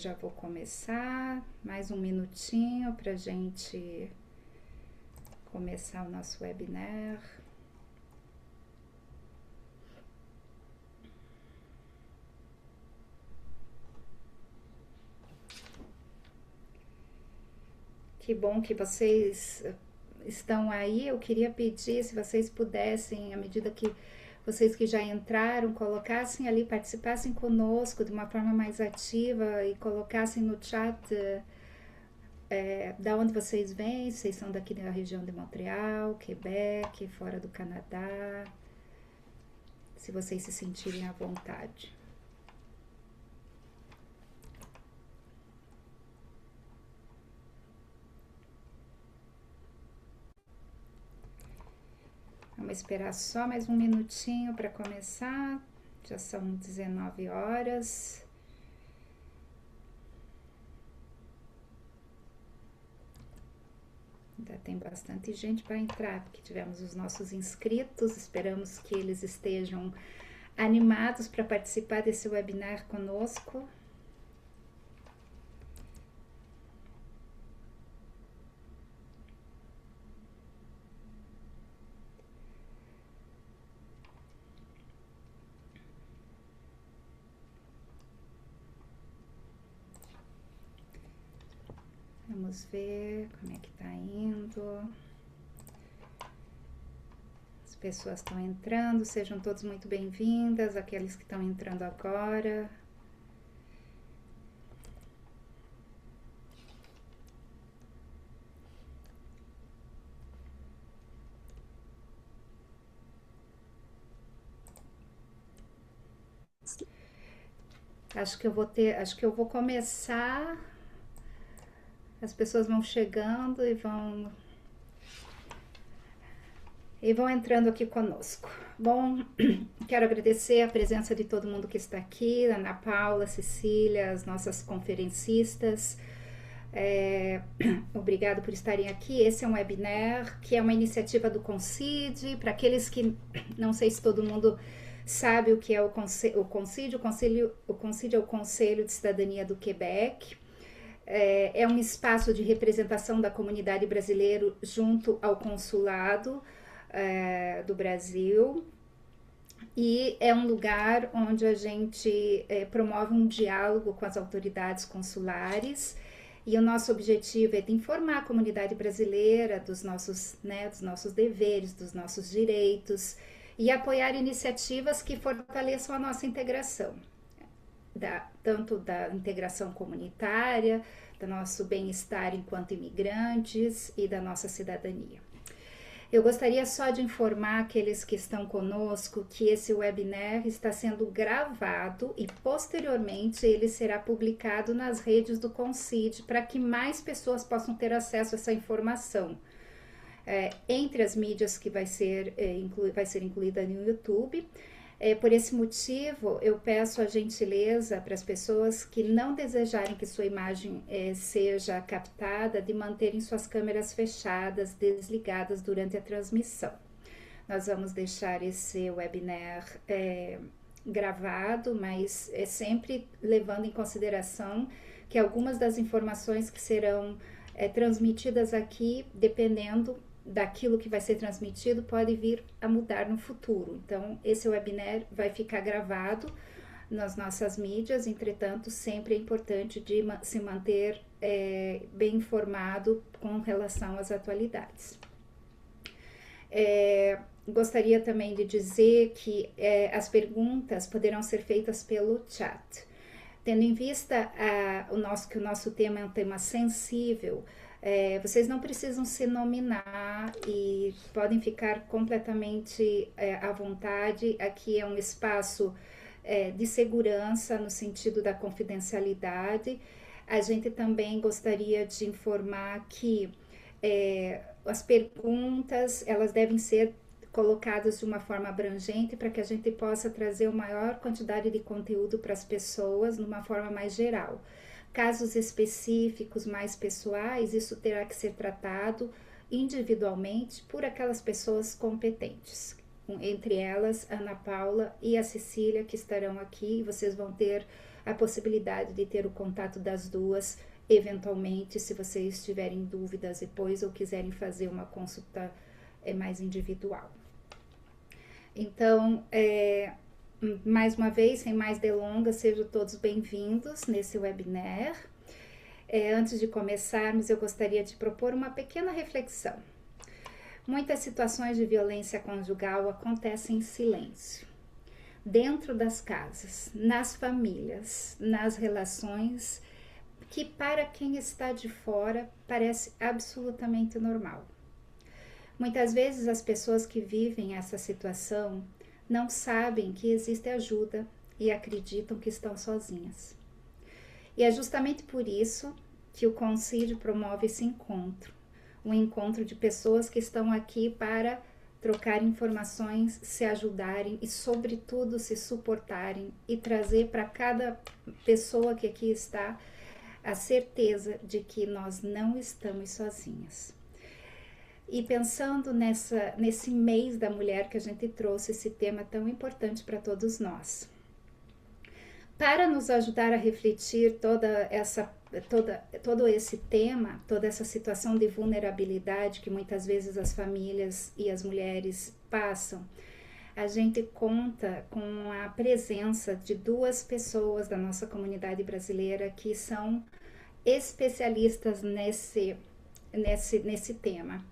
já vou começar, mais um minutinho para a gente começar o nosso webinar. Que bom que vocês estão aí. Eu queria pedir, se vocês pudessem, à medida que vocês que já entraram, colocassem ali, participassem conosco de uma forma mais ativa e colocassem no chat da onde vocês vêm, vocês são daqui da região de Montreal, Quebec, fora do Canadá, se vocês se sentirem à vontade. Vamos esperar só mais um minutinho para começar, já são 19 horas. Ainda tem bastante gente para entrar, porque tivemos os nossos inscritos, esperamos que eles estejam animados para participar desse webinar conosco. Vamos ver como é que tá indo. As pessoas estão entrando, sejam todos muito bem-vindas, aqueles que estão entrando agora. Acho que eu vou começar. As pessoas vão chegando e vão entrando aqui conosco. Bom, quero agradecer a presença de todo mundo que está aqui, Ana Paula, Cecília, as nossas conferencistas. Obrigado por estarem aqui. Esse é um webinar que é uma iniciativa do CONCID. Para aqueles que não sei se todo mundo sabe o que é o CONCID é o Conselho de Cidadania do Quebec. É um espaço de representação da comunidade brasileira junto ao consulado do Brasil, e é um lugar onde a gente promove um diálogo com as autoridades consulares, e o nosso objetivo é de informar a comunidade brasileira dos nossos deveres, dos nossos direitos, e apoiar iniciativas que fortaleçam a nossa integração, tanto da integração comunitária, do nosso bem-estar enquanto imigrantes e da nossa cidadania. Eu gostaria só de informar aqueles que estão conosco que esse webinar está sendo gravado e posteriormente ele será publicado nas redes do CONCID para que mais pessoas possam ter acesso a essa informação. Entre as mídias que vai ser incluída no YouTube. Por esse motivo, eu peço a gentileza para as pessoas que não desejarem que sua imagem seja captada, de manterem suas câmeras fechadas, desligadas durante a transmissão. Nós vamos deixar esse webinar gravado, mas sempre levando em consideração que algumas das informações que serão transmitidas aqui, dependendo daquilo que vai ser transmitido, pode vir a mudar no futuro. Então, esse webinar vai ficar gravado nas nossas mídias, entretanto, sempre é importante de se manter bem informado com relação às atualidades. Gostaria também de dizer que as perguntas poderão ser feitas pelo chat. Tendo em vista que o nosso tema é um tema sensível, vocês não precisam se nominar e podem ficar completamente à vontade. Aqui é um espaço de segurança no sentido da confidencialidade. A gente também gostaria de informar que as perguntas elas devem ser colocadas de uma forma abrangente para que a gente possa trazer uma maior quantidade de conteúdo para as pessoas de uma forma mais geral. Casos específicos, mais pessoais, isso terá que ser tratado individualmente por aquelas pessoas competentes. Entre elas, Ana Paula e a Cecília, que estarão aqui. Vocês vão ter a possibilidade de ter o contato das duas, eventualmente, se vocês tiverem dúvidas depois ou quiserem fazer uma consulta mais individual. Então, mais uma vez, sem mais delongas, sejam todos bem-vindos nesse webinar. Antes de começarmos, eu gostaria de propor uma pequena reflexão. Muitas situações de violência conjugal acontecem em silêncio, dentro das casas, nas famílias, nas relações, que para quem está de fora parece absolutamente normal. Muitas vezes as pessoas que vivem essa situação não sabem que existe ajuda e acreditam que estão sozinhas. E é justamente por isso que o Concídio promove esse encontro, um encontro de pessoas que estão aqui para trocar informações, se ajudarem e, sobretudo, se suportarem e trazer para cada pessoa que aqui está a certeza de que nós não estamos sozinhas. E pensando nesse mês da mulher que a gente trouxe esse tema tão importante para todos nós. Para nos ajudar a refletir todo esse tema, toda essa situação de vulnerabilidade que muitas vezes as famílias e as mulheres passam, a gente conta com a presença de duas pessoas da nossa comunidade brasileira que são especialistas nesse tema.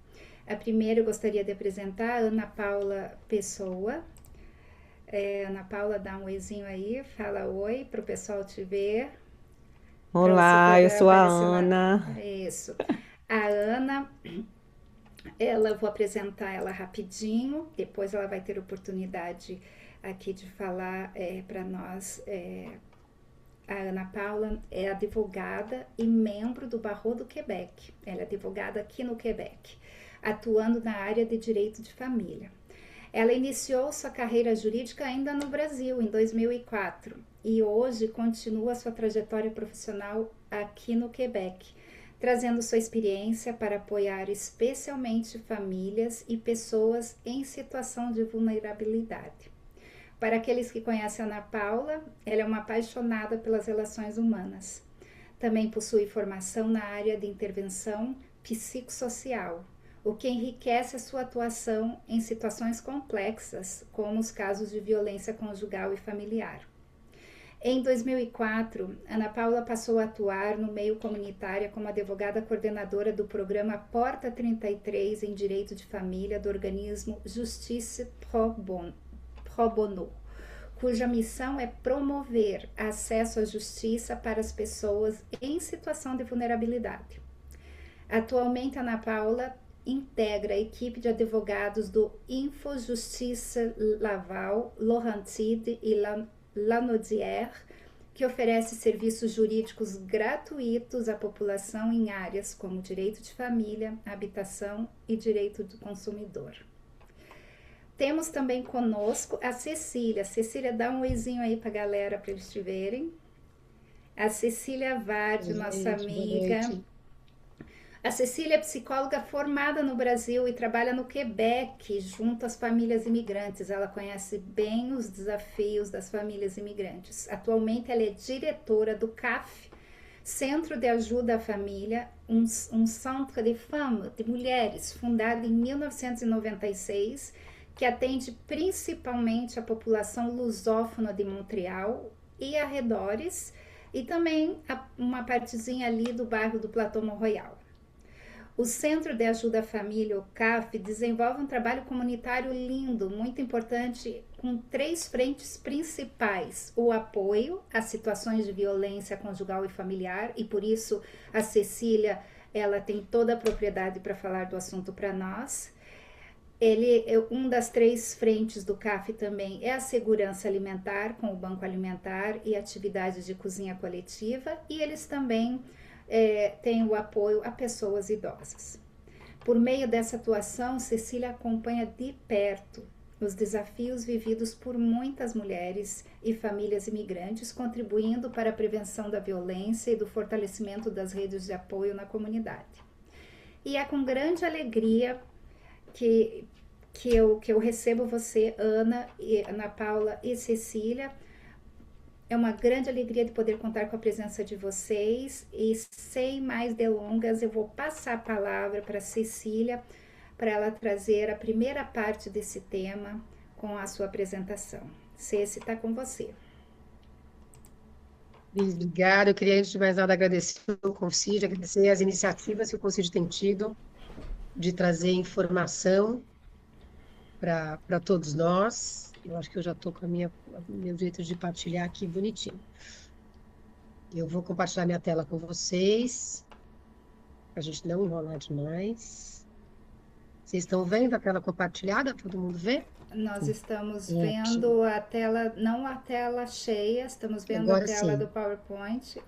A primeira eu gostaria de apresentar a Ana Paula Pessoa. Ana Paula, dá um oizinho aí, fala oi para o pessoal te ver. Olá, eu sou a Ana. Isso. A Ana, vou apresentar ela rapidinho, depois ela vai ter oportunidade aqui de falar para nós. A Ana Paula é advogada e membro do Barreau do Quebec. Ela é advogada aqui no Quebec, atuando na área de direito de família. Ela iniciou sua carreira jurídica ainda no Brasil, em 2004, e hoje continua sua trajetória profissional aqui no Quebec, trazendo sua experiência para apoiar especialmente famílias e pessoas em situação de vulnerabilidade. Para aqueles que conhecem a Ana Paula, ela é uma apaixonada pelas relações humanas. Também possui formação na área de intervenção psicossocial, o que enriquece a sua atuação em situações complexas, como os casos de violência conjugal e familiar. Em 2004, Ana Paula passou a atuar no meio comunitário como advogada coordenadora do programa Porta 33 em Direito de Família do organismo Justice Pro Bono, cuja missão é promover acesso à justiça para as pessoas em situação de vulnerabilidade. Atualmente, Ana Paula integra a equipe de advogados do InfoJustice Laval, Laurentide e Lanaudière, que oferece serviços jurídicos gratuitos à população em áreas como direito de família, habitação e direito do consumidor. Temos também conosco a Cecília. Cecília, dá um oizinho aí para a galera, para eles te verem. A Cecília Vardi, nossa amiga. A Cecília é psicóloga formada no Brasil e trabalha no Quebec junto às famílias imigrantes. Ela conhece bem os desafios das famílias imigrantes. Atualmente ela é diretora do CAF, Centro de Ajuda à Família, um centro de femmes, de mulheres, fundado em 1996, que atende principalmente a população lusófona de Montreal e arredores, e também uma partezinha ali do bairro do Plateau Mont-Royal. O Centro de Ajuda à Família, o CAF, desenvolve um trabalho comunitário lindo, muito importante, com 3 frentes principais: o apoio às situações de violência conjugal e familiar, e por isso a Cecília, ela tem toda a propriedade para falar do assunto para nós. Um das 3 frentes do CAF também é a segurança alimentar, com o banco alimentar e atividades de cozinha coletiva, e eles também têm o apoio a pessoas idosas. Por meio dessa atuação, Cecília acompanha de perto os desafios vividos por muitas mulheres e famílias imigrantes, contribuindo para a prevenção da violência e do fortalecimento das redes de apoio na comunidade. E é com grande alegria que eu recebo você, Ana Paula e Cecília, É uma grande alegria de poder contar com a presença de vocês e sem mais delongas eu vou passar a palavra para Cecília para ela trazer a primeira parte desse tema com a sua apresentação. Ceci, está com você. Obrigada. Eu queria, antes de mais nada, agradecer o Concídio, agradecer as iniciativas que o Concídio tem tido de trazer informação para todos nós. Eu acho que eu já estou com meu jeito de partilhar aqui bonitinho. Eu vou compartilhar minha tela com vocês, para a gente não enrolar demais. Vocês estão vendo a tela compartilhada? Todo mundo vê? Nós estamos vendo a tela, não a tela cheia, estamos vendo Agora a tela sim. do PowerPoint.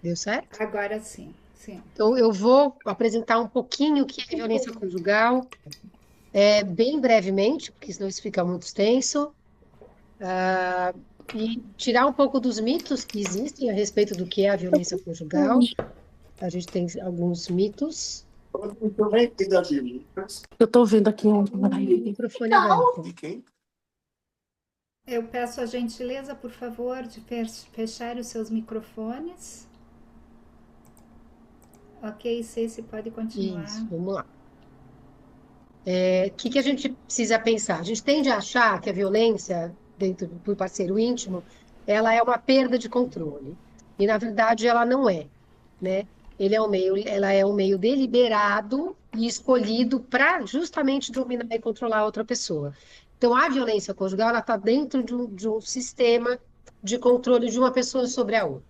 Deu certo? Agora sim, sim. Então, eu vou apresentar um pouquinho o que é violência conjugal, bem brevemente, porque senão isso fica muito extenso, e tirar um pouco dos mitos que existem a respeito do que é a violência conjugal. A gente tem alguns mitos. Eu estou vendo aqui um O microfone aberto. Eu peço a gentileza, por favor, de fechar os seus microfones. Ok, Ceci, pode continuar. Isso, vamos lá. O que a gente precisa pensar? A gente tende a achar que a violência dentro do parceiro íntimo, ela é uma perda de controle. E, na verdade, ela não é, né? Ela é um meio deliberado e escolhido para justamente dominar e controlar a outra pessoa. Então, a violência conjugal, ela está dentro de um sistema de controle de uma pessoa sobre a outra.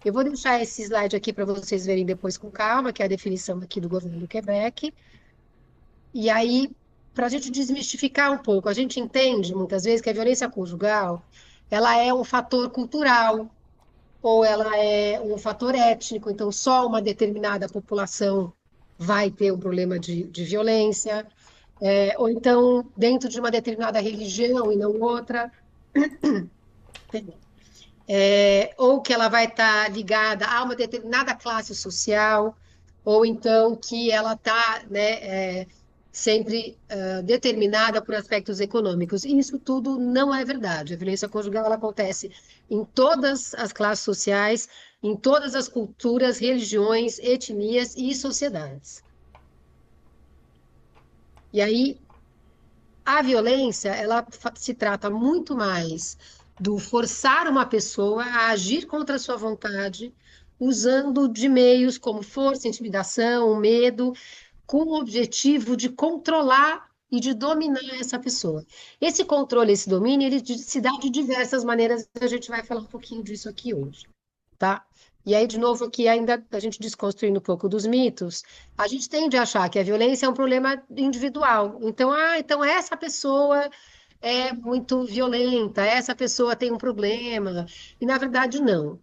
Eu vou deixar esse slide aqui para vocês verem depois com calma, que é a definição aqui do governo do Quebec. E aí, para a gente desmistificar um pouco, a gente entende muitas vezes que a violência conjugal, ela é um fator cultural, ou ela é um fator étnico, então só uma determinada população vai ter um problema de violência, ou então dentro de uma determinada religião e não outra, ou que ela vai estar ligada a uma determinada classe social, ou então que ela está, né, sempre determinada por aspectos econômicos. E isso tudo não é verdade. A violência conjugal ela acontece em todas as classes sociais, em todas as culturas, religiões, etnias e sociedades. E aí, a violência, ela se trata muito mais do forçar uma pessoa a agir contra a sua vontade, usando de meios como força, intimidação, medo, com o objetivo de controlar e de dominar essa pessoa. Esse controle, esse domínio, ele se dá de diversas maneiras, a gente vai falar um pouquinho disso aqui hoje, tá? E aí, de novo, aqui ainda a gente desconstruindo um pouco dos mitos, a gente tende a achar que a violência é um problema individual. Então essa pessoa é muito violenta, essa pessoa tem um problema. E, na verdade, não,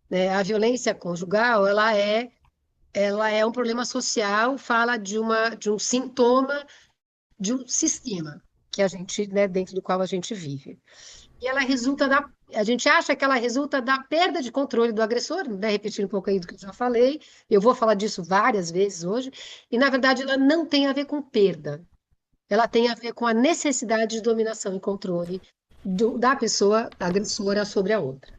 né? A violência conjugal, ela é um problema social, fala de um sintoma de um sistema que a gente, né, dentro do qual a gente vive. E ela resulta a gente acha que ela resulta da perda de controle do agressor, né, repetindo um pouco aí do que eu já falei, eu vou falar disso várias vezes hoje, e na verdade ela não tem a ver com perda, ela tem a ver com a necessidade de dominação e controle da pessoa agressora sobre a outra.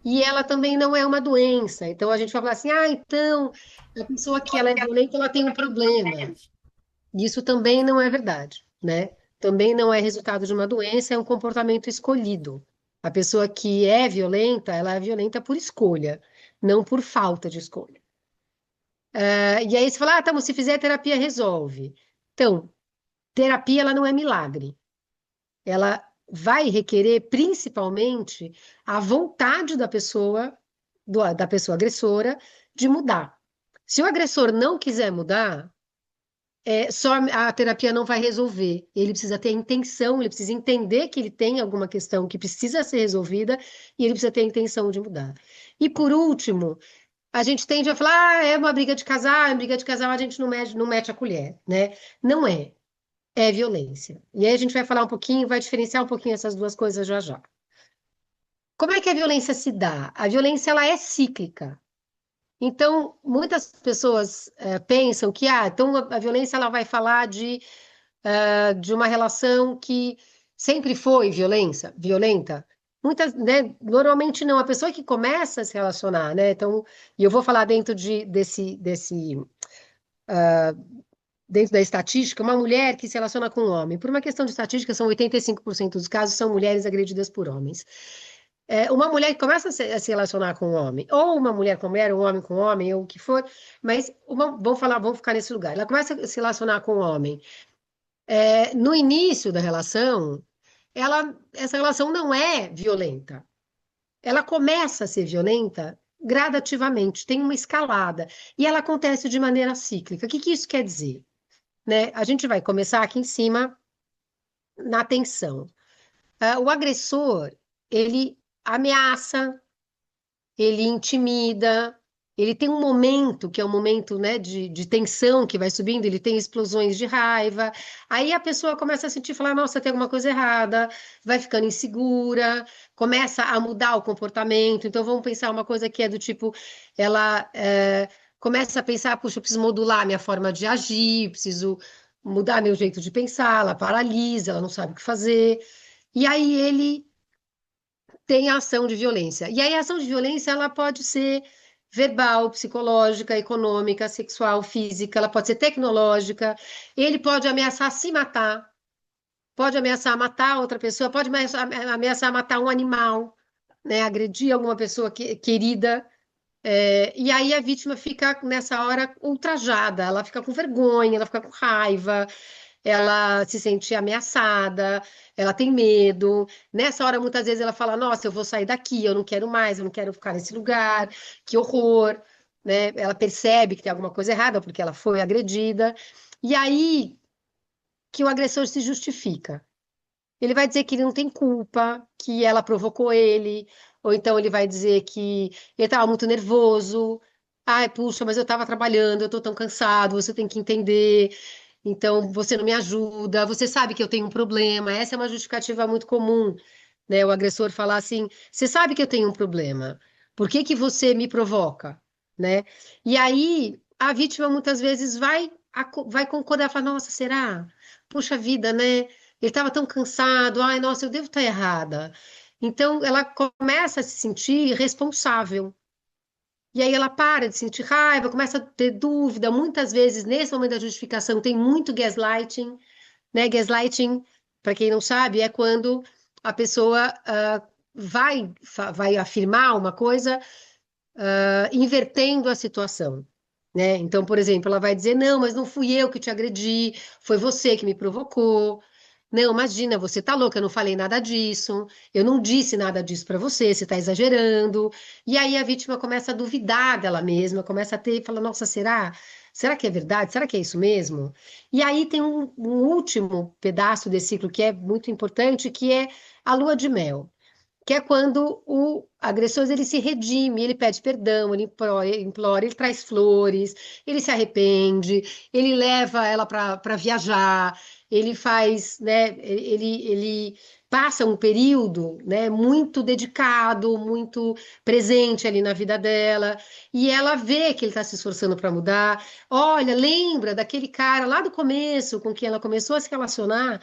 E ela também não é uma doença. Então a gente vai falar assim: então a pessoa que ela é violenta, ela tem um problema. Isso também não é verdade, né? Também não é resultado de uma doença, é um comportamento escolhido. A pessoa que é violenta, ela é violenta por escolha, não por falta de escolha. E aí você fala: então, se fizer terapia, resolve. Então, terapia, ela não é milagre. Ela vai requerer, principalmente, a vontade da pessoa agressora, de mudar. Se o agressor não quiser mudar, só a terapia não vai resolver. Ele precisa ter a intenção, ele precisa entender que ele tem alguma questão que precisa ser resolvida e ele precisa ter a intenção de mudar. E por último, a gente tende a falar: é uma briga de casal, é uma briga de casal, a gente não mete a colher, né? Não é. É violência. E aí a gente vai falar um pouquinho, vai diferenciar um pouquinho essas duas coisas já já. Como é que a violência se dá? A violência ela é cíclica. Então, muitas pessoas pensam que então a violência ela vai falar de uma relação que sempre foi violenta, Muitas, né, normalmente não, a pessoa que começa a se relacionar, né? Então, e eu vou falar dentro dentro da estatística, uma mulher que se relaciona com um homem. Por uma questão de estatística, são 85% dos casos são mulheres agredidas por homens. Uma mulher que começa a se relacionar com um homem, ou uma mulher com mulher, um homem com homem, ou o que for, mas vamos ficar nesse lugar. Ela começa a se relacionar com um homem. No início da relação, essa relação não é violenta. Ela começa a ser violenta gradativamente, tem uma escalada, e ela acontece de maneira cíclica. O que que isso quer dizer? Né? A gente vai começar aqui em cima na tensão. O agressor, ele ameaça, ele intimida, ele tem um momento, que é um momento, né, de tensão que vai subindo, ele tem explosões de raiva. Aí a pessoa começa a sentir, falar, nossa, tem alguma coisa errada, vai ficando insegura, começa a mudar o comportamento. Então vamos pensar uma coisa que é do tipo, ela começa a pensar, puxa, eu preciso modular a minha forma de agir, preciso mudar meu jeito de pensar, ela paralisa, ela não sabe o que fazer. E aí ele tem a ação de violência. E aí a ação de violência ela pode ser verbal, psicológica, econômica, sexual, física, ela pode ser tecnológica. Ele pode ameaçar se matar, pode ameaçar matar outra pessoa, pode ameaçar matar um animal, né, agredir alguma pessoa querida. E aí a vítima fica nessa hora ultrajada, ela fica com vergonha, ela fica com raiva, ela se sente ameaçada, ela tem medo. Nessa hora, muitas vezes, ela fala: Nossa, eu vou sair daqui, eu não quero mais, eu não quero ficar nesse lugar, que horror. Né? Ela percebe que tem alguma coisa errada porque ela foi agredida. E aí que o agressor se justifica. Ele vai dizer que ele não tem culpa, que ela provocou ele, ou então ele vai dizer que ele estava muito nervoso. Ai, puxa, mas eu estava trabalhando, eu estou tão cansado, você tem que entender. Então, você não me ajuda, você sabe que eu tenho um problema. Essa é uma justificativa muito comum, né? O agressor falar assim: você sabe que eu tenho um problema, por que que você me provoca, né? E aí, a vítima muitas vezes vai concordar, falar: nossa, será? Puxa vida, né? Ele estava tão cansado, ai, nossa, eu devo estar errada. Então, ela começa a se sentir responsável. E aí ela para de sentir raiva, começa a ter dúvida. Muitas vezes, nesse momento da justificação, tem muito gaslighting, né? Gaslighting, para quem não sabe, é quando a pessoa vai afirmar uma coisa, invertendo a situação. Né? Então, por exemplo, ela vai dizer: Não, mas não fui eu que te agredi, foi você que me provocou. Não, imagina, você tá louca, eu não falei nada disso, eu não disse nada disso para você, você tá exagerando. E aí a vítima começa a duvidar dela mesma, começa a ter, fala: Nossa, será? Será que é verdade? Será que é isso mesmo? E aí tem um último pedaço desse ciclo que é muito importante, que é a lua de mel, que é quando o agressor ele se redime, ele pede perdão, ele implora, ele traz flores, ele se arrepende, ele leva ela para viajar, ele faz, né, ele passa um período, né, muito dedicado, muito presente ali na vida dela, e ela vê que ele está se esforçando para mudar. Olha, lembra daquele cara lá do começo com quem ela começou a se relacionar?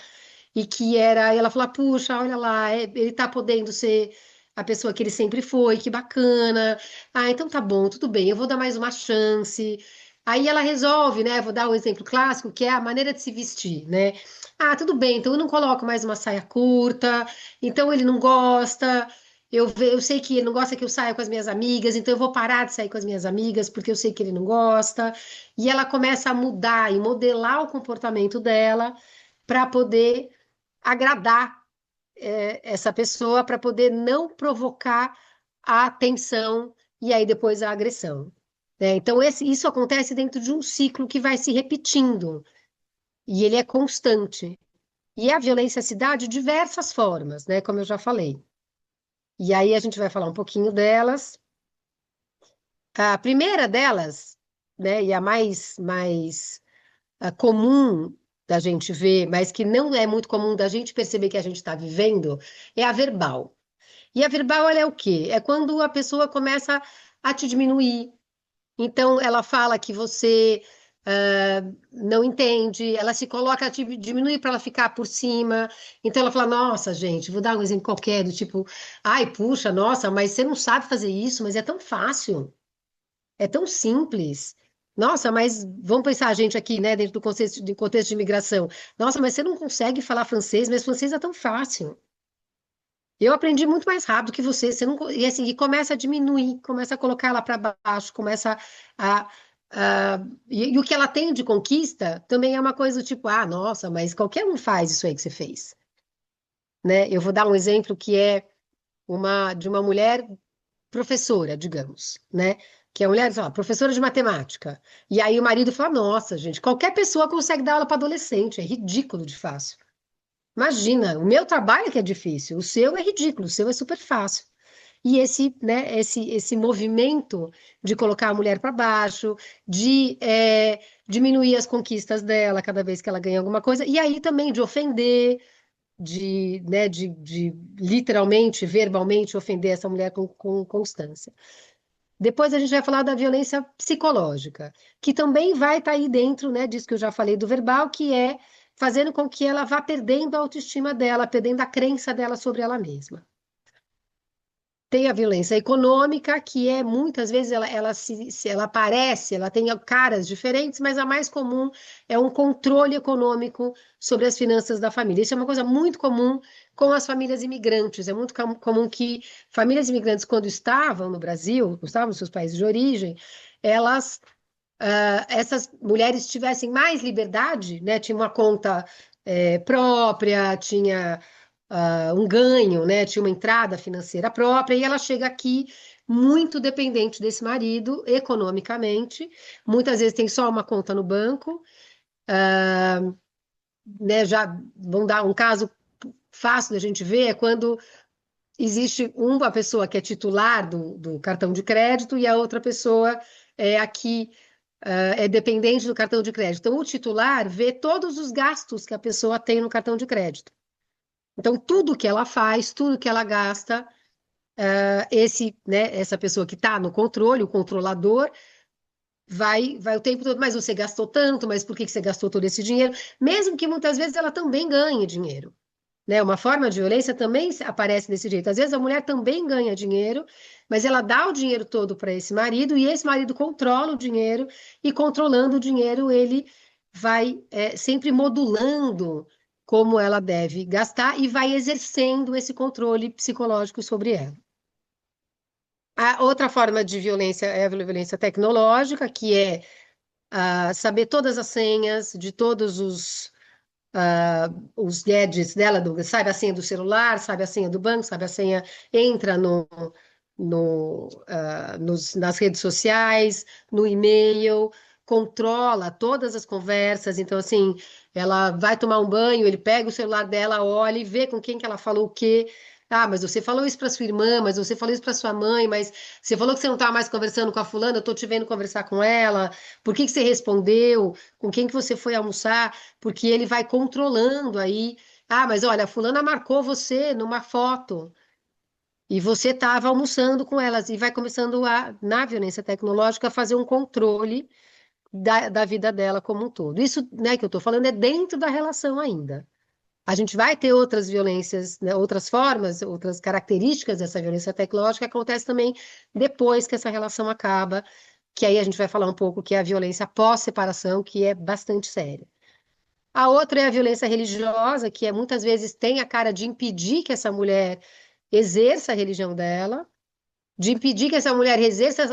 E que era, ela falou, puxa, olha lá, ele tá podendo ser a pessoa que ele sempre foi, que bacana. Ah, então tá bom, tudo bem, eu vou dar mais uma chance. Aí ela resolve, né? Vou dar um exemplo clássico, que é a maneira de se vestir, né? Ah, tudo bem, então eu não coloco mais uma saia curta, então ele não gosta. Eu sei que ele não gosta que eu saia com as minhas amigas, então eu vou parar de sair com as minhas amigas, porque eu sei que ele não gosta. E ela começa a mudar e modelar o comportamento dela para poder agradar essa pessoa, para poder não provocar a tensão e aí depois a agressão. Né? Então, isso acontece dentro de um ciclo que vai se repetindo e ele é constante. E a violência se dá de diversas formas, né? Como eu já falei. E aí a gente vai falar um pouquinho delas. A primeira delas, né, e a mais comum da gente ver, mas que não é muito comum da gente perceber que a gente está vivendo, é a verbal. E a verbal, ela é o quê? É quando a pessoa começa a te diminuir. Então, ela fala que você não entende, ela se coloca, diminui para ela ficar por cima. Então ela fala: Nossa, gente, vou dar um exemplo qualquer, do tipo, ai, puxa, nossa, mas você não sabe fazer isso, mas é tão fácil, é tão simples. Nossa, mas vamos pensar a gente aqui, né, dentro do contexto de imigração. Nossa, mas você não consegue falar francês, mas francês é tão fácil. Eu aprendi muito mais rápido que você não, e assim, e começa a diminuir, começa a colocar ela para baixo, começa a, e o que ela tem de conquista também é uma coisa do tipo, ah, nossa, mas qualquer um faz isso aí que você fez, né? Eu vou dar um exemplo que é de uma mulher professora, digamos, né? Que é a mulher, sei lá, professora de matemática. E aí o marido fala, nossa, gente, qualquer pessoa consegue dar aula para adolescente, é ridículo de fácil. Imagina, o meu trabalho que é difícil, o seu é ridículo, o seu é super fácil. E esse, né, esse movimento de colocar a mulher para baixo, de diminuir as conquistas dela cada vez que ela ganha alguma coisa, e aí também de ofender, né, de literalmente, verbalmente ofender essa mulher com constância. Depois a gente vai falar da violência psicológica, que também vai estar aí dentro, né, disso que eu já falei do verbal, que é fazendo com que ela vá perdendo a autoestima dela, perdendo a crença dela sobre ela mesma. Tem a violência econômica, que é muitas vezes ela aparece, ela tem caras diferentes, mas a mais comum é um controle econômico sobre as finanças da família. Isso é uma coisa muito comum com as famílias imigrantes. É muito comum que famílias imigrantes, quando estavam no Brasil, estavam nos seus países de origem, elas, essas mulheres tivessem mais liberdade, né? Tinha uma conta própria, tinha um ganho, né? Tinha uma entrada financeira própria, e ela chega aqui muito dependente desse marido economicamente. Muitas vezes tem só uma conta no banco, né? Já vão dar um caso fácil da gente ver é quando existe uma pessoa que é titular do cartão de crédito e a outra pessoa aqui é dependente do cartão de crédito. Então, o titular vê todos os gastos que a pessoa tem no cartão de crédito. Então, tudo que ela faz, tudo que ela gasta, né, essa pessoa que está no controle, o controlador, vai o tempo todo, mas você gastou tanto, mas por que que você gastou todo esse dinheiro? Mesmo que muitas vezes ela também ganhe dinheiro, né? Uma forma de violência também aparece desse jeito. Às vezes a mulher também ganha dinheiro, mas ela dá o dinheiro todo para esse marido, e esse marido controla o dinheiro, e controlando o dinheiro, ele vai sempre modulando como ela deve gastar e vai exercendo esse controle psicológico sobre ela. A outra forma de violência é a violência tecnológica, que é saber todas as senhas de todos os gadgets dela, sabe a senha do celular, sabe a senha do banco, sabe a senha, entra nas redes sociais, no e-mail, controla todas as conversas. Então, assim, ela vai tomar um banho, ele pega o celular dela, olha e vê com quem que ela falou o quê. Ah, mas você falou isso para sua irmã, mas você falou isso para sua mãe, mas você falou que você não estava mais conversando com a fulana, eu estou te vendo conversar com ela. Por que que você respondeu? Com quem que você foi almoçar? Porque ele vai controlando aí. Ah, mas olha, a fulana marcou você numa foto e você estava almoçando com elas e vai começando na violência tecnológica, a fazer um controle da vida dela como um todo. Isso, né, que eu estou falando é dentro da relação ainda. A gente vai ter outras violências, né, outras formas, outras características dessa violência tecnológica que acontece também depois que essa relação acaba, que aí a gente vai falar um pouco que é a violência pós-separação, que é bastante séria. A outra é a violência religiosa, que muitas vezes tem a cara de impedir que essa mulher exerça a religião dela, de impedir que essa mulher exerça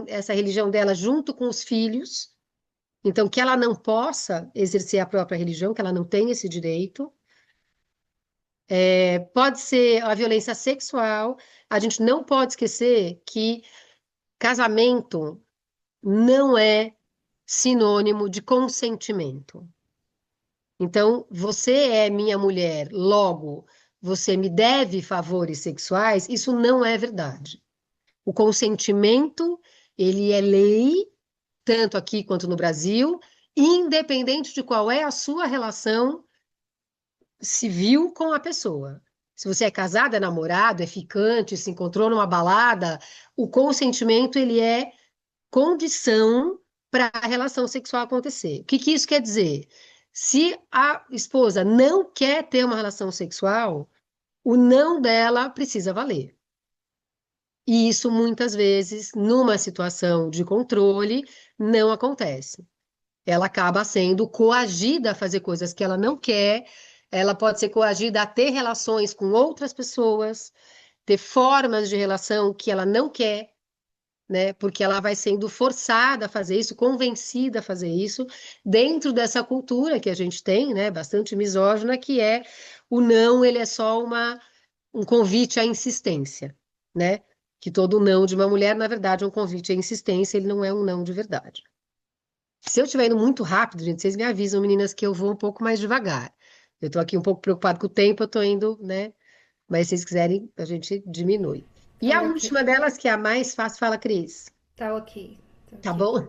essa religião dela junto com os filhos, então que ela não possa exercer a própria religião, que ela não tem esse direito. Pode ser a violência sexual. A gente não pode esquecer que casamento não é sinônimo de consentimento. Então, você é minha mulher, logo você me deve favores sexuais, isso não é verdade. O consentimento, ele é lei, tanto aqui quanto no Brasil, independente de qual é a sua relação civil com a pessoa. Se você é casado, é namorado, é ficante, se encontrou numa balada, o consentimento, ele é condição para a relação sexual acontecer. O que que isso quer dizer? Se a esposa não quer ter uma relação sexual, o não dela precisa valer. E isso muitas vezes, numa situação de controle, não acontece. Ela acaba sendo coagida a fazer coisas que ela não quer, ela pode ser coagida a ter relações com outras pessoas, ter formas de relação que ela não quer, né? Porque ela vai sendo forçada a fazer isso, convencida a fazer isso, dentro dessa cultura que a gente tem, né? Bastante misógina, que é o não, ele é só um convite à insistência, né? Que todo não de uma mulher, na verdade, é um convite à insistência, ele não é um não de verdade. Se eu estiver indo muito rápido, gente, vocês me avisam, meninas, que eu vou um pouco mais devagar. Eu estou aqui um pouco preocupado com o tempo, eu estou indo, né? Mas se vocês quiserem, a gente diminui. E Tá a ok. última delas, que é a mais fácil, fala, Cris, Tá ok. Tá tá ok. bom?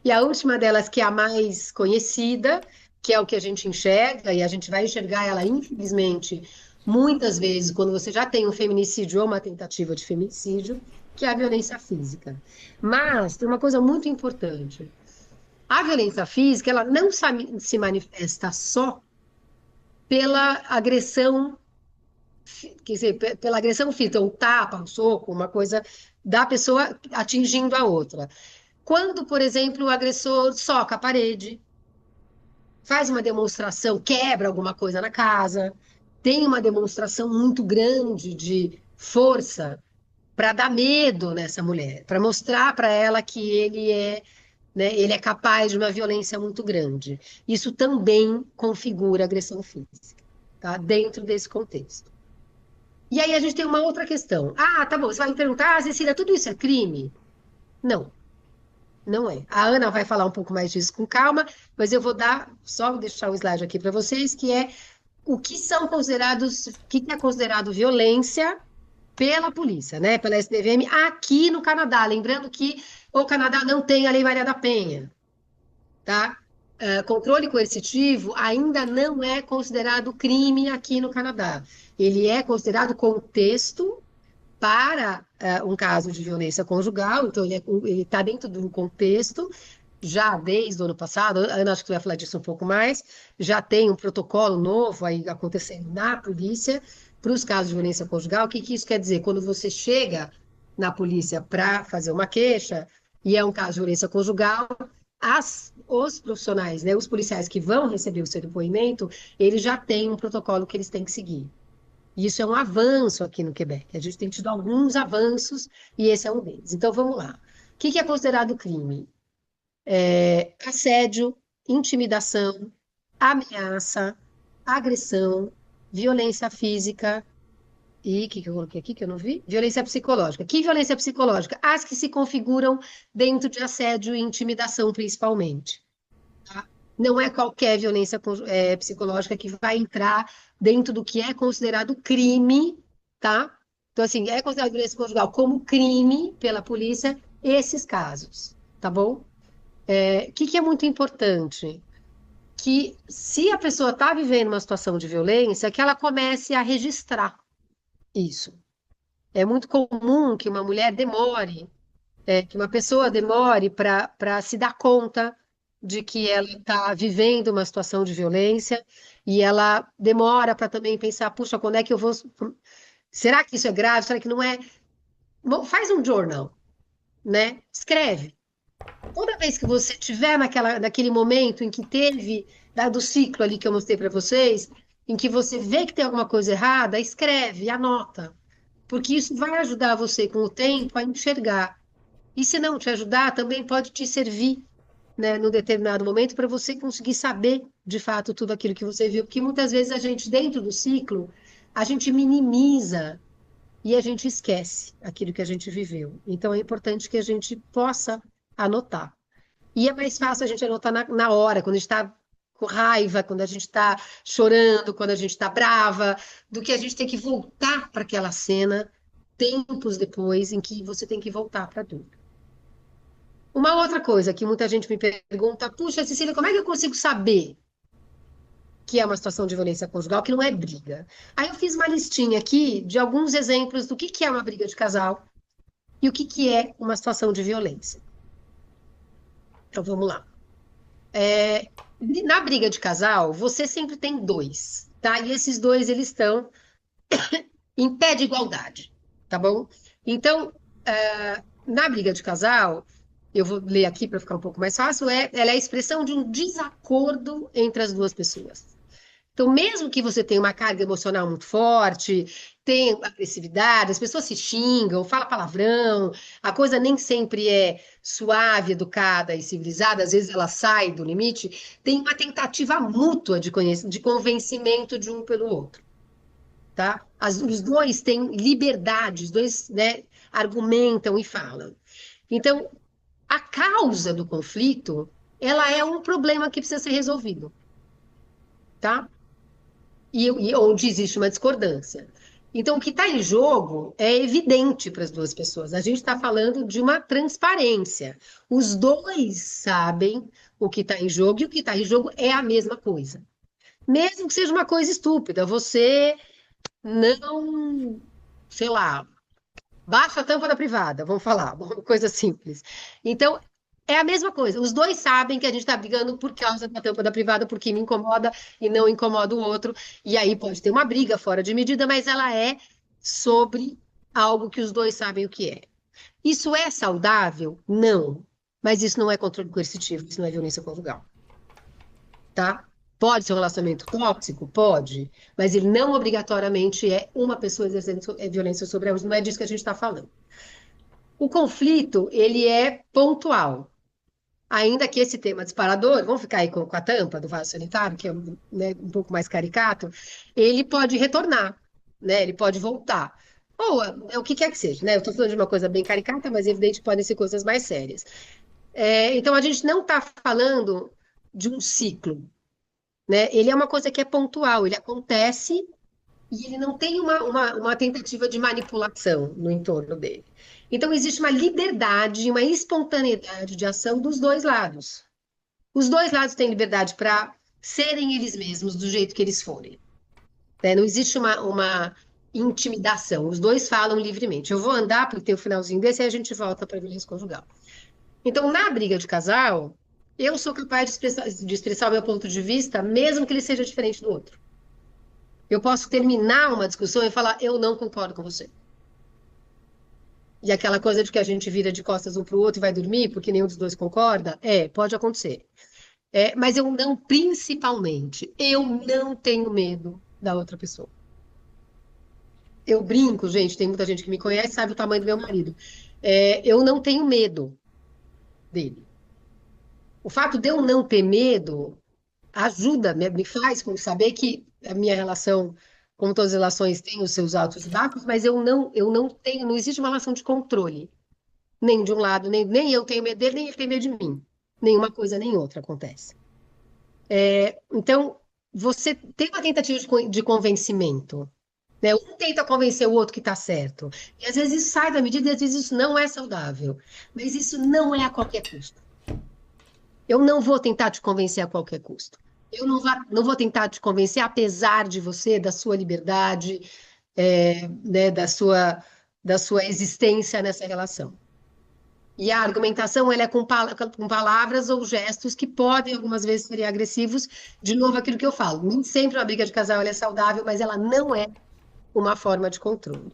E a última delas, que é a mais conhecida, que é o que a gente enxerga, e a gente vai enxergar ela, infelizmente, muitas vezes, quando você já tem um feminicídio ou uma tentativa de feminicídio, que é a violência física. Mas tem uma coisa muito importante. A violência física, ela não se manifesta só pela agressão, quer dizer, pela agressão física, um tapa, um soco, uma coisa da pessoa atingindo a outra. Quando, por exemplo, o agressor soca a parede, faz uma demonstração, quebra alguma coisa na casa, tem uma demonstração muito grande de força para dar medo nessa mulher, para mostrar para ela que ele é, né, ele é capaz de uma violência muito grande. Isso também configura agressão física, tá? Dentro desse contexto. E aí a gente tem uma outra questão. Ah, tá bom, você vai me perguntar, Cecília, tudo isso é crime? Não, não é. A Ana vai falar um pouco mais disso com calma, mas eu vou dar, só deixar o slide aqui para vocês, que é o que são considerados, o que é considerado violência pela polícia, né? Pela SPVM aqui no Canadá. Lembrando que o Canadá não tem a Lei Maria da Penha, tá? Controle coercitivo ainda não é considerado crime aqui no Canadá. Ele é considerado contexto para um caso de violência conjugal, então ele está dentro de um contexto, já desde o ano passado, a Ana acho que vai falar disso um pouco mais, já tem um protocolo novo aí acontecendo na polícia para os casos de violência conjugal. O que que isso quer dizer? Quando você chega na polícia para fazer uma queixa, e é um caso de violência conjugal, os profissionais, né, os policiais que vão receber o seu depoimento, eles já têm um protocolo que eles têm que seguir. E isso é um avanço aqui no Quebec. A gente tem tido alguns avanços e esse é um deles. Então vamos lá. O que que é considerado crime? Assédio, intimidação, ameaça, agressão, violência física e o que que eu coloquei aqui que eu não vi? Violência psicológica. Que violência psicológica? As que se configuram dentro de assédio e intimidação, principalmente. Tá? Não é qualquer violência psicológica que vai entrar dentro do que é considerado crime, tá? Então, assim, é considerado violência conjugal como crime pela polícia, esses casos, tá bom? O que é muito importante? Que se a pessoa está vivendo uma situação de violência, que ela comece a registrar isso. É muito comum que uma mulher demore, que uma pessoa demore para se dar conta de que ela está vivendo uma situação de violência e ela demora para também pensar, puxa, quando é que eu vou. Será que isso é grave? Será que não é? Bom, faz um journal, né? Escreve. Toda vez que você tiver naquele momento em que teve, dado o ciclo ali que eu mostrei para vocês, em que você vê que tem alguma coisa errada, escreve, anota. Porque isso vai ajudar você com o tempo a enxergar. E se não te ajudar, também pode te servir, né, num determinado momento para você conseguir saber de fato tudo aquilo que você viu. Porque muitas vezes a gente, dentro do ciclo, a gente minimiza e a gente esquece aquilo que a gente viveu. Então é importante que a gente possa anotar. E é mais fácil a gente anotar na hora, quando a gente está com raiva, quando a gente está chorando, quando a gente está brava, do que a gente tem que voltar para aquela cena tempos depois em que você tem que voltar para dúvida. Uma outra coisa que muita gente me pergunta, puxa, Cecília, como é que eu consigo saber que é uma situação de violência conjugal, que não é briga? Aí eu fiz uma listinha aqui de alguns exemplos do que é uma briga de casal e o que é uma situação de violência. Então vamos lá. Na briga de casal, você sempre tem dois, tá? E esses dois, eles estão em pé de igualdade, tá bom? Então, na briga de casal, eu vou ler aqui para ficar um pouco mais fácil, ela é a expressão de um desacordo entre as duas pessoas. Então, mesmo que você tenha uma carga emocional muito forte, tenha agressividade, as pessoas se xingam, fala palavrão, a coisa nem sempre é suave, educada e civilizada, às vezes ela sai do limite, tem uma tentativa mútua de convencimento de um pelo outro, tá? Os dois têm liberdade, os dois, né, argumentam e falam. Então, a causa do conflito, ela é um problema que precisa ser resolvido, tá? E onde existe uma discordância. Então, o que está em jogo é evidente para as duas pessoas. A gente está falando de uma transparência. Os dois sabem o que está em jogo e o que está em jogo é a mesma coisa. Mesmo que seja uma coisa estúpida, você não, sei lá, baixa a tampa da privada, vamos falar, uma coisa simples. Então, é a mesma coisa. Os dois sabem que a gente está brigando por causa da tampa da privada, porque me incomoda e não incomoda o outro. E aí pode ter uma briga fora de medida, mas ela é sobre algo que os dois sabem o que é. Isso é saudável? Não. Mas isso não é controle coercitivo, isso não é violência conjugal. Tá? Pode ser um relacionamento tóxico? Pode. Mas ele não obrigatoriamente é uma pessoa exercendo violência sobre a outra. Não é disso que a gente está falando. O conflito, ele é pontual. Ainda que esse tema disparador, vamos ficar aí com a tampa do vaso sanitário, que é, né, um pouco mais caricato, ele pode retornar, né? Ele pode voltar. Ou o que quer que seja, né? Eu estou falando de uma coisa bem caricata, mas é evidente que podem ser coisas mais sérias. Então, a gente não está falando de um ciclo, né? Ele é uma coisa que é pontual, ele acontece e ele não tem uma tentativa de manipulação no entorno dele. Então, existe uma liberdade, uma espontaneidade de ação dos dois lados. Os dois lados têm liberdade para serem eles mesmos do jeito que eles forem, né? Não existe uma intimidação. Os dois falam livremente. Eu vou andar porque tem o finalzinho desse e a gente volta para a violência conjugal. Então, na briga de casal, eu sou capaz de expressar o meu ponto de vista, mesmo que ele seja diferente do outro. Eu posso terminar uma discussão e falar, eu não concordo com você. E aquela coisa de que a gente vira de costas um para o outro e vai dormir porque nenhum dos dois concorda, pode acontecer. Mas eu não, principalmente, eu não tenho medo da outra pessoa. Eu brinco, gente, tem muita gente que me conhece, sabe o tamanho do meu marido. Eu não tenho medo dele. O fato de eu não ter medo ajuda, me faz com saber que a minha relação, como todas as relações, tem os seus altos e baixos, mas eu não tenho, não existe uma relação de controle, nem de um lado, nem eu tenho medo dele, nem ele tem medo de mim. Nenhuma coisa nem outra acontece. Então, você tem uma tentativa de convencimento, né? Um tenta convencer o outro que está certo. E às vezes isso sai da medida, e às vezes isso não é saudável. Mas isso não é a qualquer custo. Eu não vou tentar te convencer a qualquer custo. Eu não vou tentar te convencer, apesar de você, da sua liberdade, né, da sua existência nessa relação. E a argumentação ela é com palavras ou gestos que podem, algumas vezes, serem agressivos. De novo, aquilo que eu falo. Nem sempre uma briga de casal ela é saudável, mas ela não é uma forma de controle.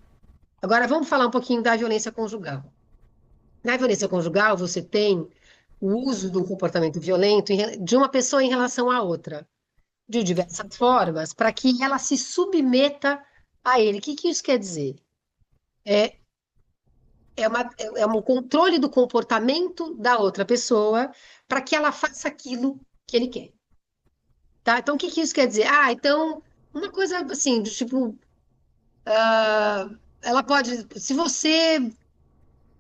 Agora, vamos falar um pouquinho da violência conjugal. Na violência conjugal, você tem o uso do comportamento violento de uma pessoa em relação à outra, de diversas formas, para que ela se submeta a ele. O que isso quer dizer? É um controle do comportamento da outra pessoa para que ela faça aquilo que ele quer. Tá? Então, o que isso quer dizer? Então, uma coisa assim, do tipo, ela pode, se você,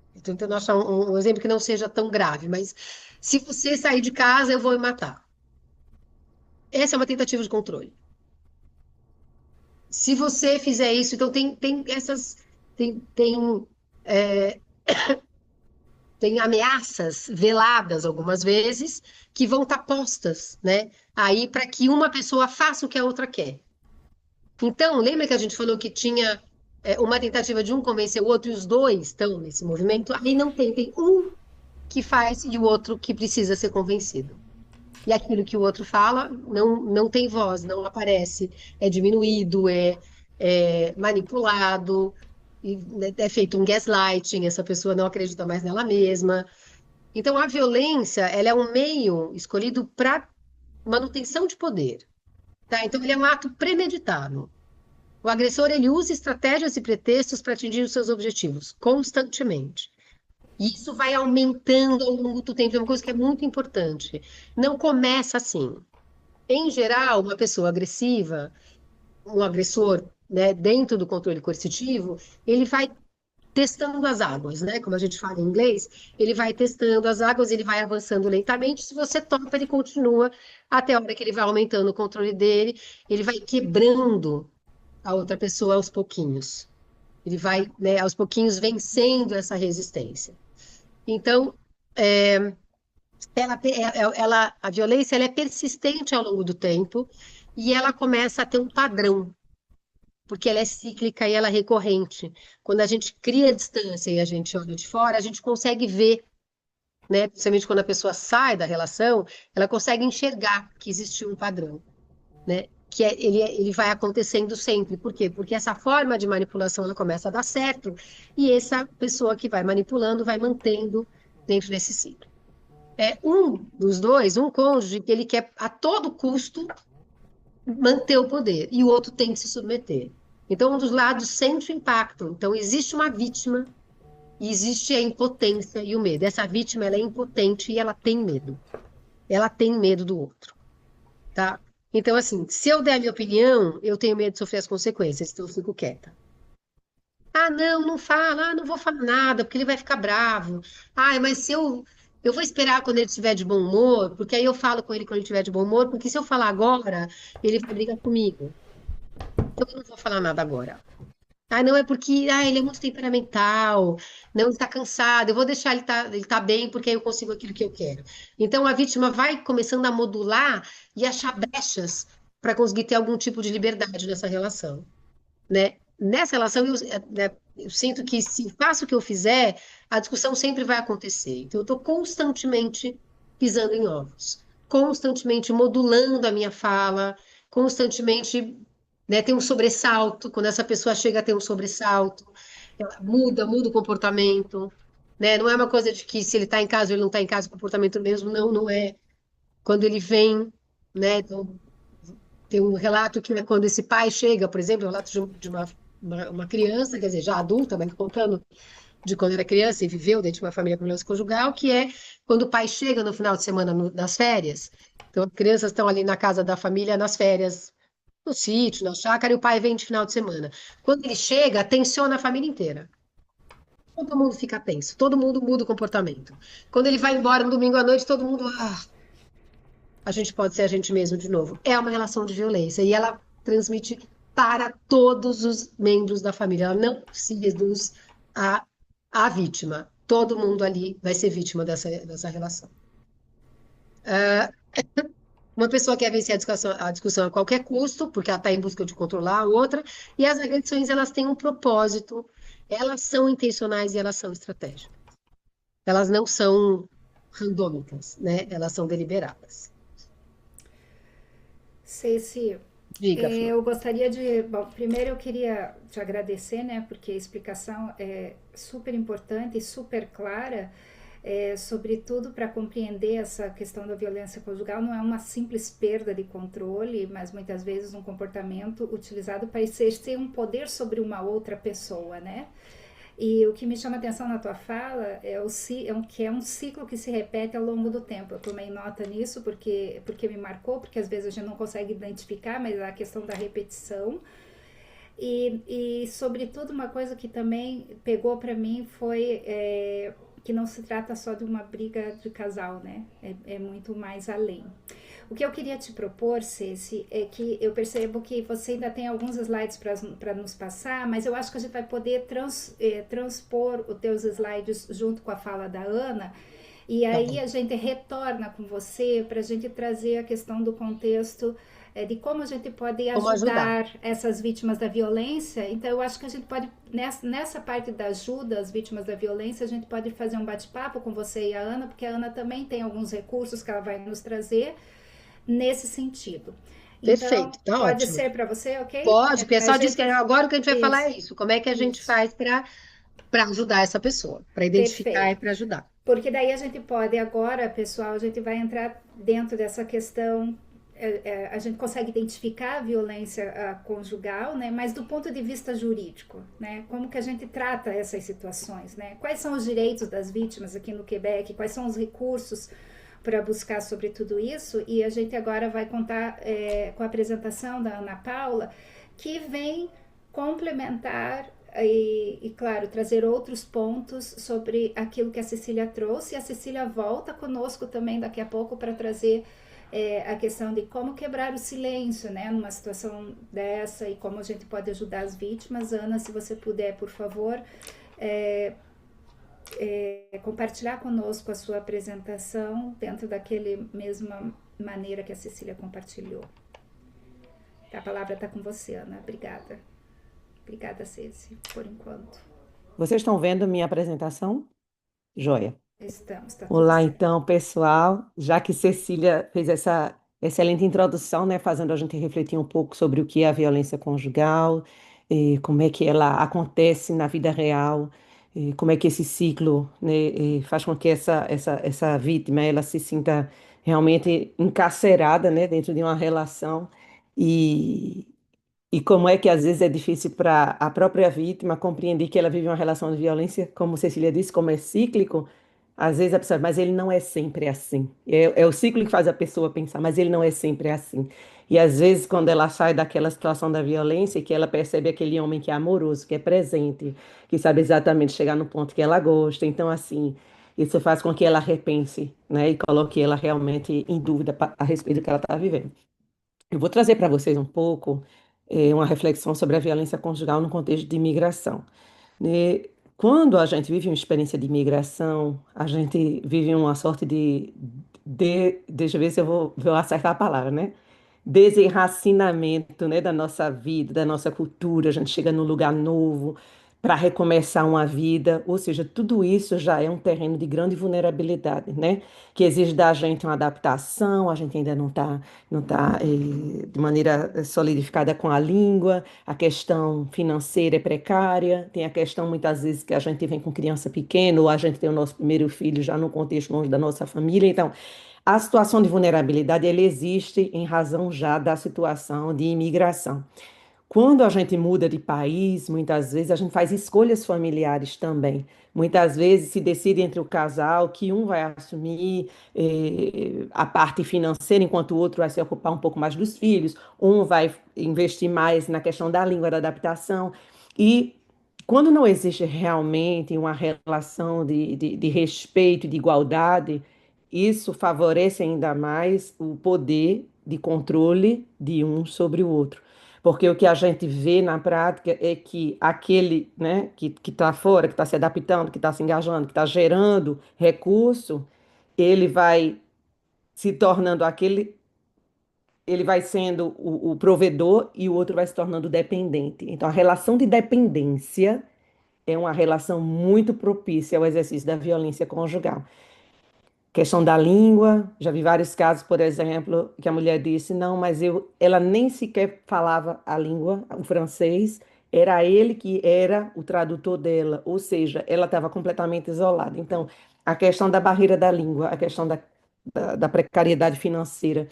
estou tentando achar um exemplo que não seja tão grave, mas se você sair de casa, eu vou me matar. Essa é uma tentativa de controle. Se você fizer isso, então tem essas, é, tem ameaças veladas algumas vezes que vão estar postas, né? Aí para que uma pessoa faça o que a outra quer. Então, lembra que a gente falou que tinha uma tentativa de um convencer o outro e os dois estão nesse movimento? Aí não tem um que faz e o outro que precisa ser convencido. E aquilo que o outro fala não tem voz, não aparece, é diminuído, é manipulado, e, né, é feito um gaslighting, essa pessoa não acredita mais nela mesma. Então, a violência, ela é um meio escolhido para manutenção de poder, tá? Então, ele é um ato premeditado. O agressor, ele usa estratégias e pretextos para atingir os seus objetivos, constantemente. E isso vai aumentando ao longo do tempo. É uma coisa que é muito importante. Não começa assim. Em geral, uma pessoa agressiva, um agressor, né, dentro do controle coercitivo, ele vai testando as águas, né? Como a gente fala em inglês, ele vai testando as águas, ele vai avançando lentamente. Se você topa, ele continua até a hora que ele vai aumentando o controle dele, ele vai quebrando a outra pessoa aos pouquinhos. Ele vai, né, aos pouquinhos vencendo essa resistência. Então, é, a violência ela é persistente ao longo do tempo e ela começa a ter um padrão, porque ela é cíclica e ela é recorrente. Quando a gente cria distância e a gente olha de fora, a gente consegue ver, né? Principalmente quando a pessoa sai da relação, ela consegue enxergar que existe um padrão, né? Ele vai acontecendo sempre. Por quê? Porque essa forma de manipulação ela começa a dar certo e essa pessoa que vai manipulando vai mantendo dentro desse ciclo. É um dos dois, um cônjuge, que ele quer a todo custo manter o poder e o outro tem que se submeter. Então, um dos lados sente o impacto. Então, existe uma vítima e existe a impotência e o medo. Essa vítima, ela é impotente e ela tem medo. Ela tem medo do outro, tá? Então, assim, se eu der a minha opinião, eu tenho medo de sofrer as consequências, então eu fico quieta. Ah, não, não fala, ah, não vou falar nada, porque ele vai ficar bravo. Ah, mas se eu vou esperar quando ele estiver de bom humor, porque aí eu falo com ele quando ele estiver de bom humor, porque se eu falar agora, ele vai brigar comigo. Então eu não vou falar nada agora. Ah, não, é porque ele é muito temperamental, não, ele está cansado, eu vou deixar ele tá bem, porque aí eu consigo aquilo que eu quero. Então a vítima vai começando a modular e achar brechas para conseguir ter algum tipo de liberdade nessa relação, né? Nessa relação, né, eu sinto que se faço o que eu fizer, a discussão sempre vai acontecer. Então, eu estou constantemente pisando em ovos, constantemente modulando a minha fala, constantemente, né, tem um sobressalto. Quando essa pessoa chega a ter um sobressalto, ela muda o comportamento, né? Não é uma coisa de que se ele está em casa ou ele não está em casa, o comportamento mesmo, não, não é. Quando ele vem, né? Então, tem um relato que é quando esse pai chega, por exemplo, um relato de uma criança, quer dizer, já adulta, mas contando de quando era criança e viveu dentro de uma família com violência conjugal, que é quando o pai chega no final de semana nas férias. Então, as crianças estão ali na casa da família nas férias, no sítio, na chácara, e o pai vem de final de semana. Quando ele chega, tensiona a família inteira. Todo mundo fica tenso, todo mundo muda o comportamento. Quando ele vai embora no domingo à noite, todo mundo, a gente pode ser a gente mesmo de novo. É uma relação de violência e ela transmite para todos os membros da família. Ela não se reduz à, à vítima. Todo mundo ali vai ser vítima dessa relação. Uma pessoa quer vencer a discussão a qualquer custo, porque ela está em busca de controlar a outra, e as agressões elas têm um propósito, elas são intencionais e elas são estratégicas. Elas não são randômicas, né? Elas são deliberadas. Ceci, Diga, Flor. eu gostaria de. Bom, primeiro eu queria te agradecer, né? Porque a explicação é super importante e super clara, sobretudo para compreender essa questão da violência conjugal. Não é uma simples perda de controle, mas muitas vezes um comportamento utilizado para exercer um poder sobre uma outra pessoa, né? E o que me chama a atenção na tua fala que é um ciclo que se repete ao longo do tempo. Eu tomei nota nisso porque me marcou, porque às vezes a gente não consegue identificar, mas a questão da repetição. Sobretudo, uma coisa que também pegou para mim foi que não se trata só de uma briga de casal, né? É muito mais além. O que eu queria te propor, Ceci, é que eu percebo que você ainda tem alguns slides para nos passar, mas eu acho que a gente vai poder transpor os teus slides junto com a fala da Ana, e aí a gente retorna com você para a gente trazer a questão do contexto de como a gente pode Como ajudar? ajudar essas vítimas da violência. Então, eu acho que a gente pode, nessa parte da ajuda às vítimas da violência, a gente pode fazer um bate-papo com você e a Ana, porque a Ana também tem alguns recursos que ela vai nos trazer nesse sentido. Então, Perfeito, tá pode ótimo. ser para você, ok? Pode, o A pessoal disse que gente. agora o que a gente vai falar é Isso, isso. Como é que a gente isso. faz para ajudar essa pessoa, para identificar e Perfeito. para ajudar? Porque daí a gente pode, agora, pessoal, a gente vai entrar dentro dessa questão. A gente consegue identificar a violência conjugal, né? Mas do ponto de vista jurídico, né? Como que a gente trata essas situações, né? Quais são os direitos das vítimas aqui no Quebec? Quais são os recursos para buscar sobre tudo isso? E a gente agora vai contar com a apresentação da Ana Paula, que vem complementar claro, trazer outros pontos sobre aquilo que a Cecília trouxe. E a Cecília volta conosco também daqui a pouco para trazer a questão de como quebrar o silêncio, né, numa situação dessa e como a gente pode ajudar as vítimas. Ana, se você puder, por favor, compartilhar conosco a sua apresentação dentro daquele mesma maneira que a Cecília compartilhou. A palavra está com você, Ana. Obrigada. Obrigada, Ceci, por enquanto. Vocês estão vendo minha apresentação? Joia. Estamos, está tudo Olá, certo. então, pessoal. Já que Cecília fez essa excelente introdução, né, fazendo a gente refletir um pouco sobre o que é a violência conjugal, e como é que ela acontece na vida real, e como é que esse ciclo, né, faz com que essa vítima ela se sinta realmente encarcerada, né, dentro de uma relação e como é que às vezes é difícil para a própria vítima compreender que ela vive uma relação de violência, como Cecília disse, como é cíclico, às vezes a pessoa, mas ele não é sempre assim. É o ciclo que faz a pessoa pensar, mas ele não é sempre assim. E às vezes, quando ela sai daquela situação da violência, que ela percebe aquele homem que é amoroso, que é presente, que sabe exatamente chegar no ponto que ela gosta. Então, assim, isso faz com que ela repense, né, e coloque ela realmente em dúvida a respeito do que ela está vivendo. Eu vou trazer para vocês um pouco uma reflexão sobre a violência conjugal no contexto de imigração. Né? Quando a gente vive uma experiência de imigração, a gente vive uma sorte deixa eu ver se vou acertar a palavra, né? Desenracinamento, né, da nossa vida, da nossa cultura. A gente chega num lugar novo para recomeçar uma vida, ou seja, tudo isso já é um terreno de grande vulnerabilidade, né? Que exige da gente uma adaptação, a gente ainda não tá de maneira solidificada com a língua, a questão financeira é precária, tem a questão muitas vezes que a gente vem com criança pequena, ou a gente tem o nosso primeiro filho já no contexto longe da nossa família, então a situação de vulnerabilidade ela existe em razão já da situação de imigração. Quando a gente muda de país, muitas vezes a gente faz escolhas familiares também. Muitas vezes se decide entre o casal que um vai assumir a parte financeira, enquanto o outro vai se ocupar um pouco mais dos filhos. Um vai investir mais na questão da língua, da adaptação. E quando não existe realmente uma relação de respeito e de igualdade, isso favorece ainda mais o poder de controle de um sobre o outro. Porque o que a gente vê na prática é que aquele, né, que está fora, que está se adaptando, que está se engajando, que está gerando recurso, ele vai se tornando aquele, ele vai sendo o provedor e o outro vai se tornando dependente. Então, a relação de dependência é uma relação muito propícia ao exercício da violência conjugal. Questão da língua, já vi vários casos, por exemplo, que a mulher disse, não, mas ela nem sequer falava a língua, o francês, era ele que era o tradutor dela, ou seja, ela estava completamente isolada. Então, a questão da barreira da língua, a questão da precariedade financeira,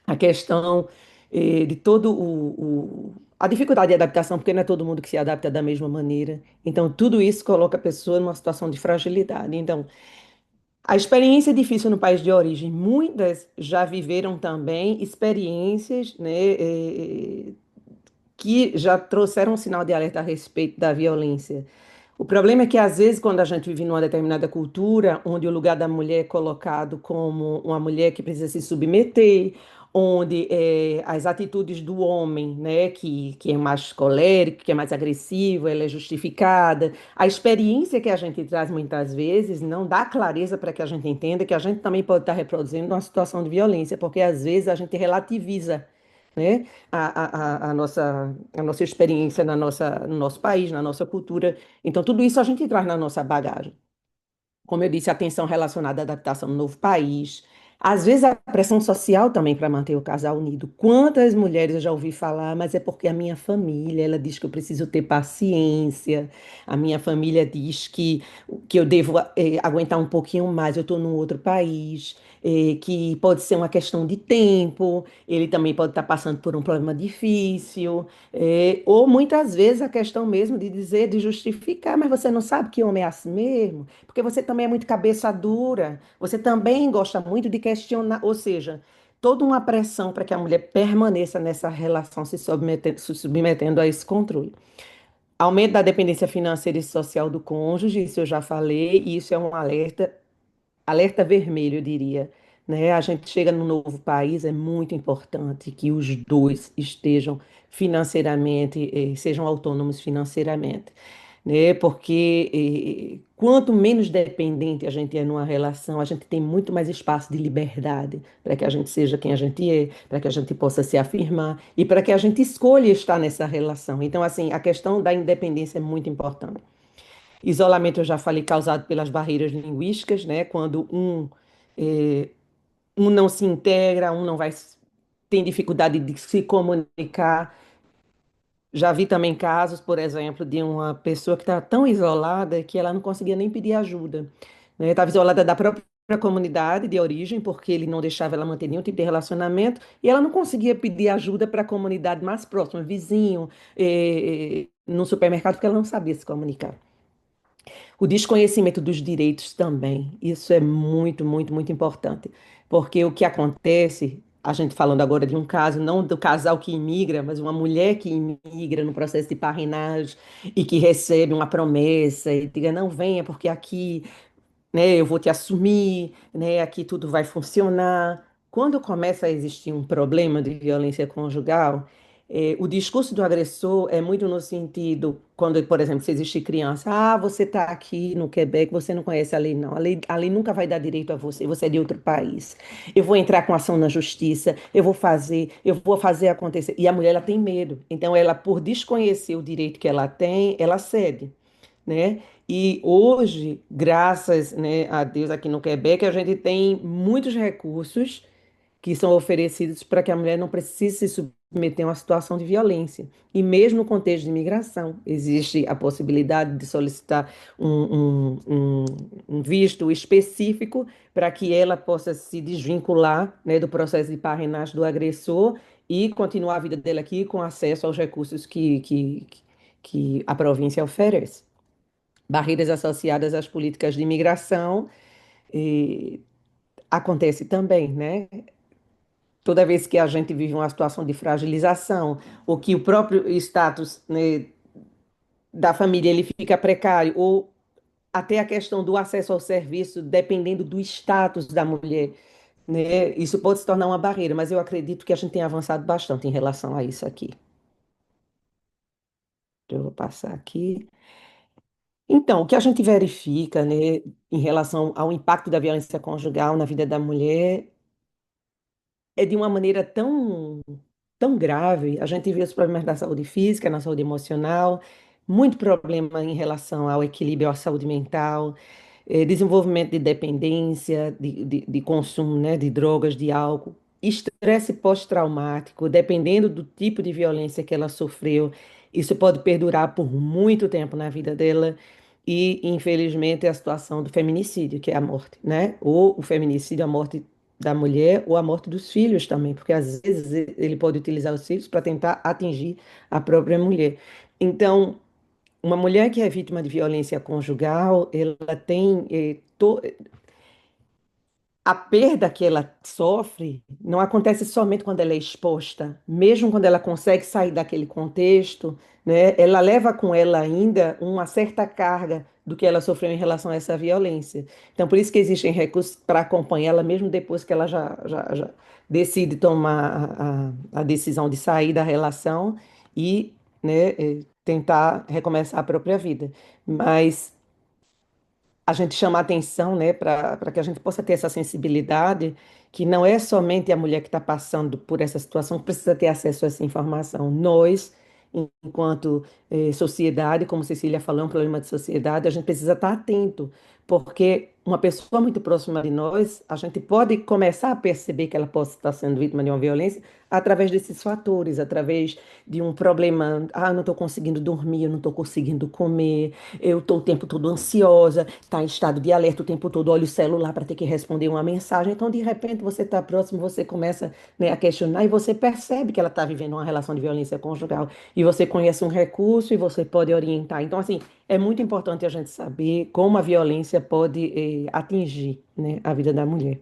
a questão de todo a dificuldade de adaptação, porque não é todo mundo que se adapta da mesma maneira. Então, tudo isso coloca a pessoa numa situação de fragilidade. Então, a experiência é difícil no país de origem. Muitas já viveram também experiências, né, que já trouxeram um sinal de alerta a respeito da violência. O problema é que, às vezes, quando a gente vive numa determinada cultura, onde o lugar da mulher é colocado como uma mulher que precisa se submeter, onde as atitudes do homem, né, que é mais colérico, que é mais agressivo, ela é justificada. A experiência que a gente traz muitas vezes não dá clareza para que a gente entenda que a gente também pode estar reproduzindo uma situação de violência, porque às vezes a gente relativiza né? A nossa experiência no nosso país, na nossa cultura. Então, tudo isso a gente traz na nossa bagagem. Como eu disse, a tensão relacionada à adaptação no novo país. Às vezes a pressão social também para manter o casal unido. Quantas mulheres eu já ouvi falar, mas é porque a minha família, ela diz que eu preciso ter paciência. A minha família diz que eu devo aguentar um pouquinho mais, eu estou num outro país, que pode ser uma questão de tempo, ele também pode estar passando por um problema difícil. Ou muitas vezes a questão mesmo de dizer, de justificar, mas você não sabe que homem é assim mesmo? Porque você também é muito cabeça dura, você também gosta muito de questionar, ou seja, toda uma pressão para que a mulher permaneça nessa relação se submetendo a esse controle. Aumento da dependência financeira e social do cônjuge, isso eu já falei, e isso é um alerta, alerta vermelho, eu diria, né? A gente chega num novo país, é muito importante que os dois estejam financeiramente, sejam autônomos financeiramente, né? Porque quanto menos dependente a gente é numa relação, a gente tem muito mais espaço de liberdade para que a gente seja quem a gente é, para que a gente possa se afirmar e para que a gente escolha estar nessa relação. Então, assim, a questão da independência é muito importante. Isolamento, eu já falei, causado pelas barreiras linguísticas, né? Quando eh, um não se integra, um não vai, tem dificuldade de se comunicar. Já vi também casos, por exemplo, de uma pessoa que estava tão isolada que ela não conseguia nem pedir ajuda, né? Estava isolada da própria comunidade de origem, porque ele não deixava ela manter nenhum tipo de relacionamento, e ela não conseguia pedir ajuda para a comunidade mais próxima, vizinho, no supermercado, porque ela não sabia se comunicar. O desconhecimento dos direitos também, isso é muito, muito, muito importante, porque o que acontece, a gente falando agora de um caso, não do casal que imigra, mas uma mulher que imigra no processo de parrainagem e que recebe uma promessa e diga, não venha, porque aqui, né, eu vou te assumir, né, aqui tudo vai funcionar. Quando começa a existir um problema de violência conjugal, o discurso do agressor é muito no sentido, quando, por exemplo, se existe criança, você está aqui no Quebec, você não conhece a lei, não. A lei nunca vai dar direito a você, você é de outro país. Eu vou entrar com ação na justiça, eu vou fazer acontecer. E a mulher, ela tem medo. Então, ela, por desconhecer o direito que ela tem, ela cede, né? E hoje, graças, né, a Deus aqui no Quebec, a gente tem muitos recursos que são oferecidos para que a mulher não precise se submeter a uma situação de violência. E mesmo no contexto de imigração, existe a possibilidade de solicitar um visto específico para que ela possa se desvincular, né, do processo de parrainagem do agressor e continuar a vida dela aqui com acesso aos recursos que a província oferece. Barreiras associadas às políticas de imigração, eh, acontece também, né? Toda vez que a gente vive uma situação de fragilização, ou que o próprio status, né, da família ele fica precário, ou até a questão do acesso ao serviço, dependendo do status da mulher, né? Isso pode se tornar uma barreira, mas eu acredito que a gente tem avançado bastante em relação a isso aqui. Eu vou passar aqui. Então, o que a gente verifica, né, em relação ao impacto da violência conjugal na vida da mulher é de uma maneira tão grave. A gente vê os problemas da saúde física, na saúde emocional, muito problema em relação ao equilíbrio, à saúde mental, desenvolvimento de dependência, de consumo, né, de drogas, de álcool, estresse pós-traumático, dependendo do tipo de violência que ela sofreu, isso pode perdurar por muito tempo na vida dela. E, infelizmente, a situação do feminicídio, que é a morte, né? Ou o feminicídio, a morte da mulher, ou a morte dos filhos também, porque às vezes ele pode utilizar os filhos para tentar atingir a própria mulher. Então, uma mulher que é vítima de violência conjugal, ela tem a perda que ela sofre não acontece somente quando ela é exposta, mesmo quando ela consegue sair daquele contexto, né? Ela leva com ela ainda uma certa carga do que ela sofreu em relação a essa violência. Então, por isso que existem recursos para acompanhá-la, mesmo depois que ela já decide tomar a decisão de sair da relação e, né, tentar recomeçar a própria vida. Mas a gente chama a atenção, né, para que a gente possa ter essa sensibilidade, que não é somente a mulher que está passando por essa situação que precisa ter acesso a essa informação. Nós, enquanto sociedade, como Cecília falou, é um problema de sociedade, a gente precisa estar atento, porque uma pessoa muito próxima de nós, a gente pode começar a perceber que ela possa estar sendo vítima de uma violência através desses fatores, através de um problema, eu não estou conseguindo dormir, eu não estou conseguindo comer, eu estou o tempo todo ansiosa, está em estado de alerta o tempo todo, olha o celular para ter que responder uma mensagem. Então, de repente, você está próximo, você começa, né, a questionar e você percebe que ela está vivendo uma relação de violência conjugal. E você conhece um recurso e você pode orientar. Então, assim, é muito importante a gente saber como a violência pode, atingir, né, a vida da mulher.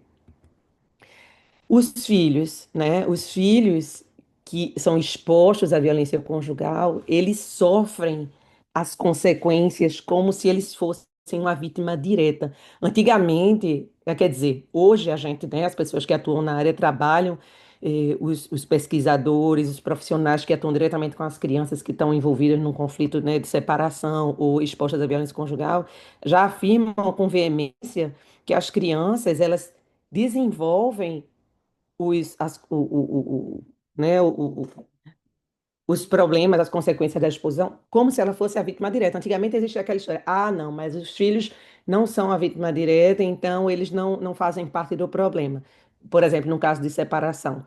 Os filhos, né? Os filhos que são expostos à violência conjugal, eles sofrem as consequências como se eles fossem uma vítima direta. Antigamente, quer dizer, hoje a gente, né, as pessoas que atuam na área trabalham, os pesquisadores, os profissionais que atuam diretamente com as crianças que estão envolvidas num conflito, né, de separação ou expostas à violência conjugal, já afirmam com veemência que as crianças, elas desenvolvem né, os problemas, as consequências da exposição, como se ela fosse a vítima direta. Antigamente existia aquela história, não, mas os filhos não são a vítima direta, então eles não fazem parte do problema. Por exemplo, no caso de separação,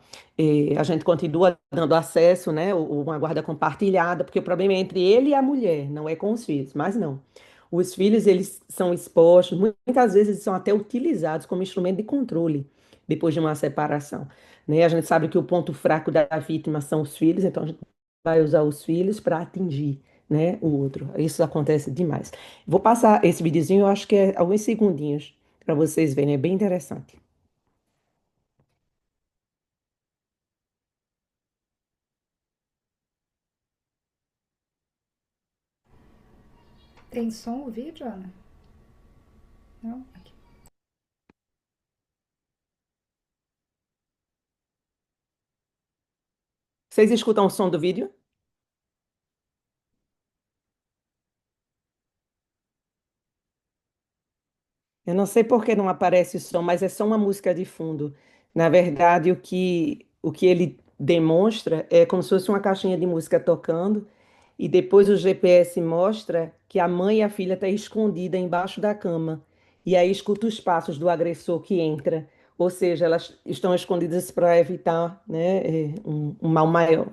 a gente continua dando acesso, né, uma guarda compartilhada, porque o problema é entre ele e a mulher, não é com os filhos, mas não. Os filhos, eles são expostos, muitas vezes são até utilizados como instrumento de controle depois de uma separação, né? A gente sabe que o ponto fraco da vítima são os filhos, então a gente vai usar os filhos para atingir, né, o outro. Isso acontece demais. Vou passar esse videozinho, eu acho que é alguns segundinhos para vocês verem, é bem interessante. Tem som o vídeo, Ana? Não? Aqui. Vocês escutam o som do vídeo? Eu não sei por que não aparece o som, mas é só uma música de fundo. Na verdade, o que ele demonstra é como se fosse uma caixinha de música tocando, e depois o GPS mostra que a mãe e a filha estão escondidas embaixo da cama. E aí escuta os passos do agressor que entra. Ou seja, elas estão escondidas para evitar, né, um mal maior.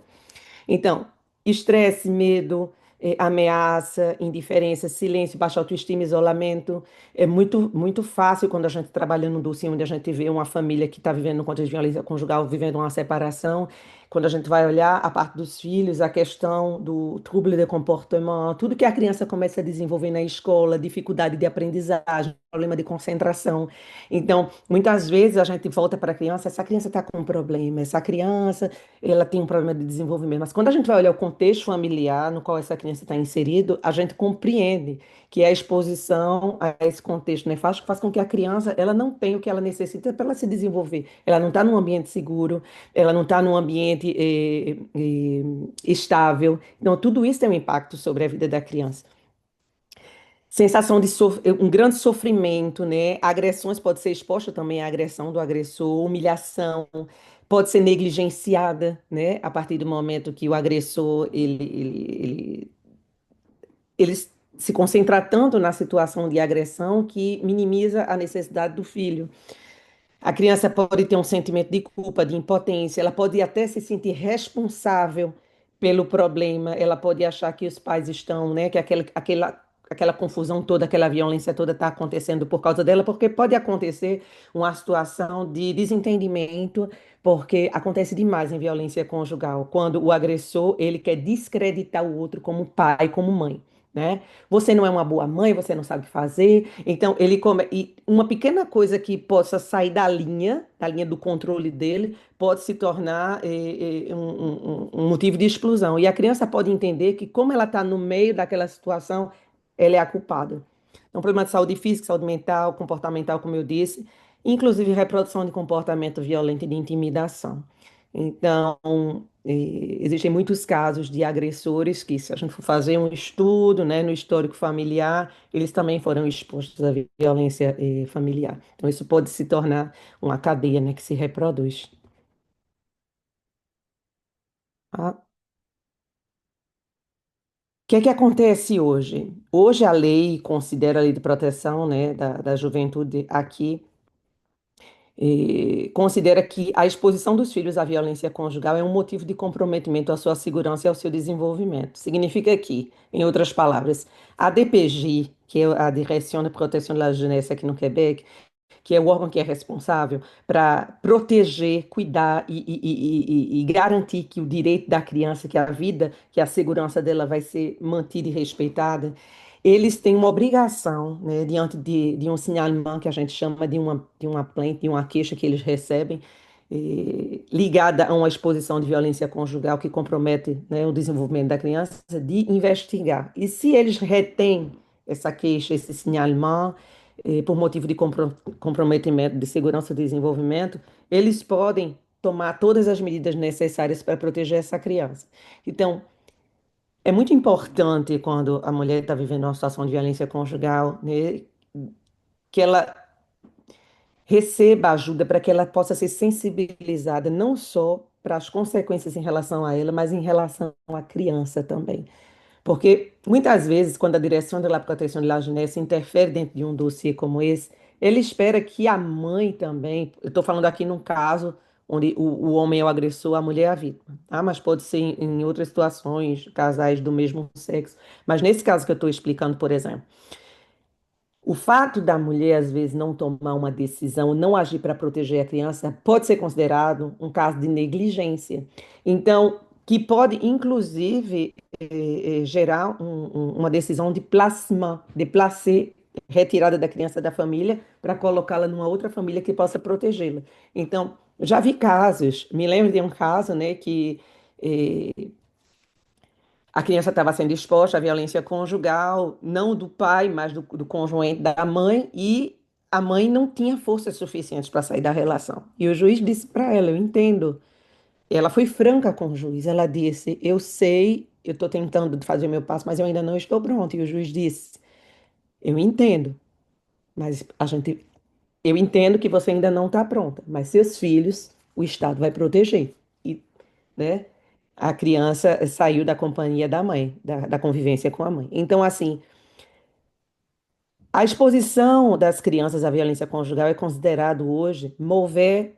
Então, estresse, medo, ameaça, indiferença, silêncio, baixa autoestima, isolamento. É muito, muito fácil quando a gente trabalha num dossiê onde a gente vê uma família que está vivendo um contexto de violência conjugal, vivendo uma separação. Quando a gente vai olhar a parte dos filhos, a questão do trouble de comportement, tudo que a criança começa a desenvolver na escola, dificuldade de aprendizagem, problema de concentração. Então, muitas vezes a gente volta para a criança, essa criança está com um problema, essa criança ela tem um problema de desenvolvimento. Mas quando a gente vai olhar o contexto familiar no qual essa criança está inserido, a gente compreende que a exposição a esse contexto nefasto faz com que a criança ela não tenha o que ela necessita para ela se desenvolver. Ela não está num ambiente seguro, ela não está num ambiente estável. Então, tudo isso tem um impacto sobre a vida da criança. Sensação de um grande sofrimento, né? Agressões pode ser exposta também à agressão do agressor, humilhação, pode ser negligenciada, né? A partir do momento que o agressor ele se concentra tanto na situação de agressão que minimiza a necessidade do filho. A criança pode ter um sentimento de culpa, de impotência, ela pode até se sentir responsável pelo problema, ela pode achar que os pais estão, né, que aquela confusão toda, aquela violência toda está acontecendo por causa dela, porque pode acontecer uma situação de desentendimento, porque acontece demais em violência conjugal, quando o agressor, ele quer descreditar o outro como pai, como mãe. Né? Você não é uma boa mãe, você não sabe o que fazer. Então, e uma pequena coisa que possa sair da linha do controle dele, pode se tornar um motivo de explosão. E a criança pode entender que, como ela está no meio daquela situação, ela é a culpada. Então, problema de saúde física, saúde mental, comportamental, como eu disse, inclusive reprodução de comportamento violento e de intimidação. Então, Existem muitos casos de agressores que, se a gente for fazer um estudo, né, no histórico familiar, eles também foram expostos à violência, familiar. Então, isso pode se tornar uma cadeia, né, que se reproduz. Tá? O que é que acontece hoje? Hoje a lei considera a lei de proteção, né, da juventude aqui, considera que a exposição dos filhos à violência conjugal é um motivo de comprometimento à sua segurança e ao seu desenvolvimento. Significa que, em outras palavras, a DPJ, que é a Direction de Protection de la Jeunesse aqui no Quebec, que é o órgão que é responsável para proteger, cuidar e garantir que o direito da criança, que a vida, que a segurança dela vai ser mantida e respeitada, eles têm uma obrigação, né, diante de um signalement que a gente chama de uma plainte, de uma queixa que eles recebem, ligada a uma exposição de violência conjugal que compromete, né, o desenvolvimento da criança, de investigar. E se eles retêm essa queixa, esse signalement, por motivo de comprometimento de segurança e desenvolvimento, eles podem tomar todas as medidas necessárias para proteger essa criança. Então, é muito importante quando a mulher está vivendo uma situação de violência conjugal, né, que ela receba ajuda para que ela possa ser sensibilizada não só para as consequências em relação a ela, mas em relação à criança também. Porque muitas vezes, quando a direção de la proteção de la jeunesse interfere dentro de um dossiê como esse, ele espera que a mãe também, eu estou falando aqui num caso onde o homem é o agressor, a mulher é a vítima, tá? Mas pode ser em outras situações, casais do mesmo sexo. Mas nesse caso que eu estou explicando, por exemplo, o fato da mulher, às vezes, não tomar uma decisão, não agir para proteger a criança, pode ser considerado um caso de negligência. Então, que pode, inclusive, gerar uma decisão de placement, de placer, retirada da criança da família para colocá-la numa outra família que possa protegê-la. Então, já vi casos, me lembro de um caso, né, que a criança estava sendo exposta à violência conjugal, não do pai, mas do conjoente da mãe, e a mãe não tinha forças suficientes para sair da relação. E o juiz disse para ela: Eu entendo. Ela foi franca com o juiz. Ela disse: Eu sei, eu estou tentando fazer o meu passo, mas eu ainda não estou pronta. E o juiz disse: Eu entendo, mas eu entendo que você ainda não está pronta, mas seus filhos, o Estado vai proteger. E, né? A criança saiu da companhia da mãe, da convivência com a mãe. Então, assim, a exposição das crianças à violência conjugal é considerado hoje mauvais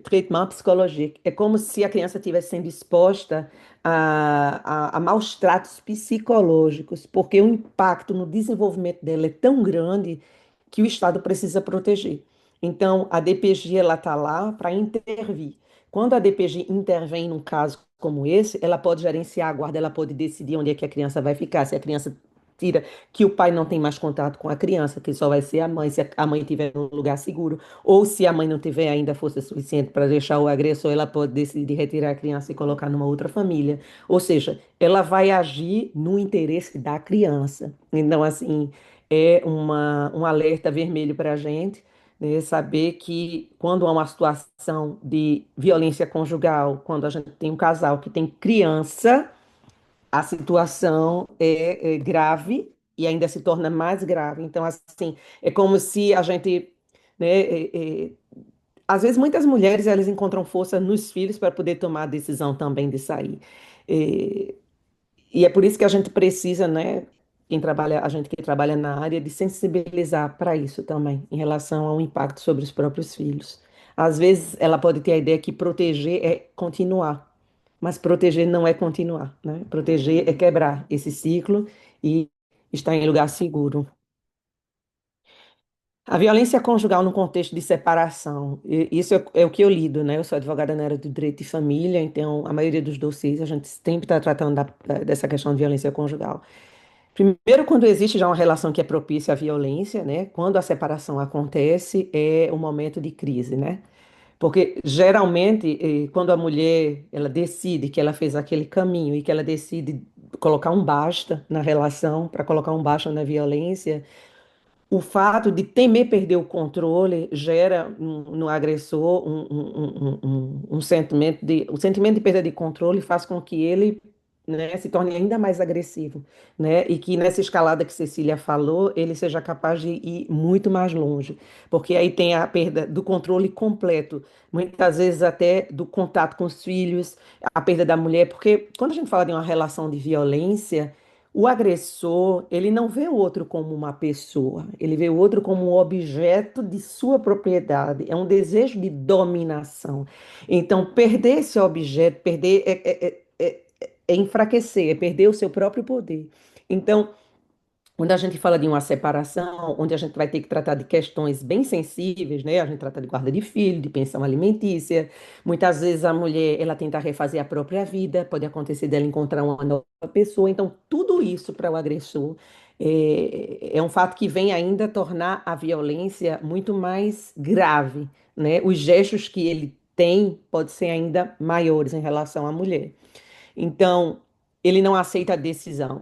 traitement psicológico. É como se a criança estivesse sendo exposta a maus tratos psicológicos, porque o impacto no desenvolvimento dela é tão grande que o Estado precisa proteger. Então, a DPG ela está lá para intervir. Quando a DPG intervém num caso como esse, ela pode gerenciar a guarda, ela pode decidir onde é que a criança vai ficar, se a criança tira que o pai não tem mais contato com a criança, que só vai ser a mãe, se a mãe estiver num lugar seguro, ou se a mãe não tiver ainda força suficiente para deixar o agressor, ela pode decidir retirar a criança e colocar numa outra família. Ou seja, ela vai agir no interesse da criança. Então, assim, é um alerta vermelho para a gente, né, saber que quando há uma situação de violência conjugal, quando a gente tem um casal que tem criança, a situação é grave e ainda se torna mais grave. Então, assim, é como se a gente, né, às vezes muitas mulheres elas encontram força nos filhos para poder tomar a decisão também de sair. É, e é por isso que a gente precisa, né, quem trabalha, a gente que trabalha na área, de sensibilizar para isso também, em relação ao impacto sobre os próprios filhos. Às vezes ela pode ter a ideia que proteger é continuar, mas proteger não é continuar, né? Proteger é quebrar esse ciclo e estar em lugar seguro. A violência conjugal no contexto de separação, isso é o que eu lido, né? Eu sou advogada na área do direito de família, então a maioria dos dossiês a gente sempre está tratando dessa questão de violência conjugal. Primeiro, quando existe já uma relação que é propícia à violência, né? Quando a separação acontece, é um momento de crise, né? Porque geralmente, quando a mulher ela decide que ela fez aquele caminho e que ela decide colocar um basta na relação, para colocar um basta na violência, o fato de temer perder o controle gera no agressor um sentimento de perda de controle faz com que ele, né, se torne ainda mais agressivo, né, e que nessa escalada que Cecília falou, ele seja capaz de ir muito mais longe, porque aí tem a perda do controle completo, muitas vezes até do contato com os filhos, a perda da mulher, porque quando a gente fala de uma relação de violência, o agressor, ele não vê o outro como uma pessoa, ele vê o outro como um objeto de sua propriedade, é um desejo de dominação. Então, perder esse objeto, perder é enfraquecer, é perder o seu próprio poder. Então, quando a gente fala de uma separação, onde a gente vai ter que tratar de questões bem sensíveis, né? A gente trata de guarda de filho, de pensão alimentícia. Muitas vezes a mulher, ela tenta refazer a própria vida, pode acontecer dela encontrar uma nova pessoa. Então, tudo isso para o agressor é um fato que vem ainda tornar a violência muito mais grave, né? Os gestos que ele tem podem ser ainda maiores em relação à mulher. Então, ele não aceita a decisão.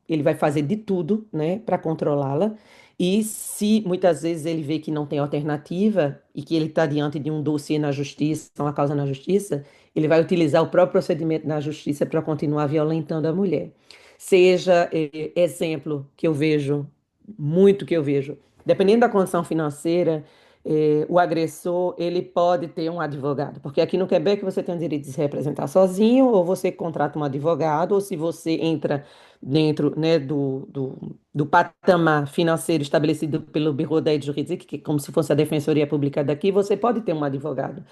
Ele vai fazer de tudo, né, para controlá-la. E se muitas vezes ele vê que não tem alternativa e que ele está diante de um dossiê na justiça, uma causa na justiça, ele vai utilizar o próprio procedimento na justiça para continuar violentando a mulher. Seja exemplo que eu vejo, muito que eu vejo, dependendo da condição financeira, o agressor ele pode ter um advogado, porque aqui no Quebec você tem o direito de se representar sozinho, ou você contrata um advogado, ou se você entra dentro, né, do patamar financeiro estabelecido pelo Bureau d'aide juridique, que é como se fosse a Defensoria Pública daqui, você pode ter um advogado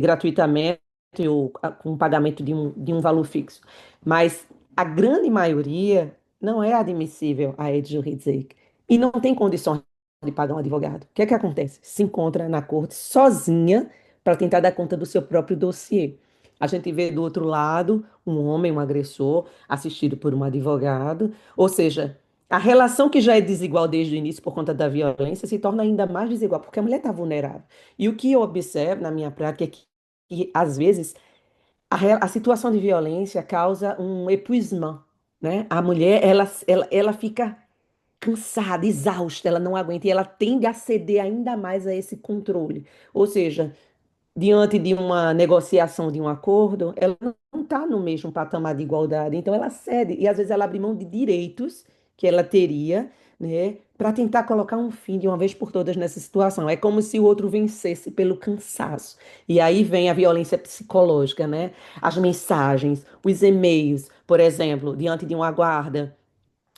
gratuitamente ou com pagamento de um valor fixo. Mas a grande maioria não é admissível à aide juridique e não tem condições de pagar um advogado. O que é que acontece? Se encontra na corte sozinha para tentar dar conta do seu próprio dossiê. A gente vê do outro lado um homem, um agressor, assistido por um advogado, ou seja, a relação que já é desigual desde o início por conta da violência se torna ainda mais desigual, porque a mulher está vulnerável. E o que eu observo na minha prática é que às vezes, a situação de violência causa um épuisement, né? A mulher, ela fica cansada, exausta, ela não aguenta e ela tende a ceder ainda mais a esse controle. Ou seja, diante de uma negociação de um acordo, ela não está no mesmo patamar de igualdade, então ela cede e às vezes ela abre mão de direitos que ela teria, né, para tentar colocar um fim de uma vez por todas nessa situação. É como se o outro vencesse pelo cansaço. E aí vem a violência psicológica, né? As mensagens, os e-mails, por exemplo, diante de uma guarda,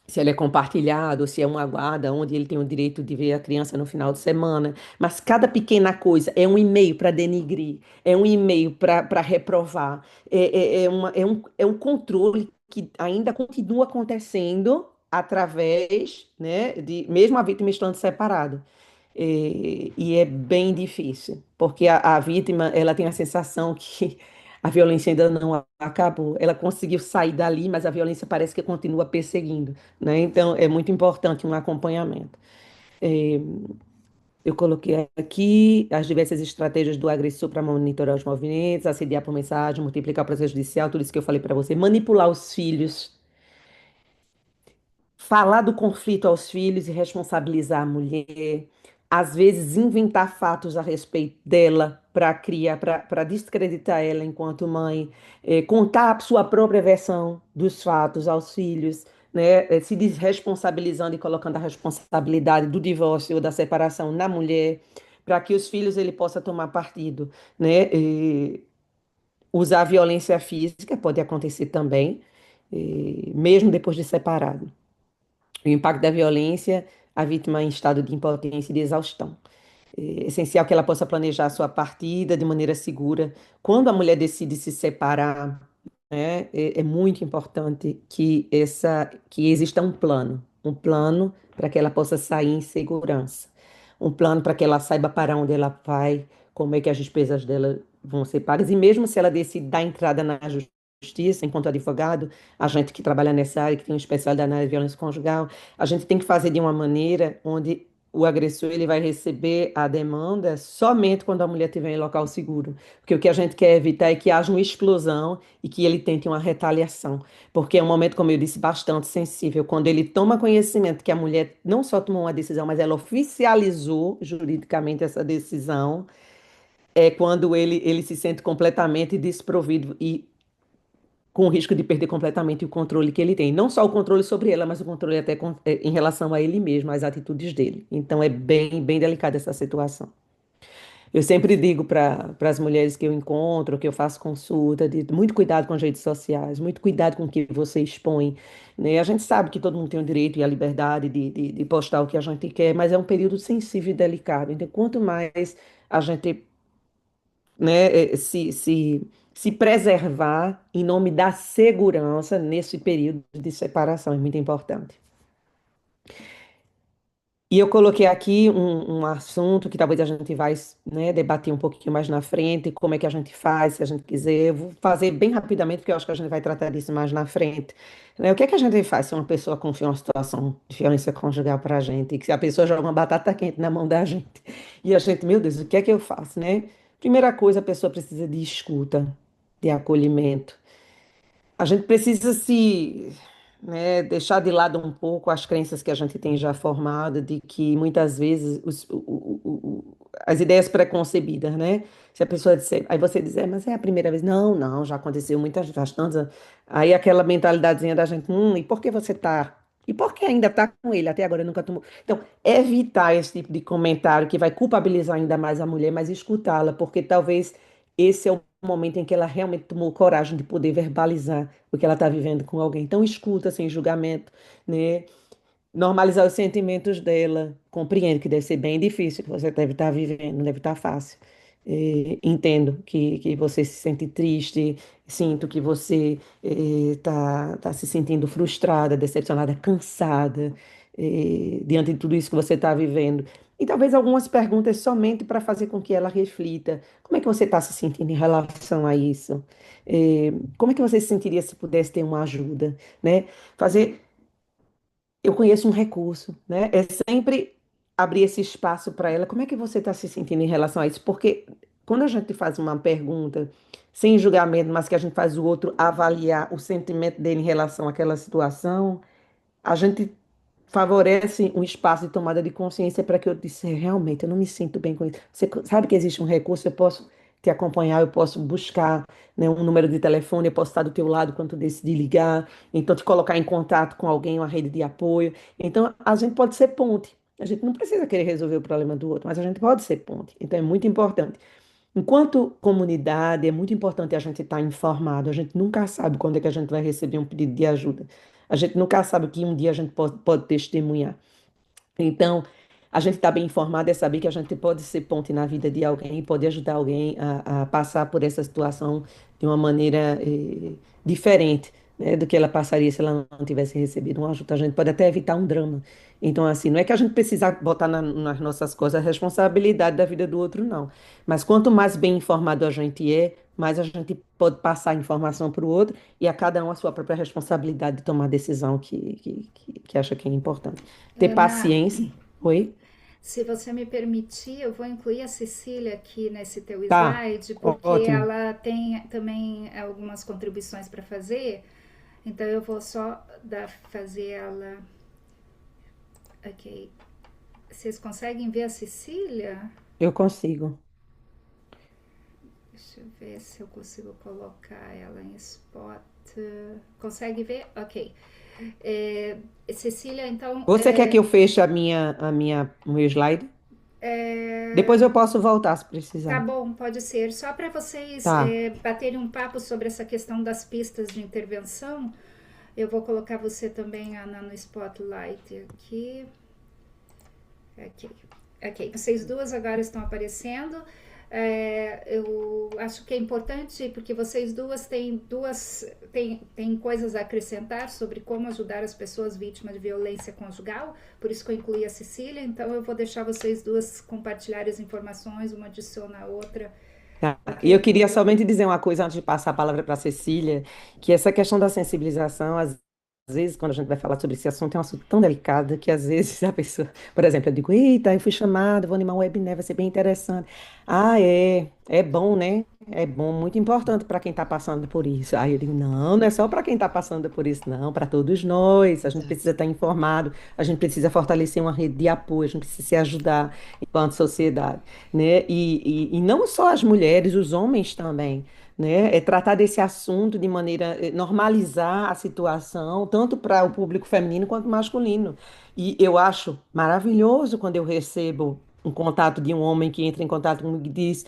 se ele é compartilhado, se é uma guarda onde ele tem o direito de ver a criança no final de semana. Mas cada pequena coisa é um e-mail para denigrir, é um e-mail para reprovar, é um controle que ainda continua acontecendo através, né, de mesmo a vítima estando separada. E é bem difícil, porque a vítima ela tem a sensação que a violência ainda não acabou. Ela conseguiu sair dali, mas a violência parece que continua perseguindo, né? Então é muito importante um acompanhamento. É, eu coloquei aqui as diversas estratégias do agressor para monitorar os movimentos, assediar por mensagem, multiplicar o processo judicial, tudo isso que eu falei para você, manipular os filhos, falar do conflito aos filhos e responsabilizar a mulher, às vezes inventar fatos a respeito dela para criar, para descreditar ela enquanto mãe, contar a sua própria versão dos fatos aos filhos, né, se desresponsabilizando e colocando a responsabilidade do divórcio ou da separação na mulher, para que os filhos ele possa tomar partido, né, usar a violência física pode acontecer também, mesmo depois de separado. O impacto da violência, a vítima em estado de impotência e de exaustão. É essencial que ela possa planejar a sua partida de maneira segura. Quando a mulher decide se separar, né, é muito importante que exista um plano para que ela possa sair em segurança, um plano para que ela saiba para onde ela vai, como é que as despesas dela vão ser pagas, e mesmo se ela decide dar entrada na justiça, enquanto advogado, a gente que trabalha nessa área, que tem uma especialidade na área de violência conjugal, a gente tem que fazer de uma maneira onde o agressor ele vai receber a demanda somente quando a mulher estiver em local seguro. Porque o que a gente quer evitar é que haja uma explosão e que ele tente uma retaliação. Porque é um momento, como eu disse, bastante sensível. Quando ele toma conhecimento que a mulher não só tomou uma decisão, mas ela oficializou juridicamente essa decisão, é quando ele se sente completamente desprovido e com o risco de perder completamente o controle que ele tem. Não só o controle sobre ela, mas o controle até em relação a ele mesmo, às atitudes dele. Então é bem, bem delicada essa situação. Eu sempre digo para as mulheres que eu encontro, que eu faço consulta, de muito cuidado com as redes sociais, muito cuidado com o que você expõe, né? A gente sabe que todo mundo tem o direito e a liberdade de postar o que a gente quer, mas é um período sensível e delicado. Então, quanto mais a gente, né, se preservar em nome da segurança nesse período de separação, é muito importante. E eu coloquei aqui um assunto que talvez a gente vai, né, debater um pouquinho mais na frente, como é que a gente faz, se a gente quiser. Eu vou fazer bem rapidamente, porque eu acho que a gente vai tratar disso mais na frente. Né? O que é que a gente faz se uma pessoa confia uma situação de violência conjugal para a gente, e que se a pessoa joga uma batata quente na mão da gente, e a gente, meu Deus, o que é que eu faço, né? Primeira coisa, a pessoa precisa de escuta, de acolhimento. A gente precisa se, né, deixar de lado um pouco as crenças que a gente tem já formado, de que muitas vezes as ideias preconcebidas, né? Se a pessoa disser, aí você dizer, mas é a primeira vez. Não, não, já aconteceu muitas, faz tantas. Aí aquela mentalidadezinha da gente, e por que você tá? E por que ainda tá com ele? Até agora nunca tomou. Então, evitar esse tipo de comentário que vai culpabilizar ainda mais a mulher, mas escutá-la, porque talvez esse é o momento em que ela realmente tomou coragem de poder verbalizar o que ela está vivendo com alguém. Então, escuta sem julgamento, né? Normalizar os sentimentos dela. Compreendo que deve ser bem difícil, que você deve estar vivendo, não deve estar fácil. Entendo que você se sente triste, sinto que você está se sentindo frustrada, decepcionada, cansada, diante de tudo isso que você está vivendo. E talvez algumas perguntas somente para fazer com que ela reflita. Como é que você está se sentindo em relação a isso? Como é que você se sentiria se pudesse ter uma ajuda, né? Fazer eu conheço um recurso, né? É sempre abrir esse espaço para ela. Como é que você está se sentindo em relação a isso? Porque quando a gente faz uma pergunta sem julgamento, mas que a gente faz o outro avaliar o sentimento dele em relação àquela situação, a gente favorece um espaço de tomada de consciência para que eu disse, realmente, eu não me sinto bem com isso. Você sabe que existe um recurso, eu posso te acompanhar, eu posso buscar, né, um número de telefone, eu posso estar do teu lado quando tu decidir ligar, então te colocar em contato com alguém, uma rede de apoio. Então, a gente pode ser ponte. A gente não precisa querer resolver o problema do outro, mas a gente pode ser ponte. Então, é muito importante. Enquanto comunidade, é muito importante a gente estar informado. A gente nunca sabe quando é que a gente vai receber um pedido de ajuda. A gente nunca sabe que um dia a gente pode testemunhar. Então, a gente estar bem informado é saber que a gente pode ser ponte na vida de alguém e pode ajudar alguém a passar por essa situação de uma maneira diferente, né, do que ela passaria se ela não tivesse recebido uma ajuda. A gente pode até evitar um drama. Então, assim, não é que a gente precisa botar nas nossas costas a responsabilidade da vida do outro, não. Mas quanto mais bem informado a gente é, mais a gente pode passar informação para o outro e a cada um a sua própria responsabilidade de tomar a decisão que acha que é importante. Ter Ana, paciência. Oi? se você me permitir, eu vou incluir a Cecília aqui nesse teu Tá. slide, porque Ótimo. ela tem também algumas contribuições para fazer. Então eu vou só fazer ela. Ok. Vocês conseguem ver a Cecília? Eu consigo. Deixa eu ver se eu consigo colocar ela em spot. Consegue ver? Ok. É, Cecília, então, Você quer que eu feche o meu slide? Depois eu posso voltar se tá precisar. bom, pode ser. Só para vocês Tá. baterem um papo sobre essa questão das pistas de intervenção, eu vou colocar você também, Ana, no spotlight aqui. Ok. Ok, vocês duas agora estão aparecendo. Eu acho que é importante porque vocês duas têm coisas a acrescentar sobre como ajudar as pessoas vítimas de violência conjugal, por isso que eu incluí a Cecília, então eu vou deixar vocês duas compartilharem as informações, uma adiciona a outra, Tá. E eu ok? queria somente dizer uma coisa antes de passar a palavra para a Cecília, que essa questão da sensibilização, às vezes, quando a gente vai falar sobre esse assunto, é um assunto tão delicado que às vezes a pessoa, por exemplo, eu digo, eita, eu fui chamada, vou animar um webinar, vai ser bem interessante. Ah, é bom, né? É bom, muito importante para quem está passando por isso. Aí eu digo, não, não é só para quem está passando por isso, não, para todos nós. A gente Exato. precisa estar informado, a gente precisa fortalecer uma rede de apoio, a gente precisa se ajudar enquanto sociedade, né? E não só as mulheres, os homens também, né? É tratar desse assunto de maneira normalizar a situação, tanto para o público feminino quanto masculino. E eu acho maravilhoso quando eu recebo um contato de um homem que entra em contato comigo e diz: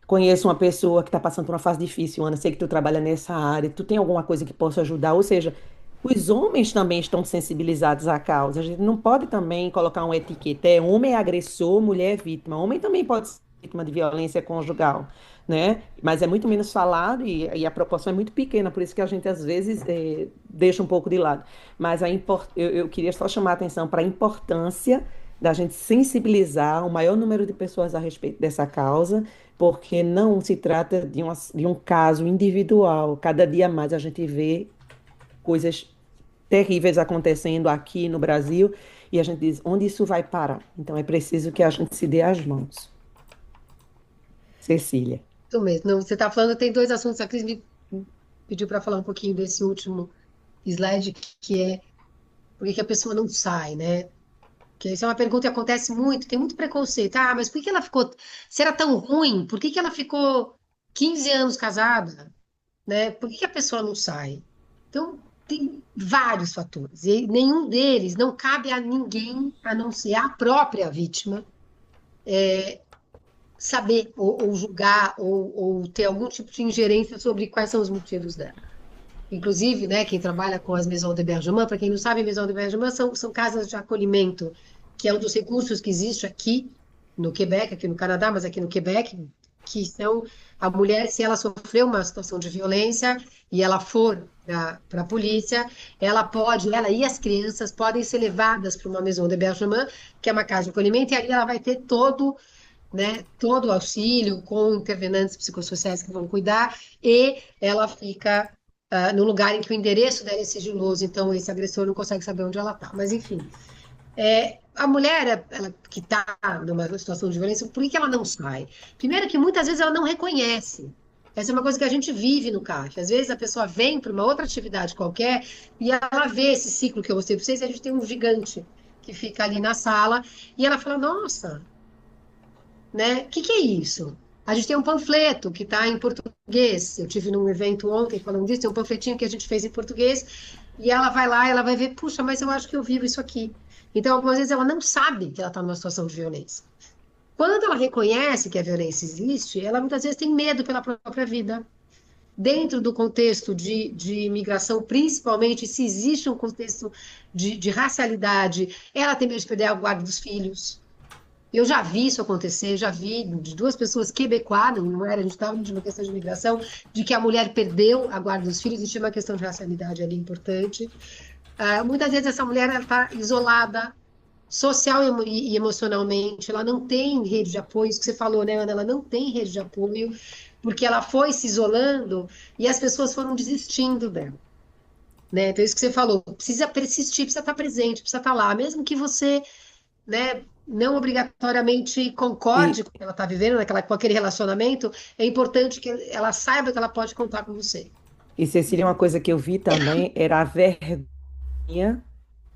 Conheço uma pessoa que está passando por uma fase difícil, Ana, sei que tu trabalha nessa área, tu tem alguma coisa que possa ajudar? Ou seja, os homens também estão sensibilizados à causa. A gente não pode também colocar uma etiqueta, homem é agressor, mulher é vítima. Homem também pode ser vítima de violência conjugal, né? Mas é muito menos falado e a proporção é muito pequena, por isso que a gente às vezes deixa um pouco de lado. Mas eu queria só chamar a atenção para a importância da gente sensibilizar o maior número de pessoas a respeito dessa causa, porque não se trata de um caso individual. Cada dia mais a gente vê coisas terríveis acontecendo aqui no Brasil e a gente diz, onde isso vai parar? Então é preciso que a gente se dê as mãos. Cecília. Isso mesmo. Não, você está falando, tem dois assuntos. A Cris me pediu para falar um pouquinho desse último slide, que é por que que a pessoa não sai, né? Que isso é uma pergunta que acontece muito, tem muito preconceito. Ah, mas por que ela ficou. Se era tão ruim, por que que ela ficou 15 anos casada, né? Por que que a pessoa não sai? Então, tem vários fatores. E nenhum deles não cabe a ninguém, a não ser a própria vítima, saber ou julgar ou ter algum tipo de ingerência sobre quais são os motivos dela. Inclusive, né, quem trabalha com as Maisons de Bergerac, para quem não sabe, Maisons de Bergerac são casas de acolhimento, que é um dos recursos que existe aqui no Quebec, aqui no Canadá, mas aqui no Quebec, que são a mulher, se ela sofreu uma situação de violência e ela for para a polícia, ela pode, ela e as crianças podem ser levadas para uma Maison de Bergerac, que é uma casa de acolhimento, e ali ela vai ter todo, né, todo o auxílio com intervenantes psicossociais que vão cuidar, e ela fica no lugar em que o endereço dela é sigiloso, então esse agressor não consegue saber onde ela está. Mas, enfim, a mulher ela, que está numa situação de violência, por que que ela não sai? Primeiro que muitas vezes ela não reconhece. Essa é uma coisa que a gente vive no CAF. Às vezes a pessoa vem para uma outra atividade qualquer e ela vê esse ciclo que eu mostrei para vocês, e a gente tem um gigante que fica ali na sala e ela fala, nossa, né? O que que é isso? A gente tem um panfleto que está em português. Eu tive num evento ontem falando disso, tem um panfletinho que a gente fez em português, e ela vai lá, ela vai ver, puxa, mas eu acho que eu vivo isso aqui. Então, algumas vezes ela não sabe que ela está numa situação de violência. Quando ela reconhece que a violência existe, ela muitas vezes tem medo pela própria vida. Dentro do contexto de imigração, principalmente se existe um contexto de racialidade, ela tem medo de perder a guarda dos filhos. Eu já vi isso acontecer, já vi de duas pessoas quebecois, não era, a gente estava numa questão de imigração, de que a mulher perdeu a guarda dos filhos, existia uma questão de racialidade ali importante. Muitas vezes essa mulher está isolada, social e emocionalmente, ela não tem rede de apoio, isso que você falou, né, Ana? Ela não tem rede de apoio, porque ela foi se isolando e as pessoas foram desistindo dela. Né? Então, isso que você falou, precisa persistir, precisa estar presente, precisa estar lá, mesmo que você, né, não obrigatoriamente E, concorde com o que ela está vivendo, com aquele relacionamento, é importante que ela saiba que ela pode contar com você. e Cecília, uma coisa que eu vi também era a vergonha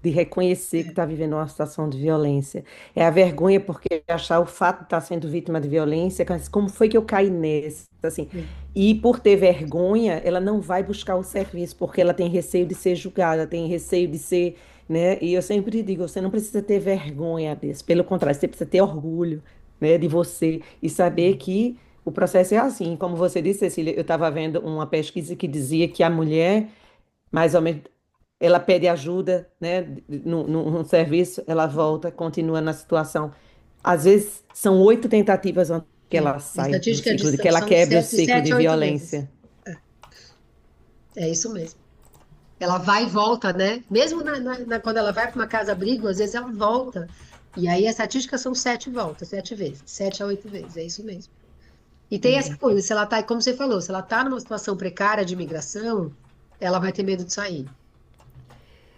de reconhecer que está vivendo uma situação de violência. É a vergonha porque achar o fato de estar sendo vítima de violência, como foi que eu caí nessa, assim. E por ter vergonha, ela não vai buscar o serviço, porque ela tem receio de ser julgada, tem receio de ser, né? E eu sempre digo, você não precisa ter vergonha disso, pelo contrário, você precisa ter orgulho, né, de você e saber que o processo é assim. Como você disse, Cecília, eu estava vendo uma pesquisa que dizia que a mulher mais ou menos ela pede ajuda, né, num serviço, ela volta, continua na situação. Às vezes são 8 tentativas antes que É, ela a saia do estatística ciclo, de que diz, ela são quebre o de ciclo de 7 a 8 vezes. violência. É isso mesmo. Ela vai e volta, né? Mesmo quando ela vai para uma casa-abrigo, às vezes ela volta. E aí a estatística são 7 voltas, 7 vezes, 7 a 8 vezes, é isso mesmo. E tem essa coisa, se ela tá, como você falou, se ela tá numa situação precária de imigração, ela vai ter medo de sair.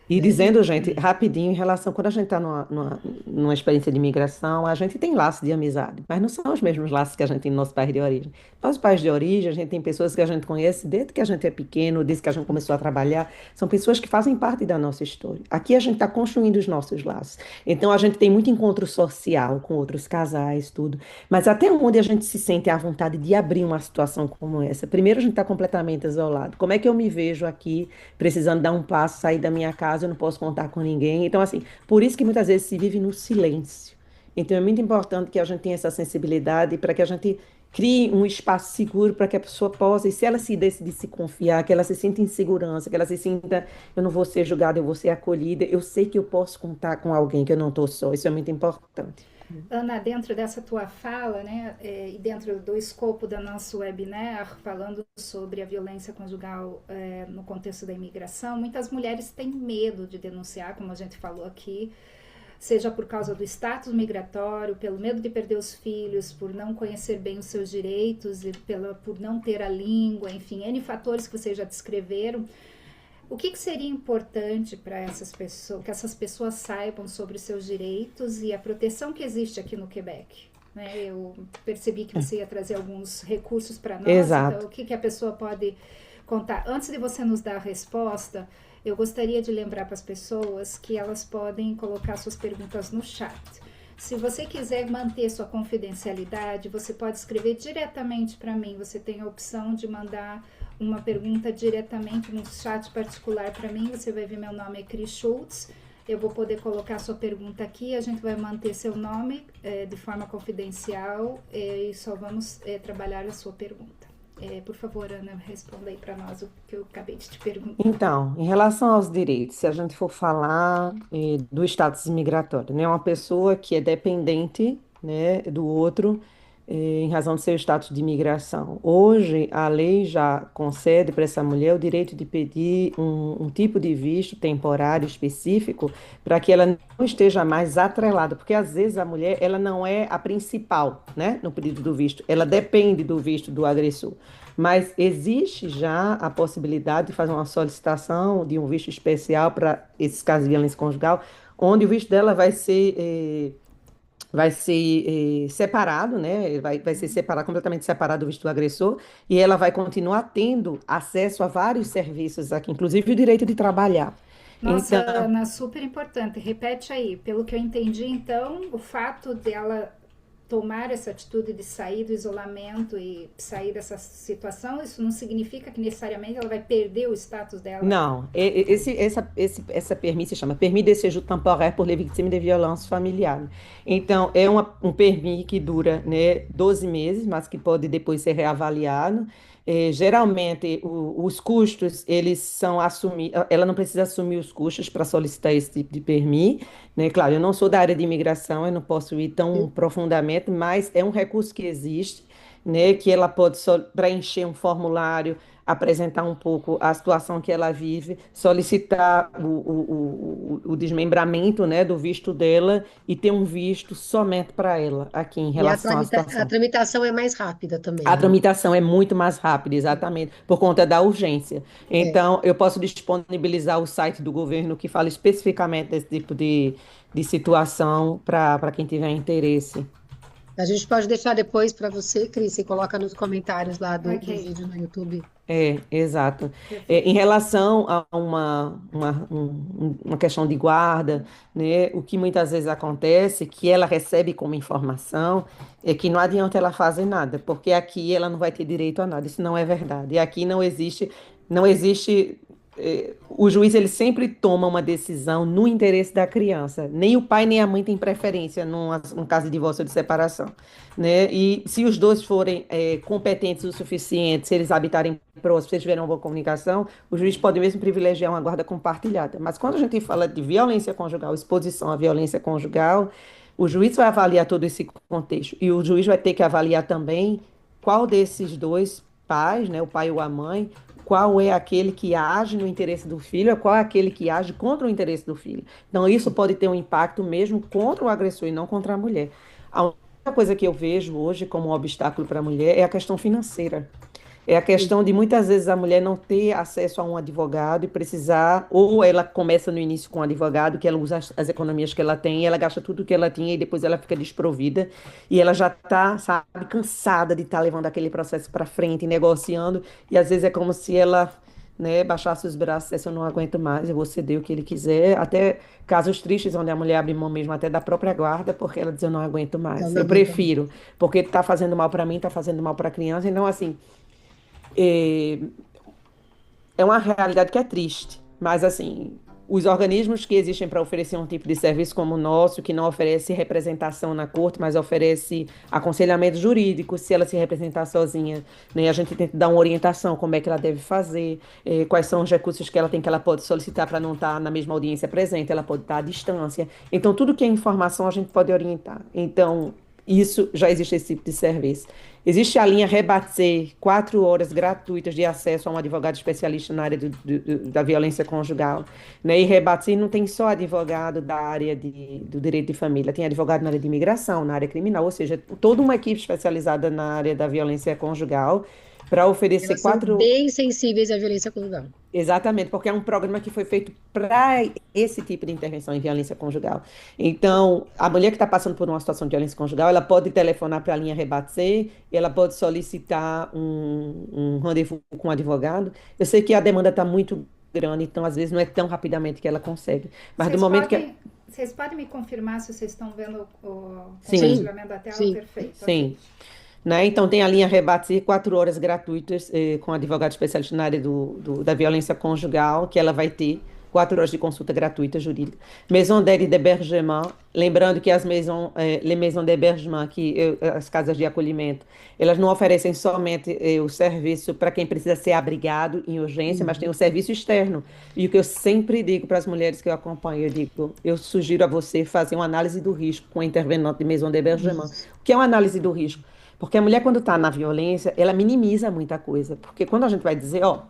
E né? dizendo, gente, rapidinho, em relação, quando a gente está numa experiência de imigração, a gente tem laços de amizade, mas não são os mesmos laços que a gente tem no nosso país de origem. Nosso país de origem, a gente tem pessoas que a gente conhece desde que a gente é pequeno, desde que a gente começou a trabalhar, são pessoas que fazem parte da nossa história. Aqui a gente está construindo os nossos laços. Então a gente tem muito encontro social com outros casais, tudo. Mas até onde a gente se sente à vontade de abrir uma situação como essa? Primeiro, a gente está completamente isolado. Como é que eu me vejo aqui precisando dar um passo, sair da minha casa, eu não posso contar com ninguém? Então, assim, por isso que muitas vezes se vive no silêncio. Então, é muito importante que a gente tenha essa sensibilidade para que a gente crie um espaço seguro para que a pessoa possa, e se ela se decidir se confiar, que ela se sinta em segurança, que ela se sinta, eu não vou ser julgada, eu vou ser acolhida, eu sei que eu posso contar com alguém, que eu não estou só. Isso é muito importante. Ana, dentro dessa tua fala, né, e dentro do escopo da nosso webinar, falando sobre a violência conjugal no contexto da imigração, muitas mulheres têm medo de denunciar, como a gente falou aqui, seja por causa do status migratório, pelo medo de perder os filhos, por não conhecer bem os seus direitos, por não ter a língua, enfim, N fatores que vocês já descreveram. O que seria importante para essas pessoas, que essas pessoas saibam sobre os seus direitos e a proteção que existe aqui no Quebec? Né? Eu percebi que você ia trazer alguns recursos para nós, então Exato. o que a pessoa pode contar? Antes de você nos dar a resposta, eu gostaria de lembrar para as pessoas que elas podem colocar suas perguntas no chat. Se você quiser manter sua confidencialidade, você pode escrever diretamente para mim. Você tem a opção de mandar uma pergunta diretamente no chat particular para mim. Você vai ver, meu nome é Cris Schultz. Eu vou poder colocar sua pergunta aqui. A gente vai manter seu nome de forma confidencial e só vamos trabalhar a sua pergunta. Por favor, Ana, responda aí para nós o que eu acabei de te perguntar. Então, em relação aos direitos, se a gente for falar do status migratório, né, uma pessoa que é dependente, né, do outro, em razão do seu status de imigração. Hoje, a lei já concede para essa mulher o direito de pedir um tipo de visto temporário específico para que ela não esteja mais atrelada, porque às vezes a mulher ela não é a principal, né, no pedido do visto, ela depende do visto do agressor. Mas existe já a possibilidade de fazer uma solicitação de um visto especial para esses casos de violência conjugal, onde o visto dela vai ser separado, né? Vai ser separado, completamente separado do visto do agressor, e ela vai continuar tendo acesso a vários serviços aqui, inclusive o direito de trabalhar. Nossa, Então, Ana, super importante. Repete aí. Pelo que eu entendi, então, o fato dela tomar essa atitude de sair do isolamento e sair dessa situação, isso não significa que necessariamente ela vai perder o status dela. não, essa permis se chama permis de séjour temporaire pour les victimes de violence familiale. Então, é um permis que dura, né, 12 meses, mas que pode depois ser reavaliado. Geralmente, os custos, eles são assumidos, ela não precisa assumir os custos para solicitar esse tipo de permis, né? Claro, eu não sou da área de imigração, eu não posso ir tão profundamente, mas é um recurso que existe, né, que ela pode só preencher um formulário, apresentar um pouco a situação que ela vive, solicitar o desmembramento, né, do visto dela e ter um visto somente para ela aqui em E relação à a situação. tramitação é mais rápida também, A né? tramitação é muito mais rápida, exatamente, por conta da urgência. É. Então, eu posso disponibilizar o site do governo que fala especificamente desse tipo de situação para quem tiver interesse. A gente pode deixar depois para você, Cris, você coloca nos comentários lá do Ok, vídeo no YouTube. Exato. Em perfeito. relação a uma questão de guarda, né, o que muitas vezes acontece, que ela recebe como informação, é que não adianta ela fazer nada, porque aqui ela não vai ter direito a nada. Isso não é verdade. E aqui não existe. O juiz ele sempre toma uma decisão no interesse da criança. Nem o pai nem a mãe têm preferência num caso de divórcio ou de separação, né? E se os dois forem competentes o suficiente, se eles habitarem próximos, se eles tiverem uma boa comunicação, o juiz pode mesmo privilegiar uma guarda compartilhada. Mas quando a gente fala de violência conjugal, exposição à violência conjugal, o juiz vai avaliar todo esse contexto e o juiz vai ter que avaliar também qual desses dois pais, né, o pai ou a mãe, qual é aquele que age no interesse do filho, qual é aquele que age contra o interesse do filho. Então, isso pode ter um impacto mesmo contra o agressor e não contra a mulher. A única coisa que eu vejo hoje como um obstáculo para a mulher é a questão financeira. É a questão de muitas vezes a mulher não ter acesso a um advogado e precisar, ou ela começa no início com um advogado, que ela usa as economias que ela tem, ela gasta tudo que ela tinha e depois ela fica desprovida e ela já está, sabe, cansada de estar levando aquele processo para frente, negociando, e às vezes é como se ela, né, baixasse os braços e dissesse, eu não aguento mais, eu vou ceder o que ele quiser, até casos tristes onde a mulher abre mão mesmo até da própria guarda, porque ela diz, eu não aguento Ela mais, não eu aguenta mais. prefiro, porque está fazendo mal para mim, está fazendo mal para a criança, então assim, é, é uma realidade que é triste, mas assim, os organismos que existem para oferecer um tipo de serviço como o nosso, que não oferece representação na corte, mas oferece aconselhamento jurídico, se ela se representar sozinha, né, a gente tenta dar uma orientação, como é que ela deve fazer, quais são os recursos que ela tem, que ela pode solicitar para não estar na mesma audiência presente, ela pode estar à distância. Então, tudo que é informação a gente pode orientar. Então, isso já existe esse tipo de serviço. Existe a linha Rebatzer, 4 horas gratuitas de acesso a um advogado especialista na área da violência conjugal. Né? E Rebatzer não tem só advogado da área do direito de família, tem advogado na área de imigração, na área criminal, ou seja, toda uma equipe especializada na área da violência conjugal para oferecer Elas são quatro. bem sensíveis à violência conjugal. Exatamente, porque é um programa que foi feito para esse tipo de intervenção em violência conjugal. Então, a mulher que está passando por uma situação de violência conjugal, ela pode telefonar para a linha Rebatzer, ela pode solicitar um rendezvous com um advogado. Eu sei que a demanda está muito grande, então às vezes não é tão rapidamente que ela consegue. Mas do Vocês momento que. podem, vocês podem me confirmar se vocês estão vendo o Sim, Sim, compartilhamento da tela? sim. Perfeito, ok. sim. Né? Então, tem a linha Rebatzer, 4 horas gratuitas, com advogado especialista na área da violência conjugal, que ela vai ter 4 horas de consulta gratuita jurídica. Maison d'aide d'hébergement, lembrando que les maisons d'hébergement, as casas de acolhimento, elas não oferecem somente o serviço para quem precisa ser abrigado em urgência, mas tem Uhum. o serviço externo. E o que eu sempre digo para as mulheres que eu acompanho, eu digo, eu sugiro a você fazer uma análise do risco com a intervenante de maison d'hébergement. Isso. O que é uma análise do risco? Porque a mulher, quando está na violência, ela minimiza muita coisa. Porque quando a gente vai dizer, ó,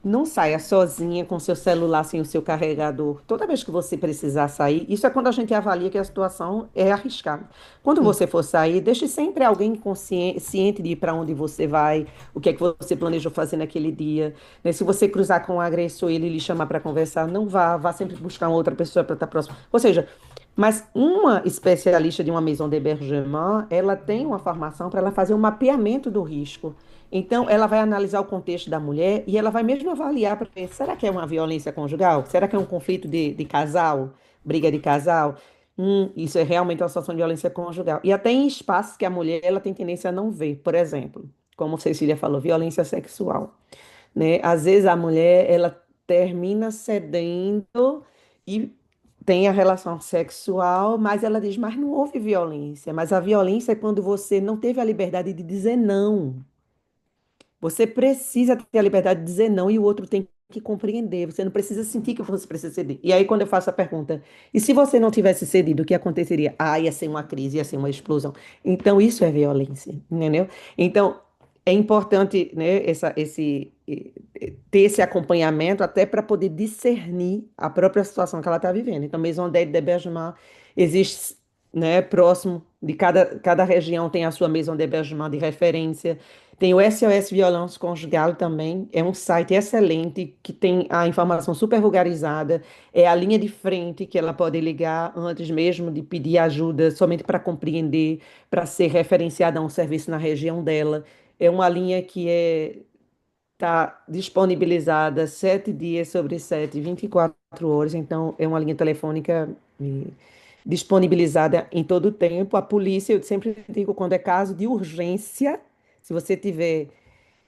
não saia sozinha com seu celular sem o seu carregador. Toda vez que você precisar sair, isso é quando a gente avalia que a situação é arriscada. Quando Sim. você for sair, deixe sempre alguém ciente de ir para onde você vai, o que é que você planejou fazer naquele dia. Né? Se você cruzar com o agressor e ele lhe chamar para conversar, não vá, vá sempre buscar uma outra pessoa para estar próximo. Ou seja, mas uma especialista de uma maison d'hébergement, ela tem uma formação para ela fazer um mapeamento do risco. Então, ela vai analisar o contexto da mulher e ela vai mesmo avaliar para ver, será que é uma violência conjugal? Será que é um conflito de casal? Briga de casal? Isso é realmente uma situação de violência conjugal. E até em espaços que a mulher ela tem tendência a não ver. Por exemplo, como Cecília falou, violência sexual. Né? Às vezes a mulher ela termina cedendo e tem a relação sexual, mas ela diz, mas não houve violência. Mas a violência é quando você não teve a liberdade de dizer não. Você precisa ter a liberdade de dizer não e o outro tem que compreender. Você não precisa sentir que você precisa ceder. E aí, quando eu faço a pergunta, e se você não tivesse cedido, o que aconteceria? Ah, ia ser uma crise, ia ser uma explosão. Então, isso é violência, entendeu? Então, é importante, né, ter esse acompanhamento até para poder discernir a própria situação que ela está vivendo. Então, Maison d'Aide d'Hébergement existe, né, próximo de cada região tem a sua Maison d'Hébergement de referência. Tem o SOS Violência Conjugal também, é um site excelente que tem a informação super vulgarizada, é a linha de frente que ela pode ligar antes mesmo de pedir ajuda, somente para compreender, para ser referenciada a um serviço na região dela. É uma linha que está disponibilizada 7 dias sobre 7, 24 horas, então é uma linha telefônica disponibilizada em todo o tempo. A polícia, eu sempre digo, quando é caso de urgência, se você tiver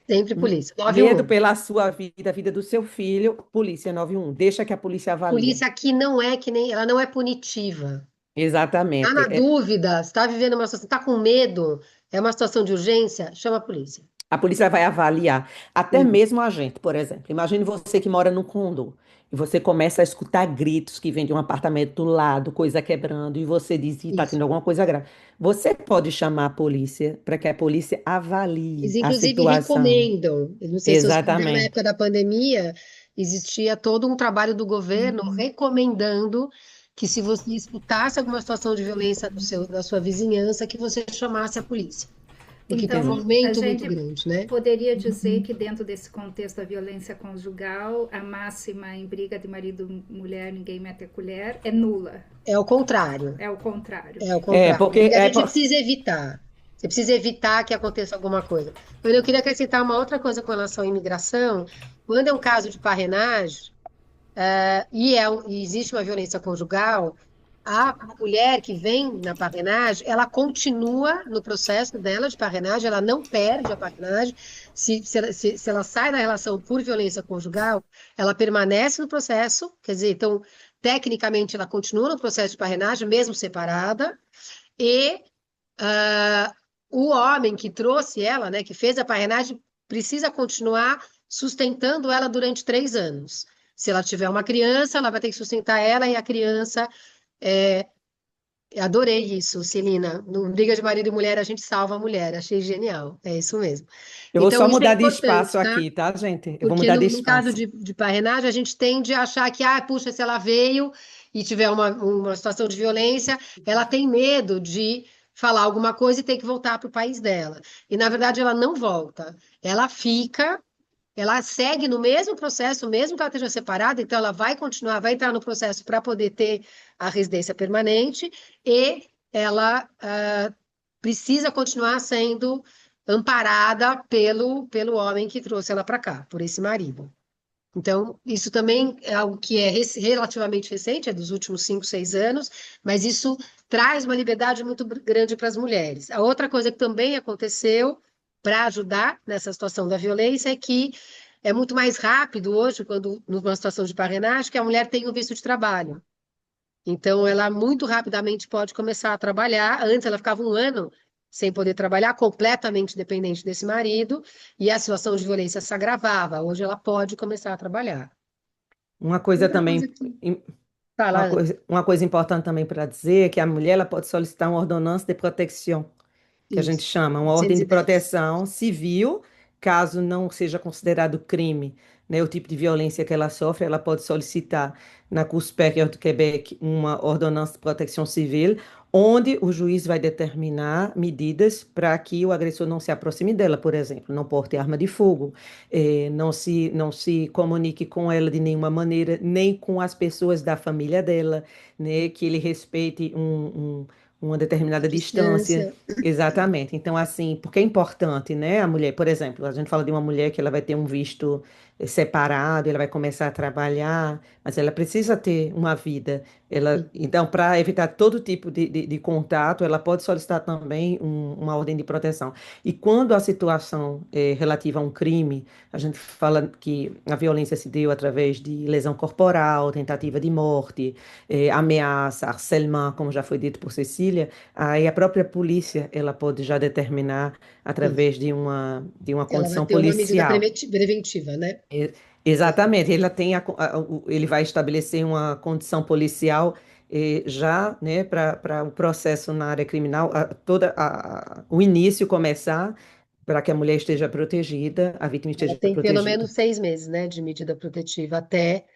Sempre polícia. medo 911. pela sua vida, a vida do seu filho, polícia 91, deixa que a polícia avalia. Polícia aqui não é que nem, ela não é punitiva. Tá Exatamente. na dúvida, está vivendo uma situação, está com medo, é uma situação de urgência, chama a polícia. A polícia vai avaliar, até Uhum. mesmo a gente, por exemplo. Imagine você que mora num condo e você começa a escutar gritos que vêm de um apartamento do lado, coisa quebrando, e você diz que está Isso. tendo alguma coisa grave. Você pode chamar a polícia para que a polícia avalie Eles, a inclusive, situação. recomendam. Eu não sei se você lembra, na Exatamente. época da pandemia, existia todo um trabalho do governo recomendando que se você escutasse alguma situação de violência da sua vizinhança, que você chamasse a polícia. porque teve um Então, a aumento muito gente grande, né? poderia dizer que dentro desse contexto da violência conjugal, a máxima em briga de marido e mulher, ninguém mete a colher, é nula. É o contrário. É o contrário. É o É, contrário. porque E a gente precisa evitar. Você precisa evitar que aconteça alguma coisa. Mas eu queria acrescentar uma outra coisa com relação à imigração. Quando é um caso de parrenagem, e existe uma violência conjugal, a mulher que vem na parrenagem, ela continua no processo dela de parrenagem, ela não perde a parrenagem. Se ela sai da relação por violência conjugal, ela permanece no processo, quer dizer, então, tecnicamente, ela continua no processo de parrenagem, mesmo separada, e ah, o homem que trouxe ela, né, que fez a parrenagem, precisa continuar sustentando ela durante 3 anos. Se ela tiver uma criança, ela vai ter que sustentar ela e a criança. é, Adorei isso, Celina. No Briga de Marido e Mulher, a gente salva a mulher. Achei genial. É isso mesmo. eu vou Então, só isso é mudar de importante, espaço tá? aqui, tá, gente? Eu vou Porque mudar de no caso espaço. de parrenagem, a gente tende a achar que, puxa, se ela veio e tiver uma situação de violência, ela tem medo de falar alguma coisa e ter que voltar para o país dela. E, na verdade, ela não volta. Ela fica, ela segue no mesmo processo, mesmo que ela esteja separada, então ela vai continuar, vai entrar no processo para poder ter a residência permanente e ela precisa continuar sendo amparada pelo homem que trouxe ela para cá, por esse marido. Então, isso também é algo que é relativamente recente, é dos últimos 5, 6 anos, mas isso traz uma liberdade muito grande para as mulheres. A outra coisa que também aconteceu para ajudar nessa situação da violência é que é muito mais rápido hoje, quando numa situação de parrenagem, que a mulher tem um visto de trabalho. Então, ela muito rapidamente pode começar a trabalhar. Antes, ela ficava um ano sem poder trabalhar, completamente dependente desse marido, e a situação de violência se agravava. Hoje, ela pode começar a trabalhar. Uma coisa Outra coisa também, que. Fala, Ana. uma coisa importante também para dizer é que a mulher ela pode solicitar uma ordonnance de protection, que a gente Isso. chama, uma ordem de 810. proteção civil, caso não seja considerado crime, né, o tipo de violência que ela sofre, ela pode solicitar na Cour supérieure do Québec uma ordonnance de proteção civil, onde o juiz vai determinar medidas para que o agressor não se aproxime dela, por exemplo, não porte arma de fogo, não se comunique com ela de nenhuma maneira, nem com as pessoas da família dela, né, que ele respeite uma determinada distância. Distância. Exatamente. Então, assim, porque é importante, né? A mulher, por exemplo, a gente fala de uma mulher que ela vai ter um visto separado, ela vai começar a trabalhar, mas ela precisa ter uma vida. Então, para evitar todo tipo de contato, ela pode solicitar também uma ordem de proteção. E quando a situação é relativa a um crime, a gente fala que a violência se deu através de lesão corporal, tentativa de morte, ameaça, harcèlement, como já foi dito por Cecília. Aí a própria polícia, ela pode já determinar Sim. através de uma Ela vai condição ter uma medida policial. preventiva, né? Exatamente, ele vai estabelecer uma condição policial já, né, para o processo na área criminal, o início começar para que a mulher esteja protegida, a vítima Ela esteja tem pelo protegida. menos 6 meses, né, de medida protetiva até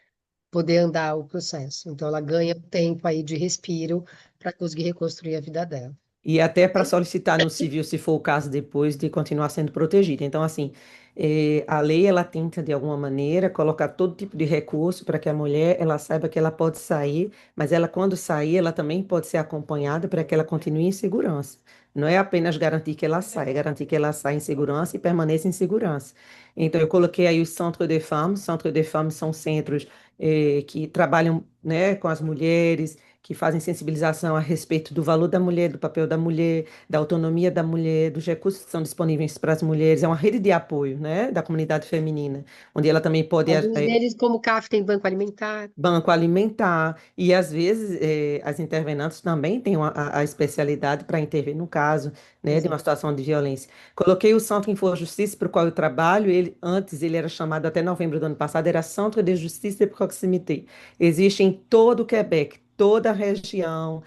poder andar o processo. Então, ela ganha tempo aí de respiro para conseguir reconstruir a vida dela. E até para solicitar no civil, se for o caso, depois de continuar sendo protegida. Então, assim, a lei, ela tenta, de alguma maneira, colocar todo tipo de recurso para que a mulher, ela saiba que ela pode sair, mas ela, quando sair, ela também pode ser acompanhada para que ela continue em segurança. Não é apenas garantir que ela saia, é garantir que ela saia em segurança e permaneça em segurança. Então, eu coloquei aí os centros de femmes. Centros de femmes são centros que trabalham, né, com as mulheres, que fazem sensibilização a respeito do valor da mulher, do papel da mulher, da autonomia da mulher, dos recursos que são disponíveis para as mulheres. É uma rede de apoio, né, da comunidade feminina, onde ela também pode Alguns deles, como o CAF, tem banco alimentar. banco alimentar, e às vezes as intervenantes também têm a especialidade para intervir no caso, né, de uma Exato. situação de violência. Coloquei o Centro Info Justiça, para o qual eu trabalho, antes ele era chamado, até novembro do ano passado, era Centre de Justiça de Proximité. Existe em todo o Quebec, toda a região,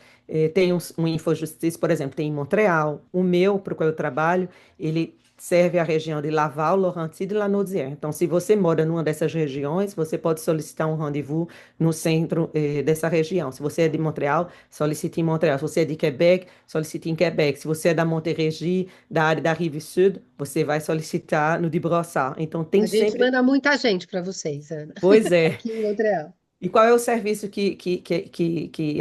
tem um Infojustiça, por exemplo, tem em Montreal. O meu, para o qual eu trabalho, ele serve a região de Laval, Laurentides e de Lanaudière. Então, se você mora numa dessas regiões, você pode solicitar um rendezvous no centro dessa região. Se você é de Montreal, solicite em Montreal. Se você é de Quebec, solicite em Quebec. Se você é da Montérégie, da área da Rive Sud, você vai solicitar no de Brossard. Então, tem A gente sempre... manda muita gente para vocês, Ana, Pois é. aqui em Montreal. E qual é o serviço que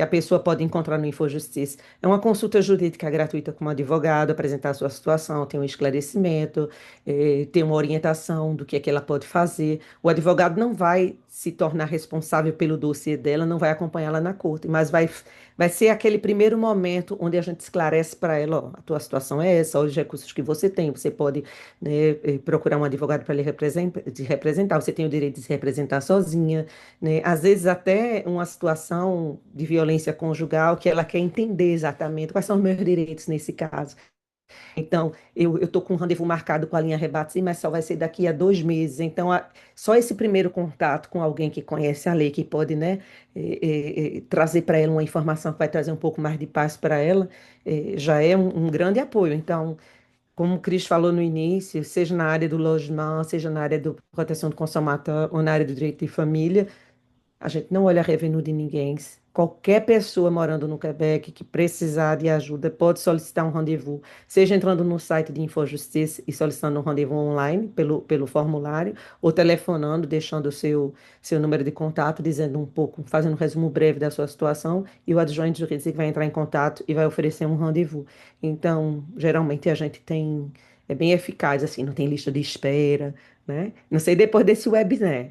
a pessoa pode encontrar no InfoJustiça? É uma consulta jurídica gratuita com um advogado, apresentar a sua situação, ter um esclarecimento, ter uma orientação do que ela pode fazer. O advogado não vai se tornar responsável pelo dossiê dela, não vai acompanhá-la na corte, mas vai ser aquele primeiro momento onde a gente esclarece para ela, ó, a tua situação é essa, olha os recursos que você tem, você pode, né, procurar um advogado para lhe te representar, você tem o direito de se representar sozinha, né? Às vezes até uma situação de violência conjugal que ela quer entender exatamente quais são os meus direitos nesse caso. Então, eu estou com um rendezvous marcado com a linha Rebate, mas só vai ser daqui a 2 meses. Então, só esse primeiro contato com alguém que conhece a lei, que pode, né, trazer para ela uma informação que vai trazer um pouco mais de paz para ela, já é um grande apoio. Então, como o Cris falou no início, seja na área do logement, seja na área da proteção do consumidor ou na área do direito de família, a gente não olha revenu de ninguém. Qualquer pessoa morando no Quebec que precisar de ajuda pode solicitar um rendezvous, seja entrando no site de InfoJustiça e solicitando um rendezvous online pelo formulário, ou telefonando, deixando o seu número de contato, dizendo um pouco, fazendo um resumo breve da sua situação, e o adjointe jurídico vai entrar em contato e vai oferecer um rendezvous. Então, geralmente a gente tem, é bem eficaz, assim, não tem lista de espera, né? Não sei depois desse webinar.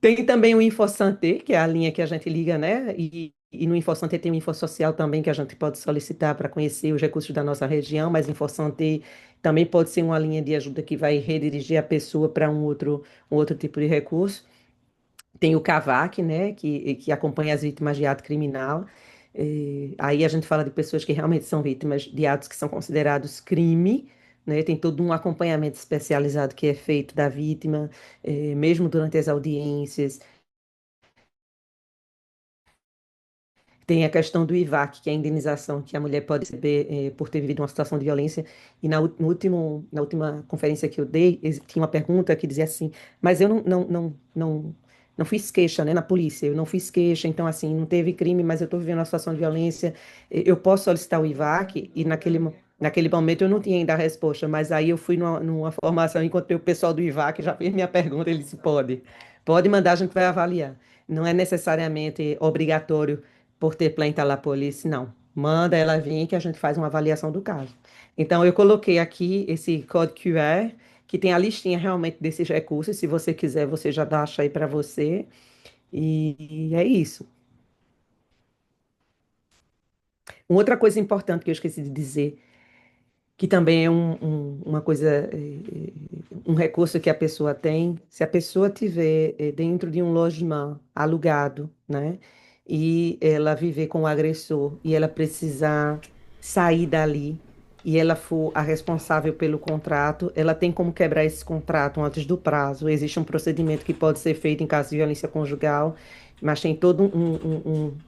Tem também o InfoSanté, que é a linha que a gente liga, né? E no InfoSanté tem o InfoSocial também, que a gente pode solicitar para conhecer os recursos da nossa região, mas InfoSanté também pode ser uma linha de ajuda que vai redirigir a pessoa para um outro tipo de recurso. Tem o CAVAC, né, que acompanha as vítimas de ato criminal. Aí a gente fala de pessoas que realmente são vítimas de atos que são considerados crime, né? Tem todo um acompanhamento especializado que é feito da vítima, mesmo durante as audiências. Tem a questão do IVAC, que é a indenização que a mulher pode receber por ter vivido uma situação de violência. E na última conferência que eu dei, tinha uma pergunta que dizia assim, mas eu não fiz queixa, né, na polícia, eu não fiz queixa, então assim, não teve crime, mas eu estou vivendo uma situação de violência, eu posso solicitar o IVAC? E naquele momento eu não tinha ainda a resposta, mas aí eu fui numa formação, encontrei o pessoal do IVAC, já fez minha pergunta, ele disse, pode mandar, a gente vai avaliar. Não é necessariamente obrigatório por ter plenta à polícia, não. Manda ela vir que a gente faz uma avaliação do caso. Então, eu coloquei aqui esse código QR, que tem a listinha realmente desses recursos. Se você quiser, você já baixa aí para você. E é isso. Uma outra coisa importante que eu esqueci de dizer, que também é uma coisa, um recurso que a pessoa tem, se a pessoa tiver dentro de um logement alugado, né, e ela viver com o agressor e ela precisar sair dali e ela for a responsável pelo contrato, ela tem como quebrar esse contrato antes do prazo. Existe um procedimento que pode ser feito em caso de violência conjugal, mas tem todo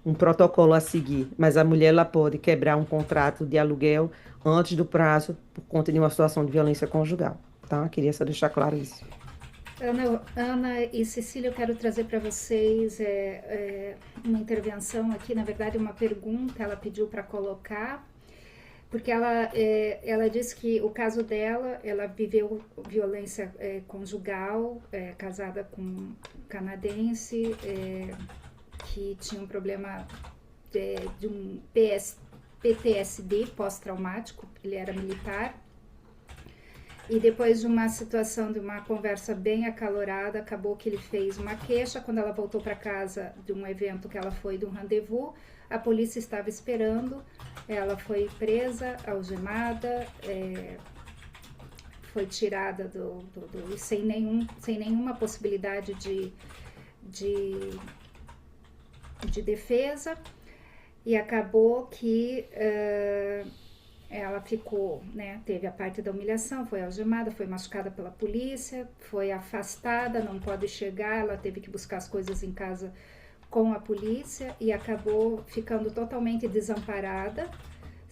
um protocolo a seguir. Mas a mulher ela pode quebrar um contrato de aluguel antes do prazo por conta de uma situação de violência conjugal, tá? Queria só deixar claro isso. Ana e Cecília, eu quero trazer para vocês uma intervenção aqui, na verdade uma pergunta, ela pediu para colocar, porque ela disse que o caso dela, ela viveu violência conjugal, casada com um canadense, que tinha um problema de um PTSD, pós-traumático, ele era militar. E depois de uma situação, de uma conversa bem acalorada, acabou que ele fez uma queixa. Quando ela voltou para casa de um evento que ela foi, de um rendezvous, a polícia estava esperando, ela foi presa, algemada, foi tirada sem nenhuma possibilidade de defesa, e acabou que ela ficou, né, teve a parte da humilhação, foi algemada, foi machucada pela polícia, foi afastada, não pode chegar, ela teve que buscar as coisas em casa com a polícia e acabou ficando totalmente desamparada,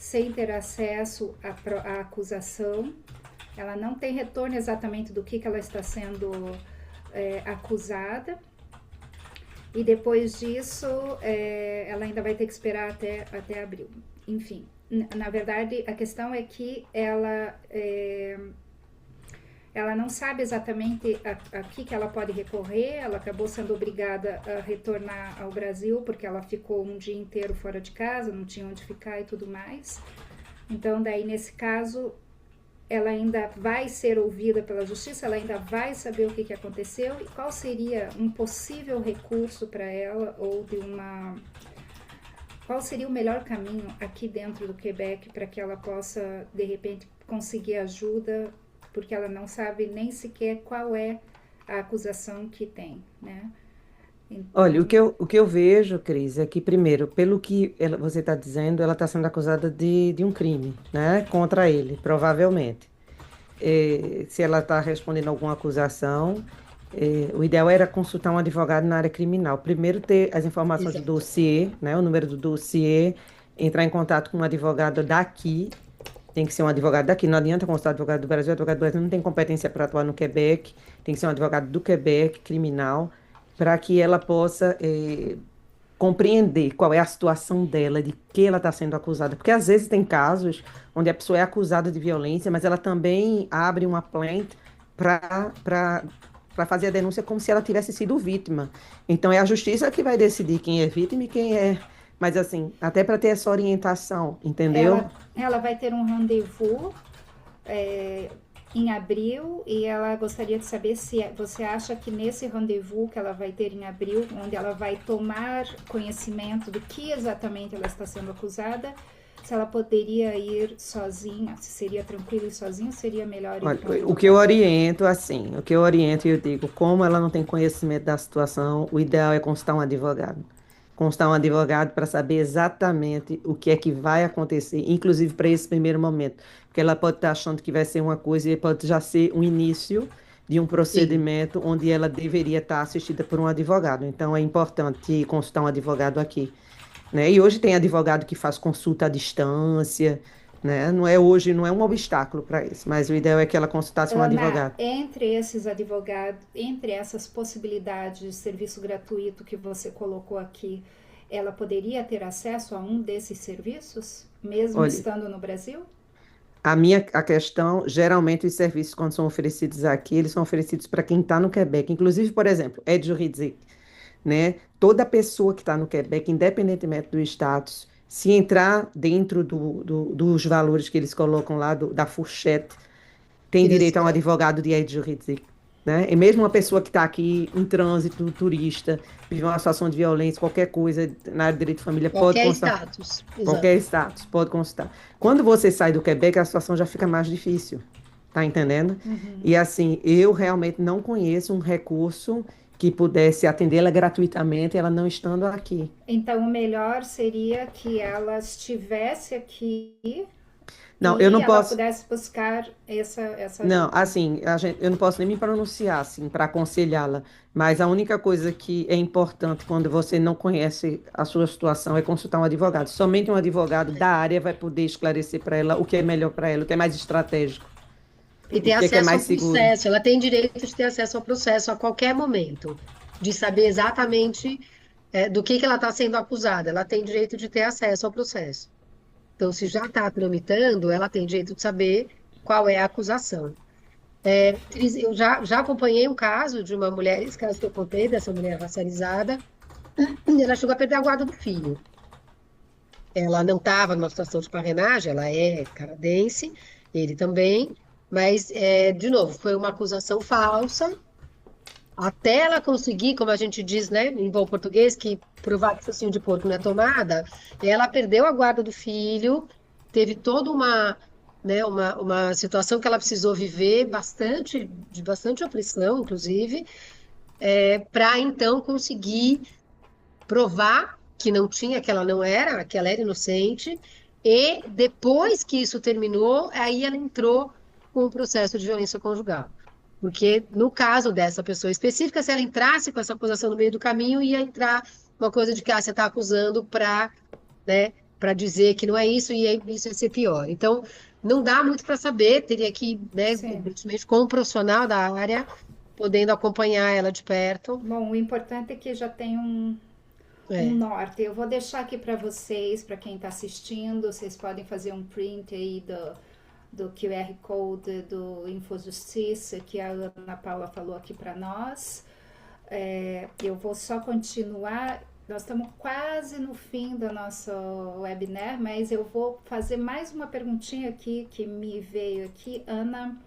sem ter acesso à acusação. Ela não tem retorno exatamente do que ela está sendo acusada. E depois disso, ela ainda vai ter que esperar até abril. Enfim, na verdade, a questão é que ela não sabe exatamente a que ela pode recorrer. Ela acabou sendo obrigada a retornar ao Brasil, porque ela ficou um dia inteiro fora de casa, não tinha onde ficar e tudo mais. Então, daí, nesse caso, ela ainda vai ser ouvida pela justiça, ela ainda vai saber o que aconteceu e qual seria um possível recurso para ela, ou qual seria o melhor caminho aqui dentro do Quebec para que ela possa, de repente, conseguir ajuda, porque ela não sabe nem sequer qual é a acusação que tem, né? Então, Olha, o que eu vejo, Cris, é que, primeiro, pelo que você está dizendo, ela está sendo acusada de um crime, né, contra ele, provavelmente. Se ela está respondendo alguma acusação, o ideal era consultar um advogado na área criminal. Primeiro, ter as informações do Exato. dossiê, né, o número do dossiê, entrar em contato com um advogado daqui. Tem que ser um advogado daqui, não adianta consultar advogado do Brasil. O advogado do Brasil não tem competência para atuar no Quebec, tem que ser um advogado do Quebec, criminal, para que ela possa compreender qual é a situação dela, de que ela está sendo acusada. Porque às vezes tem casos onde a pessoa é acusada de violência, mas ela também abre uma plaint para fazer a denúncia como se ela tivesse sido vítima. Então é a justiça que vai decidir quem é vítima e quem é. Mas assim, até para ter essa orientação, entendeu? ela vai ter um rendezvous em abril, e ela gostaria de saber se você acha que nesse rendezvous que ela vai ter em abril, onde ela vai tomar conhecimento do que exatamente ela está sendo acusada, se ela poderia ir sozinha, se seria tranquilo ir sozinha, ou seria melhor ir Olha, com um o que eu advogado? oriento, assim, o que eu oriento e eu digo, como ela não tem conhecimento da situação, o ideal é consultar um advogado. Constar um advogado para saber exatamente o que é que vai acontecer, inclusive para esse primeiro momento. Porque ela pode estar achando que vai ser uma coisa e pode já ser um início de um Sim. procedimento onde ela deveria estar assistida por um advogado. Então é importante consultar um advogado aqui, né? E hoje tem advogado que faz consulta à distância, né? Não é hoje, não é um obstáculo para isso, mas o ideal é que ela consultasse um Ana, advogado. entre esses advogados, entre essas possibilidades de serviço gratuito que você colocou aqui, ela poderia ter acesso a um desses serviços, mesmo Olha, estando no Brasil? a questão, geralmente os serviços quando são oferecidos aqui, eles são oferecidos para quem está no Quebec. Inclusive, por exemplo, aide juridique, né? Toda pessoa que está no Quebec, independentemente do status, se entrar dentro dos valores que eles colocam lá, da fourchette, tem direito a um Financeira. advogado de aide juridique, né? E mesmo uma pessoa que está aqui em trânsito, turista, vive uma situação de violência, qualquer coisa na área de direito de família, pode Qualquer constar status. qualquer Exato. status, pode consultar. Quando você sai do Quebec, a situação já fica mais difícil, tá entendendo? E assim, eu realmente não conheço um recurso que pudesse atendê-la gratuitamente, ela não estando aqui. Então, o melhor seria que ela estivesse aqui Não, eu e não ela posso. pudesse buscar essa Não, ajuda. assim, eu não posso nem me pronunciar assim para aconselhá-la, mas a única coisa que é importante quando você não conhece a sua situação é consultar um advogado. Somente um advogado da área vai poder esclarecer para ela o que é melhor para ela, o que é mais estratégico, E o ter que é acesso mais ao seguro. processo. Ela tem direito de ter acesso ao processo a qualquer momento, de saber exatamente do que ela está sendo acusada. Ela tem direito de ter acesso ao processo. Então, se já está tramitando, ela tem direito de saber qual é a acusação. Cris, eu já acompanhei um caso de uma mulher, esse caso que eu contei, dessa mulher racializada, e ela chegou a perder a guarda do filho. Ela não estava numa situação de parrenagem, ela é canadense, ele também, mas, de novo, foi uma acusação falsa, até ela conseguir, como a gente diz, né, em bom português, que provar que focinho de porco não é tomada, ela perdeu a guarda do filho, teve toda né, uma situação que ela precisou viver bastante, de bastante opressão, inclusive, para então conseguir provar que não tinha, que ela era inocente, e depois que isso terminou, aí ela entrou com o processo de violência conjugal. Porque no caso dessa pessoa específica, se ela entrasse com essa acusação no meio do caminho, ia entrar uma coisa de que você está acusando para, né, para dizer que não é isso e isso ia ser pior. Então, não dá muito para saber, teria que, né, Sim. evidentemente, com um profissional da área, podendo acompanhar ela de perto. Bom, o importante é que já tem um É, norte. Eu vou deixar aqui para vocês, para quem está assistindo, vocês podem fazer um print aí do QR Code do Infojustiça que a Ana Paula falou aqui para nós. Eu vou só continuar. Nós estamos quase no fim do nosso webinar, mas eu vou fazer mais uma perguntinha aqui que me veio aqui, Ana.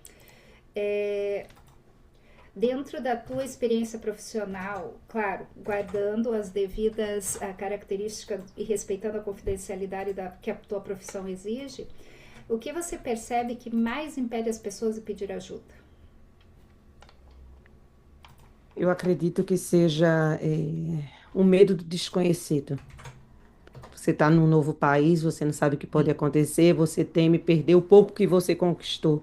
Dentro da tua experiência profissional, claro, guardando as devidas características e respeitando a confidencialidade que a tua profissão exige, o que você percebe que mais impede as pessoas de pedir ajuda? Eu acredito que seja o medo do desconhecido. Você está num novo país, você não sabe o que pode acontecer, você teme perder o pouco que você conquistou.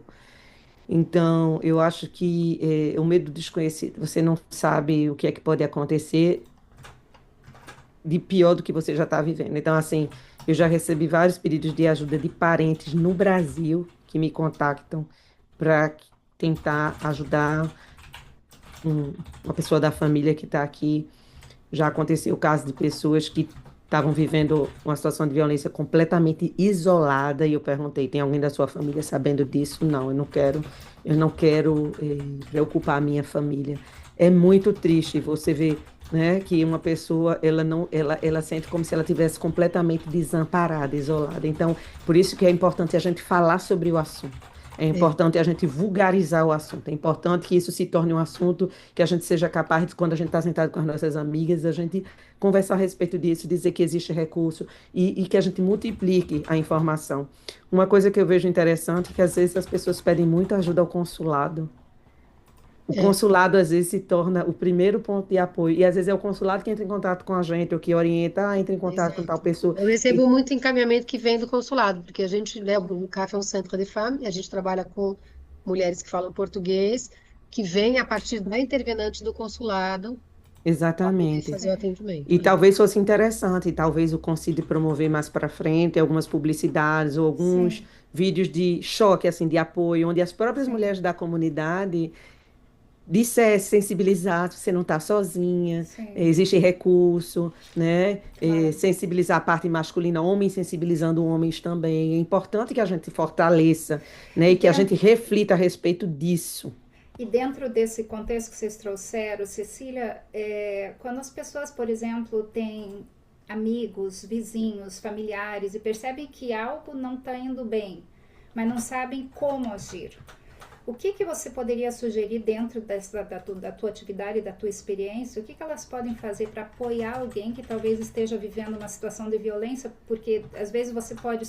Então, eu acho que o medo do desconhecido, você não sabe o que é que pode acontecer de pior do que você já está vivendo. Então, assim, eu já recebi vários pedidos de ajuda de parentes no Brasil que me contactam para tentar ajudar uma pessoa da família que está aqui. Já aconteceu o caso de pessoas que estavam vivendo uma situação de violência completamente isolada e eu perguntei, tem alguém da sua família sabendo disso? Não, eu não quero preocupar a minha família. É muito triste você ver, né, que uma pessoa ela sente como se ela tivesse completamente desamparada, isolada. Então, por isso que é importante a gente falar sobre o assunto. É é. importante a gente vulgarizar o assunto. É importante que isso se torne um assunto que a gente seja capaz de, quando a gente está sentado com as nossas amigas, a gente conversar a respeito disso, dizer que existe recurso e que a gente multiplique a informação. Uma coisa que eu vejo interessante é que às vezes as pessoas pedem muita ajuda ao consulado. O É. consulado às vezes se torna o primeiro ponto de apoio e às vezes é o consulado que entra em contato com a gente ou que orienta, entra em contato com tal Exato. pessoa. Eu recebo muito encaminhamento que vem do consulado, porque a gente, né, o CAF é um centro de femme, a gente trabalha com mulheres que falam português, que vêm a partir da intervenante do consulado para poder Exatamente. fazer o E atendimento. É. talvez fosse interessante, talvez o consiga promover mais para frente algumas publicidades ou alguns Sim, vídeos de choque, assim, de apoio, onde as próprias sim, mulheres da comunidade dissessem, sensibilizassem, você não está sozinha, sim, existe recurso, né? claro. Sensibilizar a parte masculina, homens sensibilizando homens também. É importante que a gente fortaleça, né? E E que a dentro, gente reflita a respeito disso. e dentro desse contexto que vocês trouxeram, Cecília, quando as pessoas, por exemplo, têm amigos, vizinhos, familiares e percebem que algo não está indo bem, mas não sabem como agir, o que que você poderia sugerir dentro da tua atividade, da tua experiência? O que que elas podem fazer para apoiar alguém que talvez esteja vivendo uma situação de violência? Porque às vezes você pode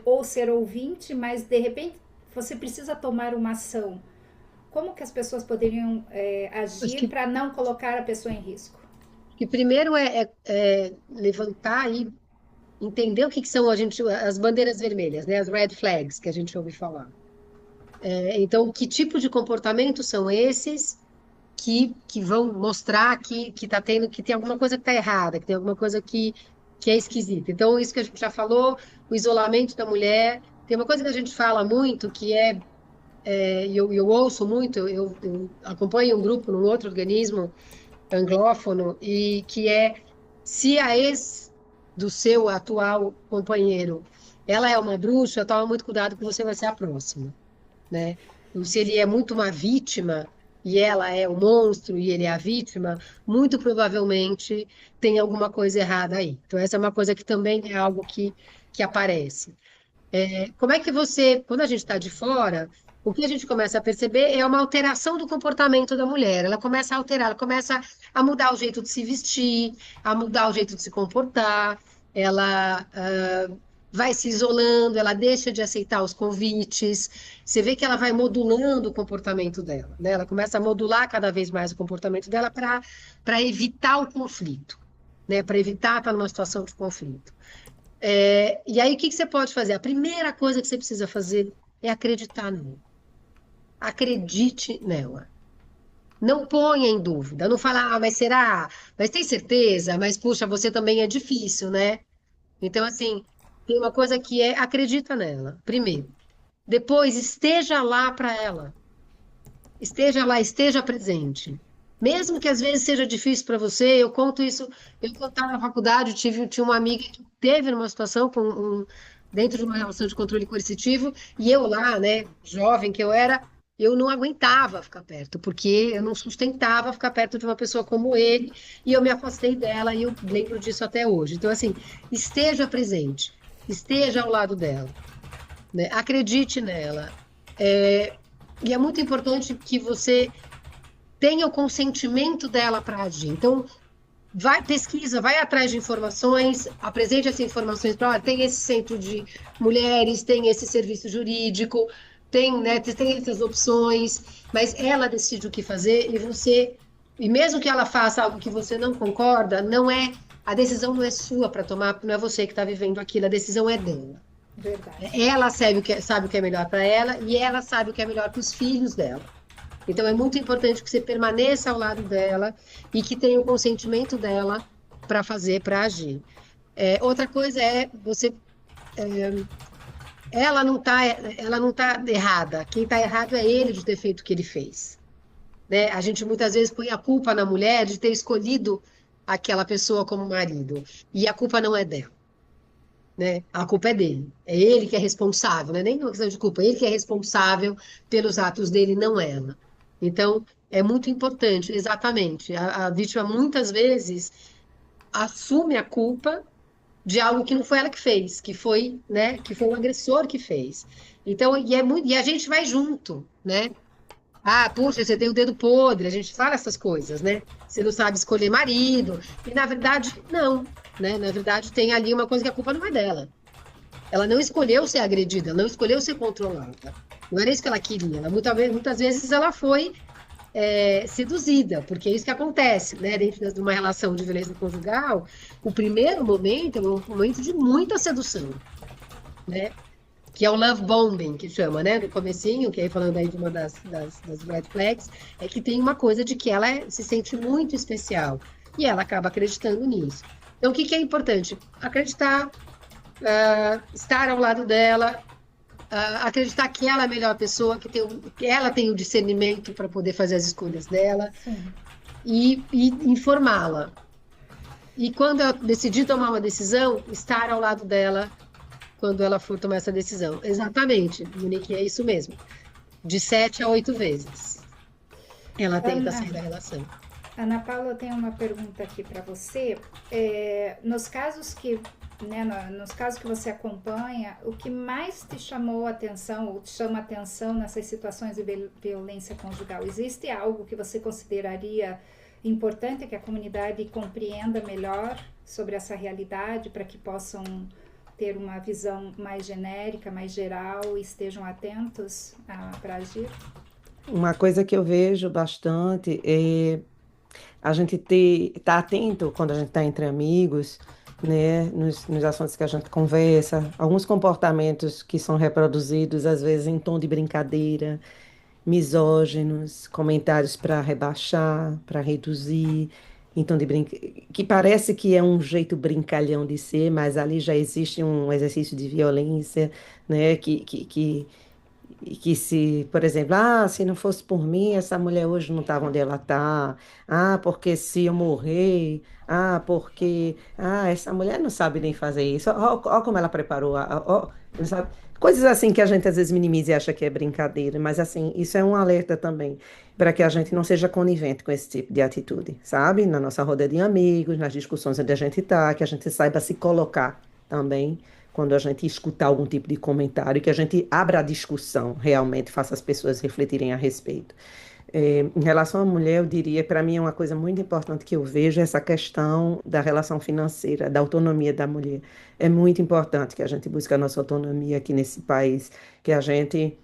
ou ser ouvinte, mas de repente você precisa tomar uma ação. Como que as pessoas poderiam Acho agir que, para não colocar a pessoa em risco? que primeiro é levantar e entender o que são as bandeiras vermelhas, né, as red flags que a gente ouve falar. Então, que tipo de comportamento são esses que vão mostrar que tem alguma coisa que está errada, que tem alguma coisa que é esquisita. Então, isso que a gente já falou, o isolamento da mulher. Tem uma coisa que a gente fala muito, e eu ouço muito, eu acompanho um grupo num outro organismo anglófono, e que é se a ex do seu atual companheiro ela é uma bruxa, toma muito cuidado que você vai ser a próxima, né? Ou se ele é muito uma vítima e ela é o monstro e ele é a vítima, muito provavelmente tem alguma coisa errada aí. Então, essa é uma coisa que também é algo que aparece. Como é que você, quando a gente está de fora, o que a gente começa a perceber é uma alteração do comportamento da mulher. Ela começa a alterar, ela começa a mudar o jeito de se vestir, a mudar o jeito de se comportar, ela vai se isolando, ela deixa de aceitar os convites. Você vê que ela vai modulando o comportamento dela, né? Ela começa a modular cada vez mais o comportamento dela para evitar o conflito, né? Para evitar estar numa situação de conflito. E aí, o que que você pode fazer? A primeira coisa que você precisa fazer é acreditar nela. Acredite nela. Não ponha em dúvida. Não fala, mas será? Mas tem certeza? Mas, puxa, você também é difícil, né? Então, assim, tem uma coisa que é acredita nela, primeiro. Depois, esteja lá para ela. Esteja lá, esteja presente. Mesmo que às vezes seja difícil para você, eu conto isso. Eu, quando estava na faculdade, tinha uma amiga que teve numa situação dentro de uma relação de controle coercitivo, e eu lá, né, jovem que eu era, eu não aguentava ficar perto, porque eu não sustentava ficar perto de uma pessoa como ele, e eu me afastei dela, e eu lembro disso até hoje. Então, assim, esteja presente, esteja ao lado dela, né? Acredite nela. É, e é muito importante que você tenha o consentimento dela para agir. Então, vai, pesquisa, vai atrás de informações, apresente essas informações para ela. Tem esse centro de mulheres, tem esse serviço jurídico, tem, né, tem essas opções, mas ela decide o que fazer e você, e mesmo que ela faça algo que você não concorda, não é, a decisão não é sua para tomar, não é você que está vivendo aquilo, a decisão é dela. Verdade. Ela sabe o que é melhor para ela e ela sabe o que é melhor para os filhos dela. Então é muito importante que você permaneça ao lado dela e que tenha o consentimento dela para fazer, para agir. Outra coisa é você, ela não tá errada. Quem está errado é ele de ter feito o que ele fez, né? A gente muitas vezes põe a culpa na mulher de ter escolhido aquela pessoa como marido e a culpa não é dela, né? A culpa é dele. É ele que é responsável, não é nem uma questão de culpa, é ele que é responsável pelos atos dele, não ela. Então, é muito importante, exatamente. A vítima muitas vezes assume a culpa de algo que não foi ela que fez, que foi, né, que foi o agressor que fez. Então, e a gente vai junto, né? Ah, puxa, você tem o dedo podre, a gente fala essas coisas, né? Você não sabe escolher marido. E na verdade, não, né? Na verdade, tem ali uma coisa que a culpa não é dela. Ela não escolheu ser agredida, ela não escolheu ser controlada. Não era isso que ela queria. Muitas vezes ela foi seduzida, porque é isso que acontece, né? Dentro de uma relação de violência conjugal, o primeiro momento é um momento de muita sedução, né? Que é o love bombing, que chama, né? No comecinho, que aí falando aí de uma das red flags, é que tem uma coisa de que ela se sente muito especial e ela acaba acreditando nisso. Então, o que que é importante? Acreditar, estar ao lado dela, acreditar que ela é a melhor pessoa, que ela tem o discernimento para poder fazer as escolhas dela Sim. e informá-la. E quando ela decidir tomar uma decisão, estar ao lado dela quando ela for tomar essa decisão. Exatamente, Monique, é isso mesmo. De 7 a 8 vezes ela tenta Ana, sair da relação. Ana Paula, eu tenho uma pergunta aqui para você. Nos casos que, né, nos casos que você acompanha, o que mais te chamou a atenção ou te chama a atenção nessas situações de violência conjugal? Existe algo que você consideraria importante que a comunidade compreenda melhor sobre essa realidade para que possam ter uma visão mais genérica, mais geral e estejam atentos para agir? Uma coisa que eu vejo bastante é a gente tá atento quando a gente está entre amigos, né, nos assuntos que a gente conversa, alguns comportamentos que são reproduzidos, às vezes em tom de brincadeira, misóginos, comentários para rebaixar, para reduzir, em tom de que parece que é um jeito brincalhão de ser, mas ali já existe um exercício de violência, né, e que se, por exemplo, se não fosse por mim, essa mulher hoje não estava onde ela está. Porque se eu morrer, porque, essa mulher não sabe nem fazer isso. Ó, como ela preparou, não sabe? Coisas assim que a gente às vezes minimiza e acha que é brincadeira, mas assim, isso é um alerta também para que a gente não seja conivente com esse tipo de atitude, sabe? Na nossa roda de amigos, nas discussões onde a gente está, que a gente saiba se colocar também quando a gente escutar algum tipo de comentário, que a gente abra a discussão realmente, faça as pessoas refletirem a respeito. Em relação à mulher, eu diria, para mim é uma coisa muito importante que eu vejo essa questão da relação financeira, da autonomia da mulher. É muito importante que a gente busque a nossa autonomia aqui nesse país, que a gente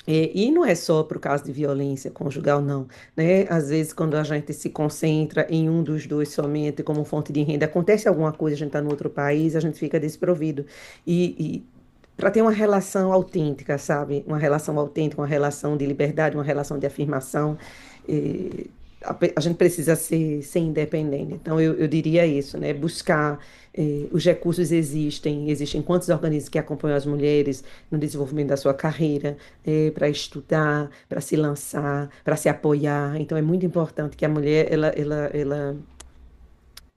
e não é só por causa de violência conjugal, não, né? Às vezes, quando a gente se concentra em um dos dois somente como fonte de renda, acontece alguma coisa, a gente está no outro país, a gente fica desprovido. E para ter uma relação autêntica, sabe? Uma relação autêntica, uma relação de liberdade, uma relação de afirmação, a gente precisa ser independente. Então, eu diria isso, né? Buscar, os recursos existem quantos organismos que acompanham as mulheres no desenvolvimento da sua carreira, para estudar, para se lançar, para se apoiar. Então, é muito importante que a mulher,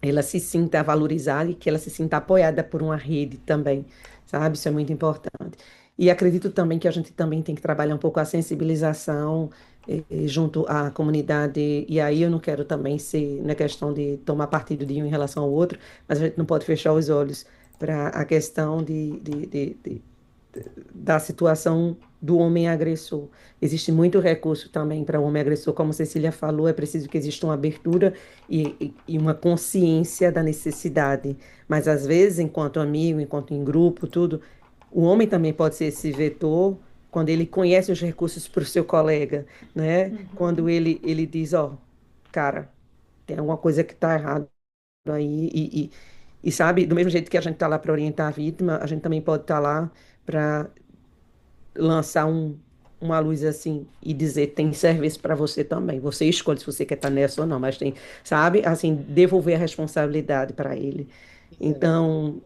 ela se sinta valorizada e que ela se sinta apoiada por uma rede também, sabe? Isso é muito importante. E acredito também que a gente também tem que trabalhar um pouco a sensibilização junto à comunidade, e aí eu não quero também ser na questão de tomar partido de um em relação ao outro, mas a gente não pode fechar os olhos para a questão da situação do homem agressor. Existe muito recurso também para o homem agressor, como Cecília falou, é preciso que exista uma abertura e uma consciência da necessidade. Mas às vezes, enquanto amigo, enquanto em grupo, tudo, o homem também pode ser esse vetor quando ele conhece os recursos para o seu colega, né? Quando Uhum. ele diz, ó, cara, tem alguma coisa que está errada aí e sabe, do mesmo jeito que a gente está lá para orientar a vítima, a gente também pode estar lá para lançar uma luz assim e dizer tem serviço para você também. Você escolhe se você quer estar nessa ou não, mas tem, sabe, assim, devolver a responsabilidade para ele. Exato. Então,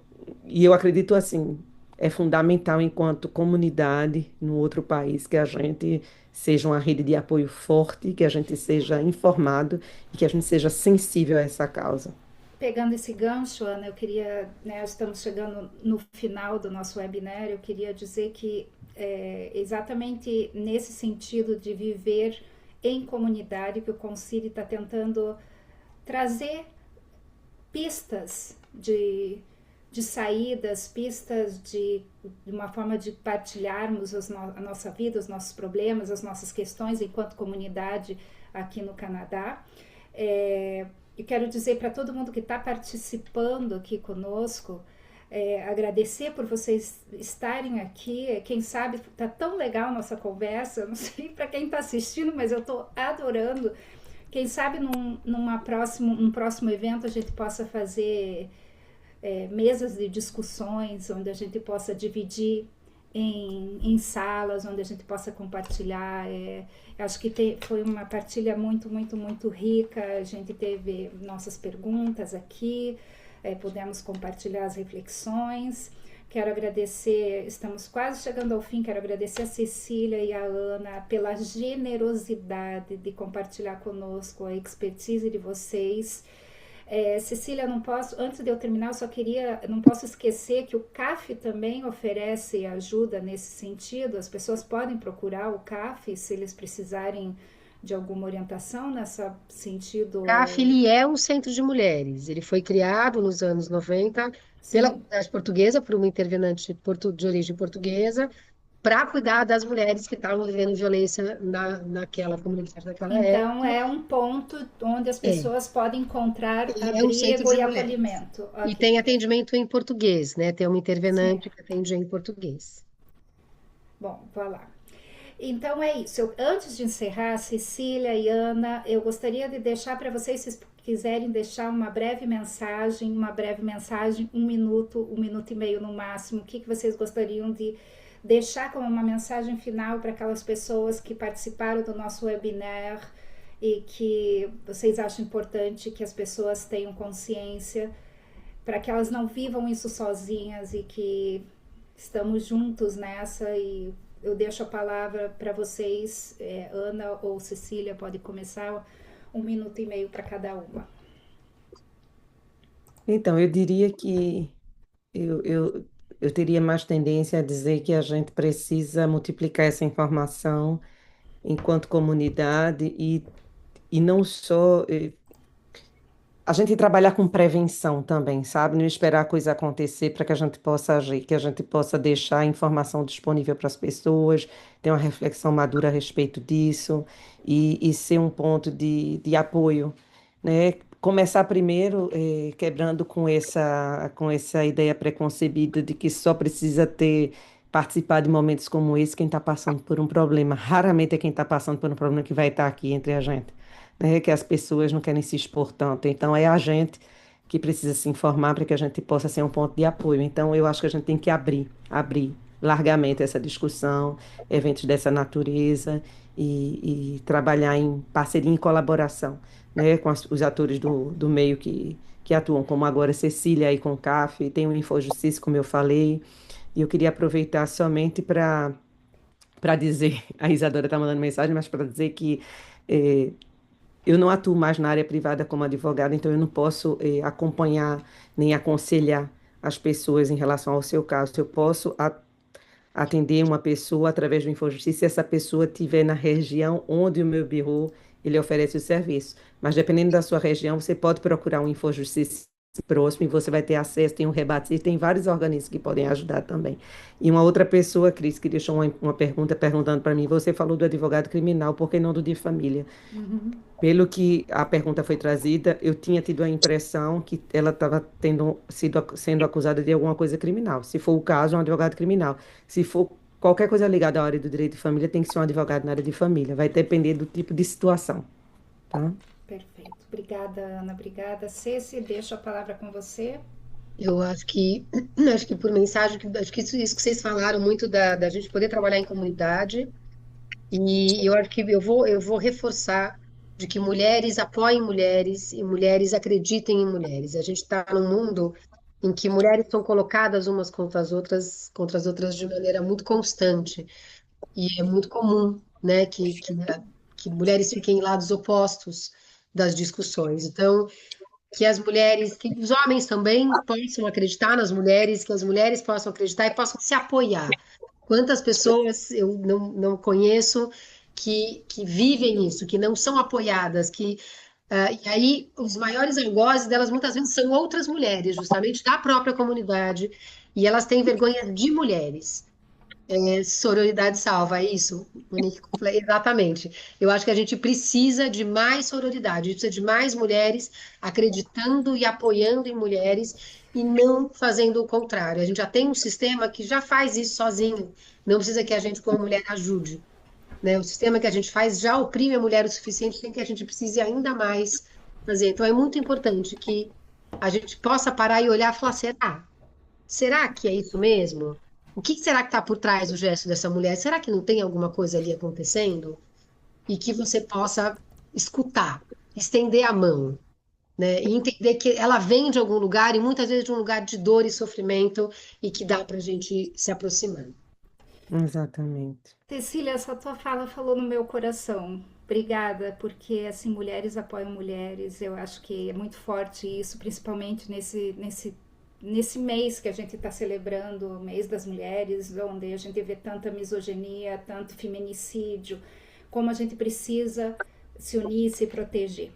e eu acredito assim, é fundamental enquanto comunidade no outro país que a gente seja uma rede de apoio forte, que a gente seja informado e que a gente seja sensível a essa causa. Pegando esse gancho, Ana, eu queria, né, estamos chegando no final do nosso webinar, eu queria dizer que exatamente nesse sentido de viver em comunidade que o Concílio está tentando trazer pistas de saídas, pistas de uma forma de partilharmos a nossa vida, os nossos problemas, as nossas questões enquanto comunidade aqui no Canadá. Eu quero dizer para todo mundo que está participando aqui conosco, agradecer por vocês estarem aqui. Quem sabe tá tão legal a nossa conversa, não sei para quem está assistindo, mas eu estou adorando. Quem sabe num próximo evento a gente possa fazer mesas de discussões, onde a gente possa dividir em salas, onde a gente possa compartilhar. Acho que foi uma partilha muito, muito, muito rica. A gente teve nossas perguntas aqui, pudemos compartilhar as reflexões. Quero agradecer, estamos quase chegando ao fim, quero agradecer a Cecília e a Ana pela generosidade de compartilhar conosco a expertise de vocês. Cecília, não posso, antes de eu terminar, eu só queria, não posso esquecer que o CAF também oferece ajuda nesse sentido. As pessoas podem procurar o CAF se eles precisarem de alguma orientação nesse CAF, sentido. ele é um centro de mulheres. Ele foi criado nos anos 90 pela Sim. comunidade portuguesa, por uma intervenante de origem portuguesa, para cuidar das mulheres que estavam vivendo violência naquela comunidade naquela Então época. é um ponto onde as É, pessoas podem encontrar ele é um centro abrigo de e mulheres. acolhimento. E Ok. tem atendimento em português, né? Tem uma Sim. intervenante que atende em português. Bom, vá lá. Então é isso. Antes de encerrar, Cecília e Ana, eu gostaria de deixar para vocês, se quiserem deixar uma breve mensagem, um minuto e meio no máximo, o que vocês gostariam de deixar como uma mensagem final para aquelas pessoas que participaram do nosso webinar e que vocês acham importante que as pessoas tenham consciência para que elas não vivam isso sozinhas e que estamos juntos nessa. E eu deixo a palavra para vocês, Ana ou Cecília, pode começar, um minuto e meio para cada uma. Então, eu diria que Eu, eu, eu teria mais tendência a dizer que a gente precisa multiplicar essa informação enquanto comunidade e não só. A gente trabalhar com prevenção também, sabe? Não esperar a coisa acontecer para que a gente possa agir, que a gente possa deixar a informação disponível para as pessoas, ter uma reflexão madura a respeito disso e ser um ponto de apoio, né? Começar primeiro quebrando com essa ideia preconcebida de que só precisa ter participar de momentos como esse quem está passando por um problema. Raramente é quem está passando por um problema que vai estar aqui entre a gente, né? Que as pessoas não querem se expor tanto. Então, é a gente que precisa se informar para que a gente possa ser um ponto de apoio. Então, eu acho que a gente tem que abrir, abrir. largamente essa discussão, eventos dessa natureza e trabalhar em parceria e colaboração, né, com os atores do meio que atuam, como agora Cecília aí com o CAF, tem o Infojustiça, como eu falei, e eu queria aproveitar somente para dizer, a Isadora está mandando mensagem, mas para dizer que eh, eu não atuo mais na área privada como advogada, então eu não posso acompanhar nem aconselhar as pessoas em relação ao seu caso. Eu posso atender uma pessoa através do Infojustiça se essa pessoa estiver na região onde o meu bureau ele oferece o serviço. Mas dependendo da sua região, você pode procurar um Infojustiça próximo e você vai ter acesso, tem um Rebater, tem vários organismos que podem ajudar também. E uma outra pessoa, Cris, que deixou uma pergunta perguntando para mim, você falou do advogado criminal, por que não do de família? Uhum. Pelo que a pergunta foi trazida, eu tinha tido a impressão que ela estava sendo acusada de alguma coisa criminal. Se for o caso, é um advogado criminal. Se for qualquer coisa ligada à área do direito de família, tem que ser um advogado na área de família. Vai depender do tipo de situação, tá? Perfeito. Obrigada, Ana. Obrigada. Ceci, deixo a palavra com você. Eu acho que, acho que por mensagem, acho que isso que vocês falaram muito da gente poder trabalhar em comunidade, e eu acho que eu vou reforçar de que mulheres apoiem mulheres e mulheres acreditem em mulheres. A gente está num mundo em que mulheres são colocadas umas contra as outras de maneira muito constante, e é muito comum, né, que mulheres fiquem em lados opostos das discussões. Então, que as mulheres, que os homens também possam acreditar nas mulheres, que as mulheres possam acreditar e possam se apoiar. Quantas pessoas eu não conheço que vivem isso, que não são apoiadas, e aí os maiores algozes delas muitas vezes são outras mulheres, justamente da própria comunidade, e elas têm vergonha de mulheres. Sororidade salva, é isso? Monique, exatamente. Eu acho que a gente precisa de mais sororidade, a gente precisa de mais mulheres acreditando e apoiando em mulheres e não fazendo o contrário. A gente já tem um sistema que já faz isso sozinho, não precisa que a gente, como mulher, ajude, né? O sistema que a gente faz já oprime a mulher o suficiente, sem que a gente precise ainda mais fazer. Então é muito importante que a gente possa parar e olhar e falar: será? Será que é isso mesmo? O que será que está por trás do gesto dessa mulher? Será que não tem alguma coisa ali acontecendo? E que você possa escutar, estender a mão, né? E entender que ela vem de algum lugar e muitas vezes de um lugar de dor e sofrimento e que dá para a gente se aproximar. Exatamente. Cecília, essa tua fala falou no meu coração. Obrigada, porque assim, mulheres apoiam mulheres. Eu acho que é muito forte isso, principalmente nesse mês que a gente está celebrando, o mês das mulheres, onde a gente vê tanta misoginia, tanto feminicídio, como a gente precisa se unir e se proteger.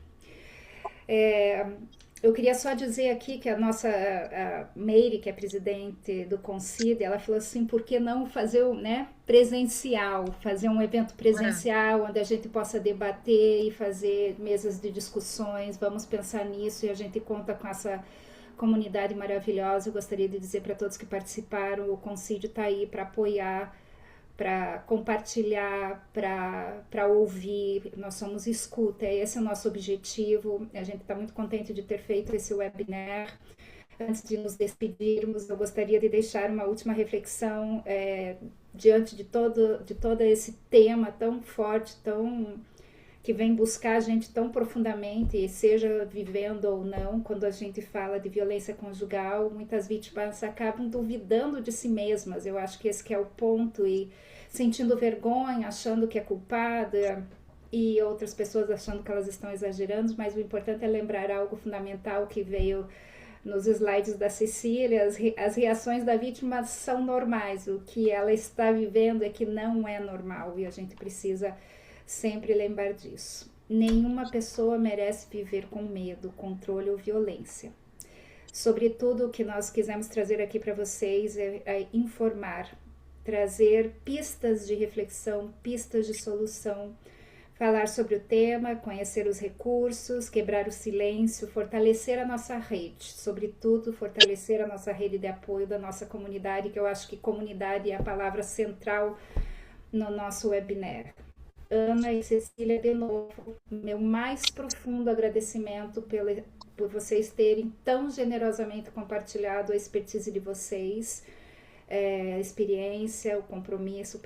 Eu queria só dizer aqui que a nossa a Meire, que é presidente do Concide, ela falou assim, por que não fazer presencial, fazer um evento presencial onde a gente possa debater e fazer mesas de discussões, vamos pensar nisso e a gente conta com essa comunidade maravilhosa. Eu gostaria de dizer para todos que participaram, o Concídio está aí para apoiar, para compartilhar, para ouvir. Nós somos escuta, esse é o nosso objetivo. A gente está muito contente de ter feito esse webinar. Antes de nos despedirmos, eu gostaria de deixar uma última reflexão diante de todo esse tema tão forte, que vem buscar a gente tão profundamente, seja vivendo ou não. Quando a gente fala de violência conjugal, muitas vítimas acabam duvidando de si mesmas. Eu acho que esse que é o ponto, e sentindo vergonha, achando que é culpada, e outras pessoas achando que elas estão exagerando, mas o importante é lembrar algo fundamental que veio nos slides da Cecília. As reações da vítima são normais, o que ela está vivendo é que não é normal, e a gente precisa sempre lembrar disso. Nenhuma pessoa merece viver com medo, controle ou violência. Sobretudo, o que nós quisemos trazer aqui para vocês é informar, trazer pistas de reflexão, pistas de solução, falar sobre o tema, conhecer os recursos, quebrar o silêncio, fortalecer a nossa rede, sobretudo fortalecer a nossa rede de apoio da nossa comunidade, que eu acho que comunidade é a palavra central no nosso webinar. Ana e Cecília, de novo, meu mais profundo agradecimento por vocês terem tão generosamente compartilhado a expertise de vocês. experiência, o compromisso